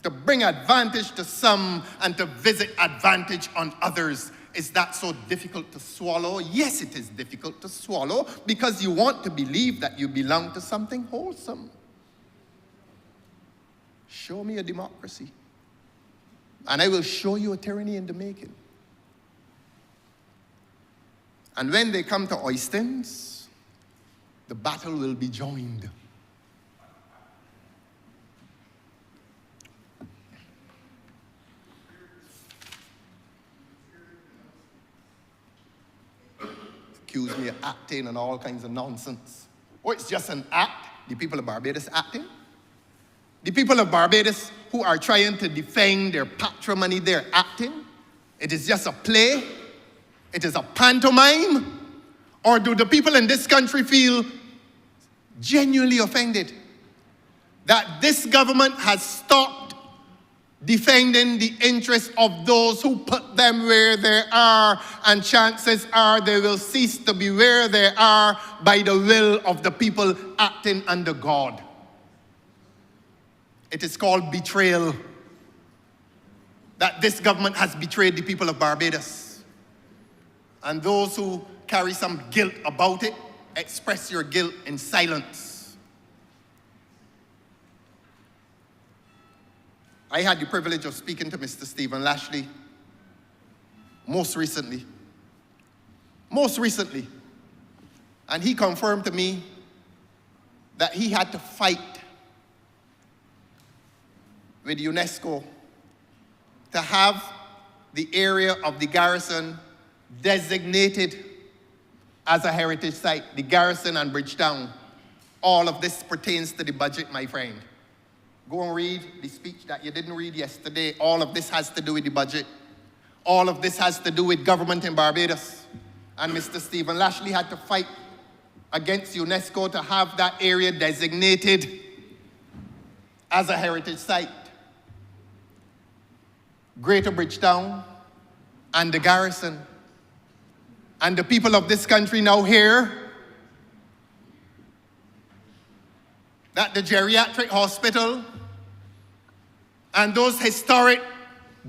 to bring advantage to some and to visit advantage on others. Is that so difficult to swallow? Yes, it is difficult to swallow because you want to believe that you belong to something wholesome. Show me a democracy, and I will show you a tyranny in the making. And when they come to Oystins, the battle will be joined. Accuse me of acting and all kinds of nonsense. Oh, it's just an act. The people of Barbados acting. The people of Barbados who are trying to defend their patrimony, they're acting. It is just a play. It is a pantomime. Or do the people in this country feel genuinely offended that this government has stopped defending the interests of those who put them where they are, and chances are they will cease to be where they are by the will of the people acting under God? It is called betrayal. That this government has betrayed the people of Barbados. And those who carry some guilt about it, express your guilt in silence. I had the privilege of speaking to Mr. Stephen Lashley most recently. And he confirmed to me that he had to fight with UNESCO to have the area of the garrison designated as a heritage site, the garrison and Bridgetown. All of this pertains to the budget, my friend. Go and read the speech that you didn't read yesterday. All of this has to do with the budget. All of this has to do with government in Barbados. And Mr. Stephen Lashley had to fight against UNESCO to have that area designated as a heritage site. Greater Bridgetown and the garrison. And the people of this country now hear that the geriatric hospital and those historic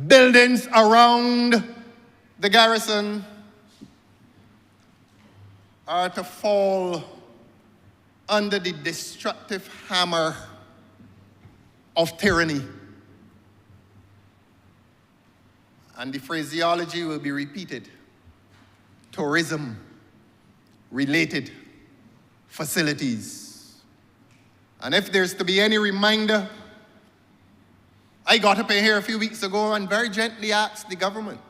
buildings around the garrison are to fall under the destructive hammer of tyranny. And the phraseology will be repeated. Tourism-related facilities. And if there's to be any reminder, I got up in here a few weeks ago and very gently asked the government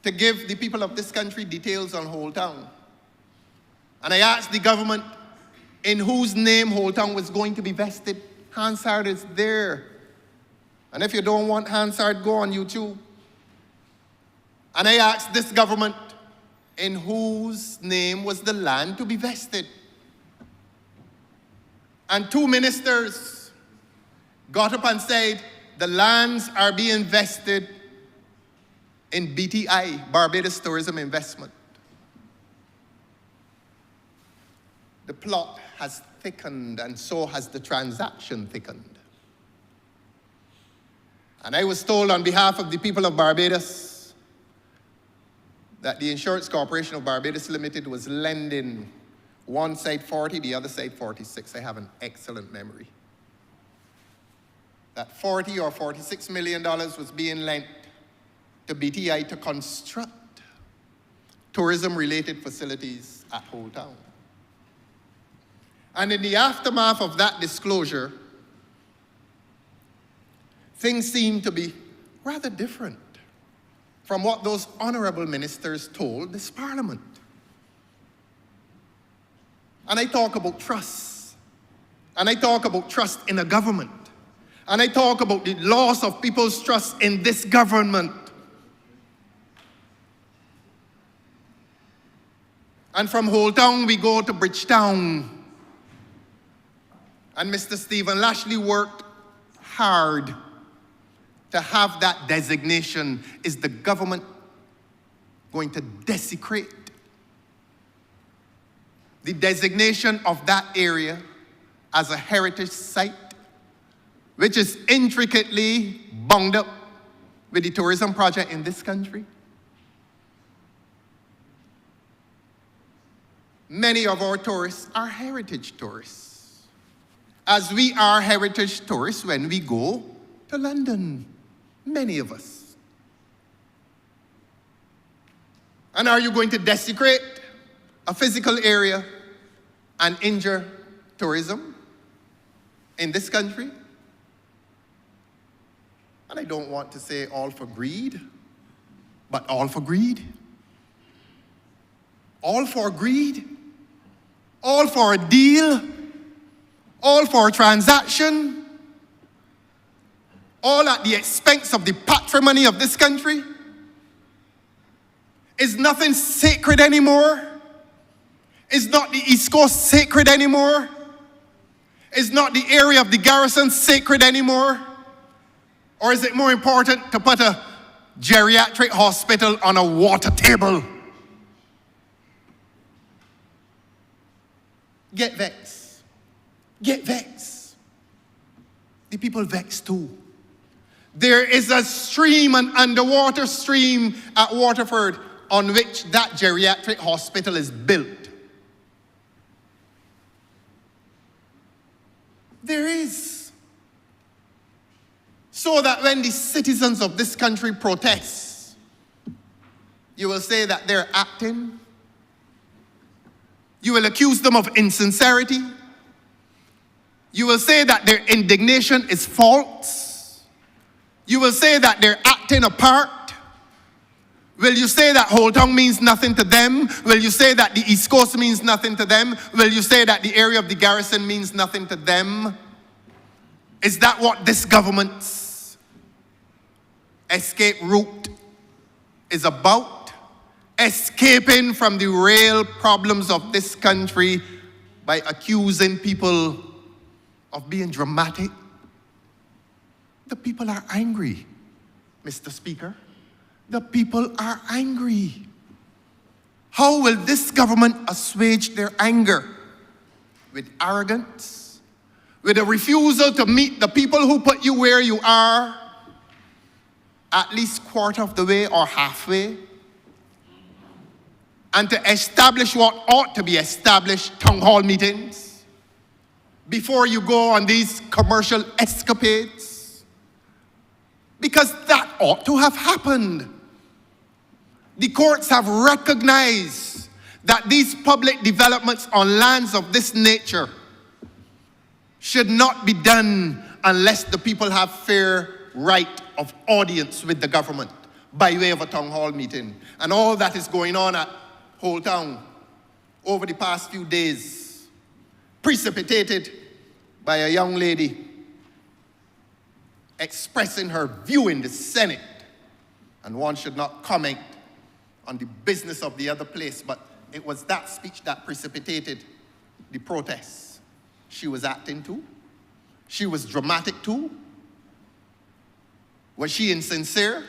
to give the people of this country details on Whole Town. And I asked the government in whose name Whole Town was going to be vested. Hansard is there. And if you don't want Hansard, go on YouTube. And I asked this government in whose name was the land to be vested. And two ministers got up and said, the lands are being vested in BTI, Barbados Tourism Investment. The plot has thickened, and so has the transaction thickened. And I was told on behalf of the people of Barbados that the Insurance Corporation of Barbados Limited was lending one side 40, the other side 46. I have an excellent memory. That 40 or $46 million was being lent to BTI to construct tourism-related facilities at Whole Town. And in the aftermath of that disclosure, things seem to be rather different from what those honourable ministers told this parliament. And I talk about trust. And I talk about trust in a government. And I talk about the loss of people's trust in this government. And from Whole Town, we go to Bridgetown. And Mr. Stephen Lashley worked hard to have that designation. Is the government going to desecrate the designation of that area as a heritage site, which is intricately bound up with the tourism project in this country? Many of our tourists are heritage tourists, as we are heritage tourists when we go to London. Many of us. And are you going to desecrate a physical area and injure tourism in this country? And I don't want to say all for greed, but all for greed. All for greed. All for a deal. All for a transaction. All at the expense of the patrimony of this country? Is nothing sacred anymore? Is not the East Coast sacred anymore? Is not the area of the garrison sacred anymore? Or is it more important to put a geriatric hospital on a water table? Get vexed. Get vexed. The people vexed too. There is a stream, an underwater stream at Waterford on which that geriatric hospital is built. There is. So that when the citizens of this country protest, you will say that they're acting. You will accuse them of insincerity. You will say that their indignation is false. You will say that they're acting a part. Will you say that Whole Town means nothing to them? Will you say that the East Coast means nothing to them? Will you say that the area of the garrison means nothing to them? Is that what this government's escape route is about? Escaping from the real problems of this country by accusing people of being dramatic? The people are angry, Mr. Speaker. The people are angry. How will this government assuage their anger? With arrogance? With a refusal to meet the people who put you where you are, at least quarter of the way or halfway? And to establish what ought to be established, town hall meetings, before you go on these commercial escapades? Because that ought to have happened. The courts have recognized that these public developments on lands of this nature should not be done unless the people have fair right of audience with the government by way of a town hall meeting. And all that is going on at Whole Town over the past few days, precipitated by a young lady expressing her view in the Senate. And one should not comment on the business of the other place, but it was that speech that precipitated the protests. She was acting too. She was dramatic too. Was she insincere?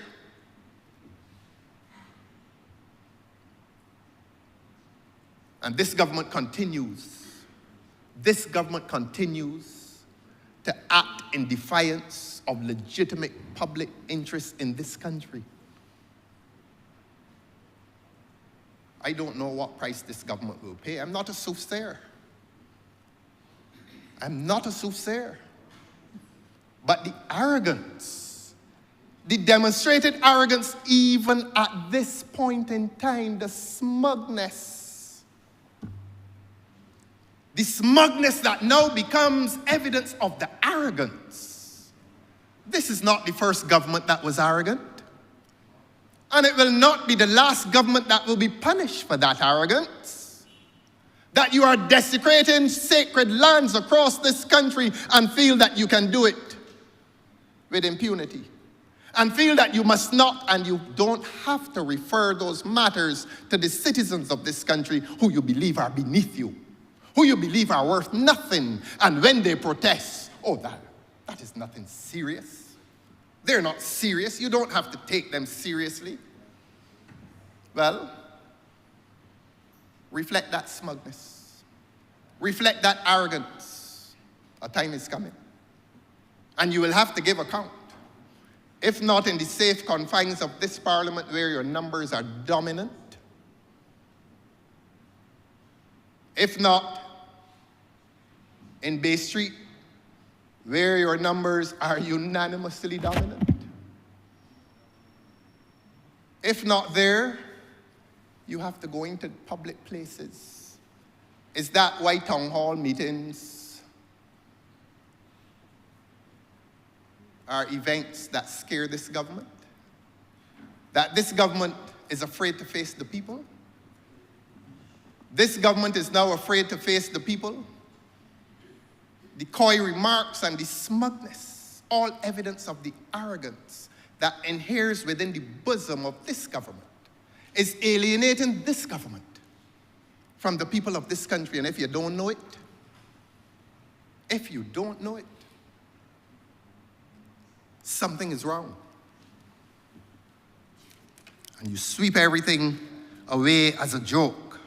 And this government continues to act in defiance of legitimate public interests in this country. I don't know what price this government will pay. I'm not a soothsayer. But the arrogance, the demonstrated arrogance even at this point in time, the smugness that now becomes evidence of the arrogance. This is not the first government that was arrogant. And it will not be the last government that will be punished for that arrogance. That you are desecrating sacred lands across this country and feel that you can do it with impunity. And feel that you must not and you don't have to refer those matters to the citizens of this country who you believe are beneath you, who you believe are worth nothing. And when they protest, oh, that is nothing serious. They're not serious. You don't have to take them seriously. Well, reflect that smugness. Reflect that arrogance. A time is coming. And you will have to give account. If not in the safe confines of this parliament where your numbers are dominant. If not in Bay Street, where your numbers are unanimously dominant. If not there, you have to go into public places. Is that why town hall meetings are events that scare this government? That this government is afraid to face the people? This government is now afraid to face the people? The coy remarks and the smugness, all evidence of the arrogance that inheres within the bosom of this government, is alienating this government from the people of this country. And if you don't know it, something is wrong. And you sweep everything away as a joke.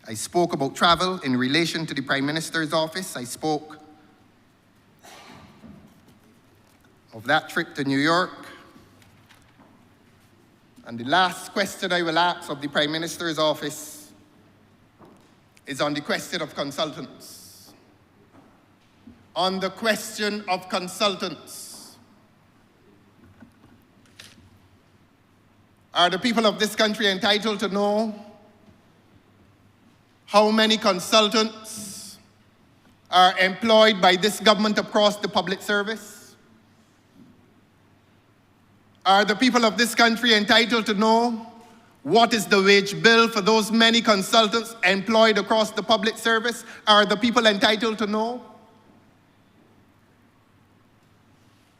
I spoke about travel in relation to the Prime Minister's office. I spoke of that trip to New York. And the last question I will ask of the Prime Minister's office is on the question of consultants. On the question of consultants. Are the people of this country entitled to know how many consultants are employed by this government across the public service? Are the people of this country entitled to know what is the wage bill for those many consultants employed across the public service? Are the people entitled to know?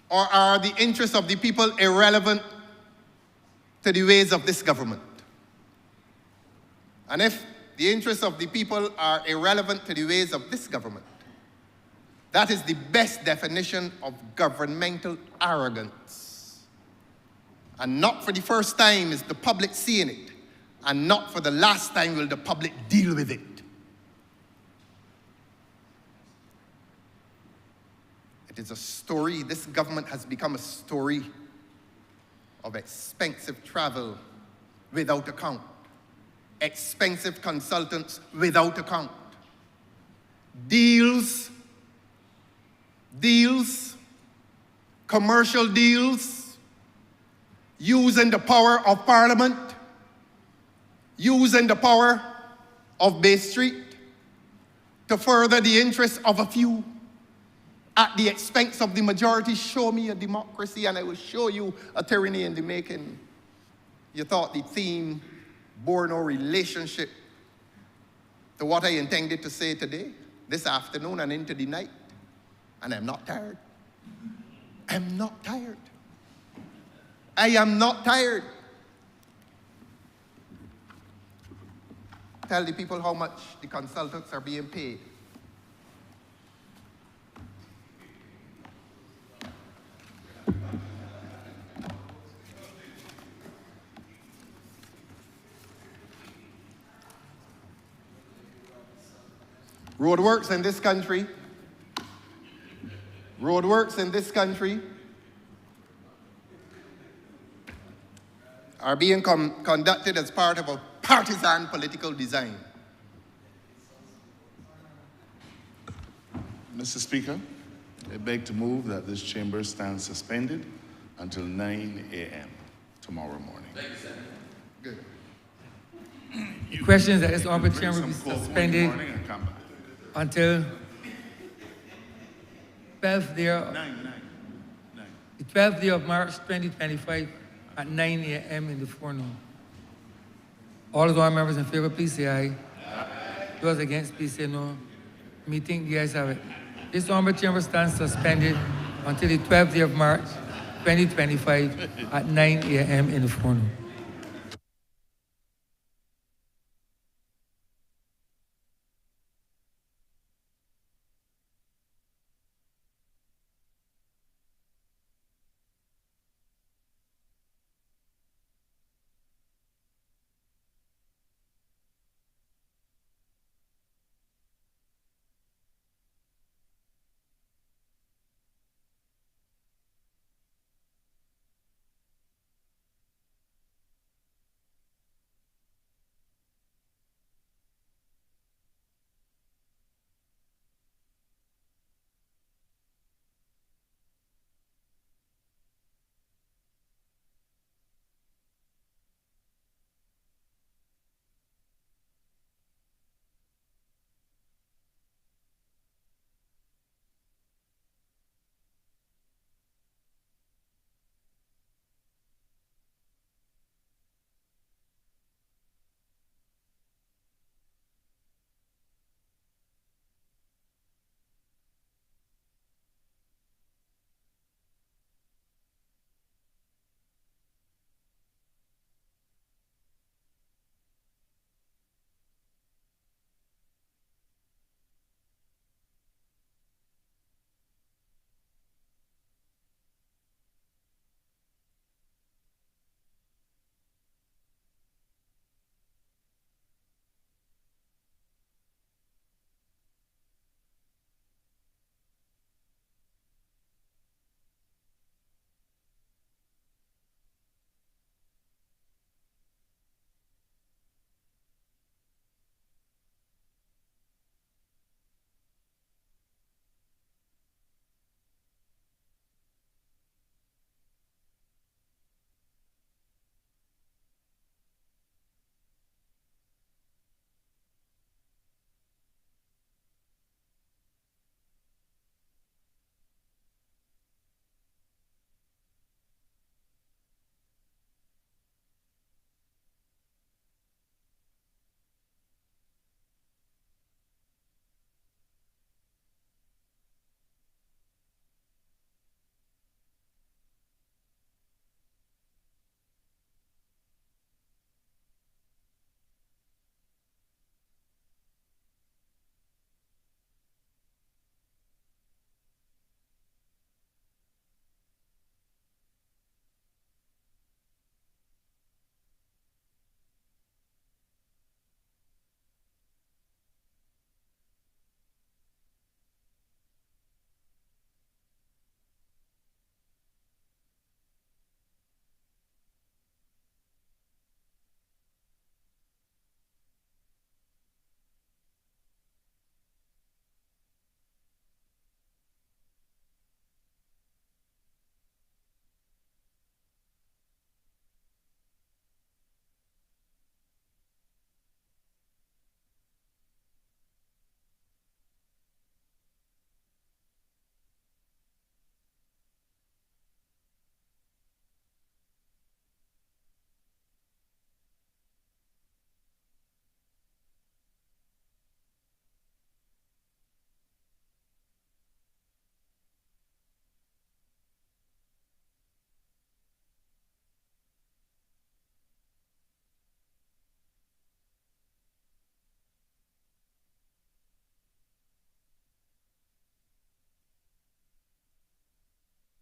Or are the interests of the people irrelevant to the ways of this government? And if the interests of the people are irrelevant to the ways of this government, that is the best definition of governmental arrogance. And not for the first time is the public seeing it, and not for the last time will the public deal with it. It is a story. This government has become a story of expensive travel without account, expensive consultants without account, deals, commercial deals, using the power of Parliament, using the power of Bay Street to further the interests of a few at the expense of the majority. Show me a democracy and I will show you a tyranny in the making. You thought the theme bore no relationship to what I intended to say today, this afternoon and into the night. And I'm not tired. I'm not tired. I am not tired. Tell the people how much the consultants are being paid. Roadworks in this country are being conducted as part of a partisan political design. Mr. Speaker, I beg to move that this chamber stands suspended until 9 a.m. tomorrow morning. Thank you, Senator. Good. Questions that this honorable chamber be suspended until 12th day of, the 12th day of March 2025 at 9 a.m. in the forenoon. All of our members in favor, please say aye. Those against, please say no. Meeting, the ayes have it. This honorable chamber stands suspended until the 12th day of March 2025 at 9 a.m. in the forenoon.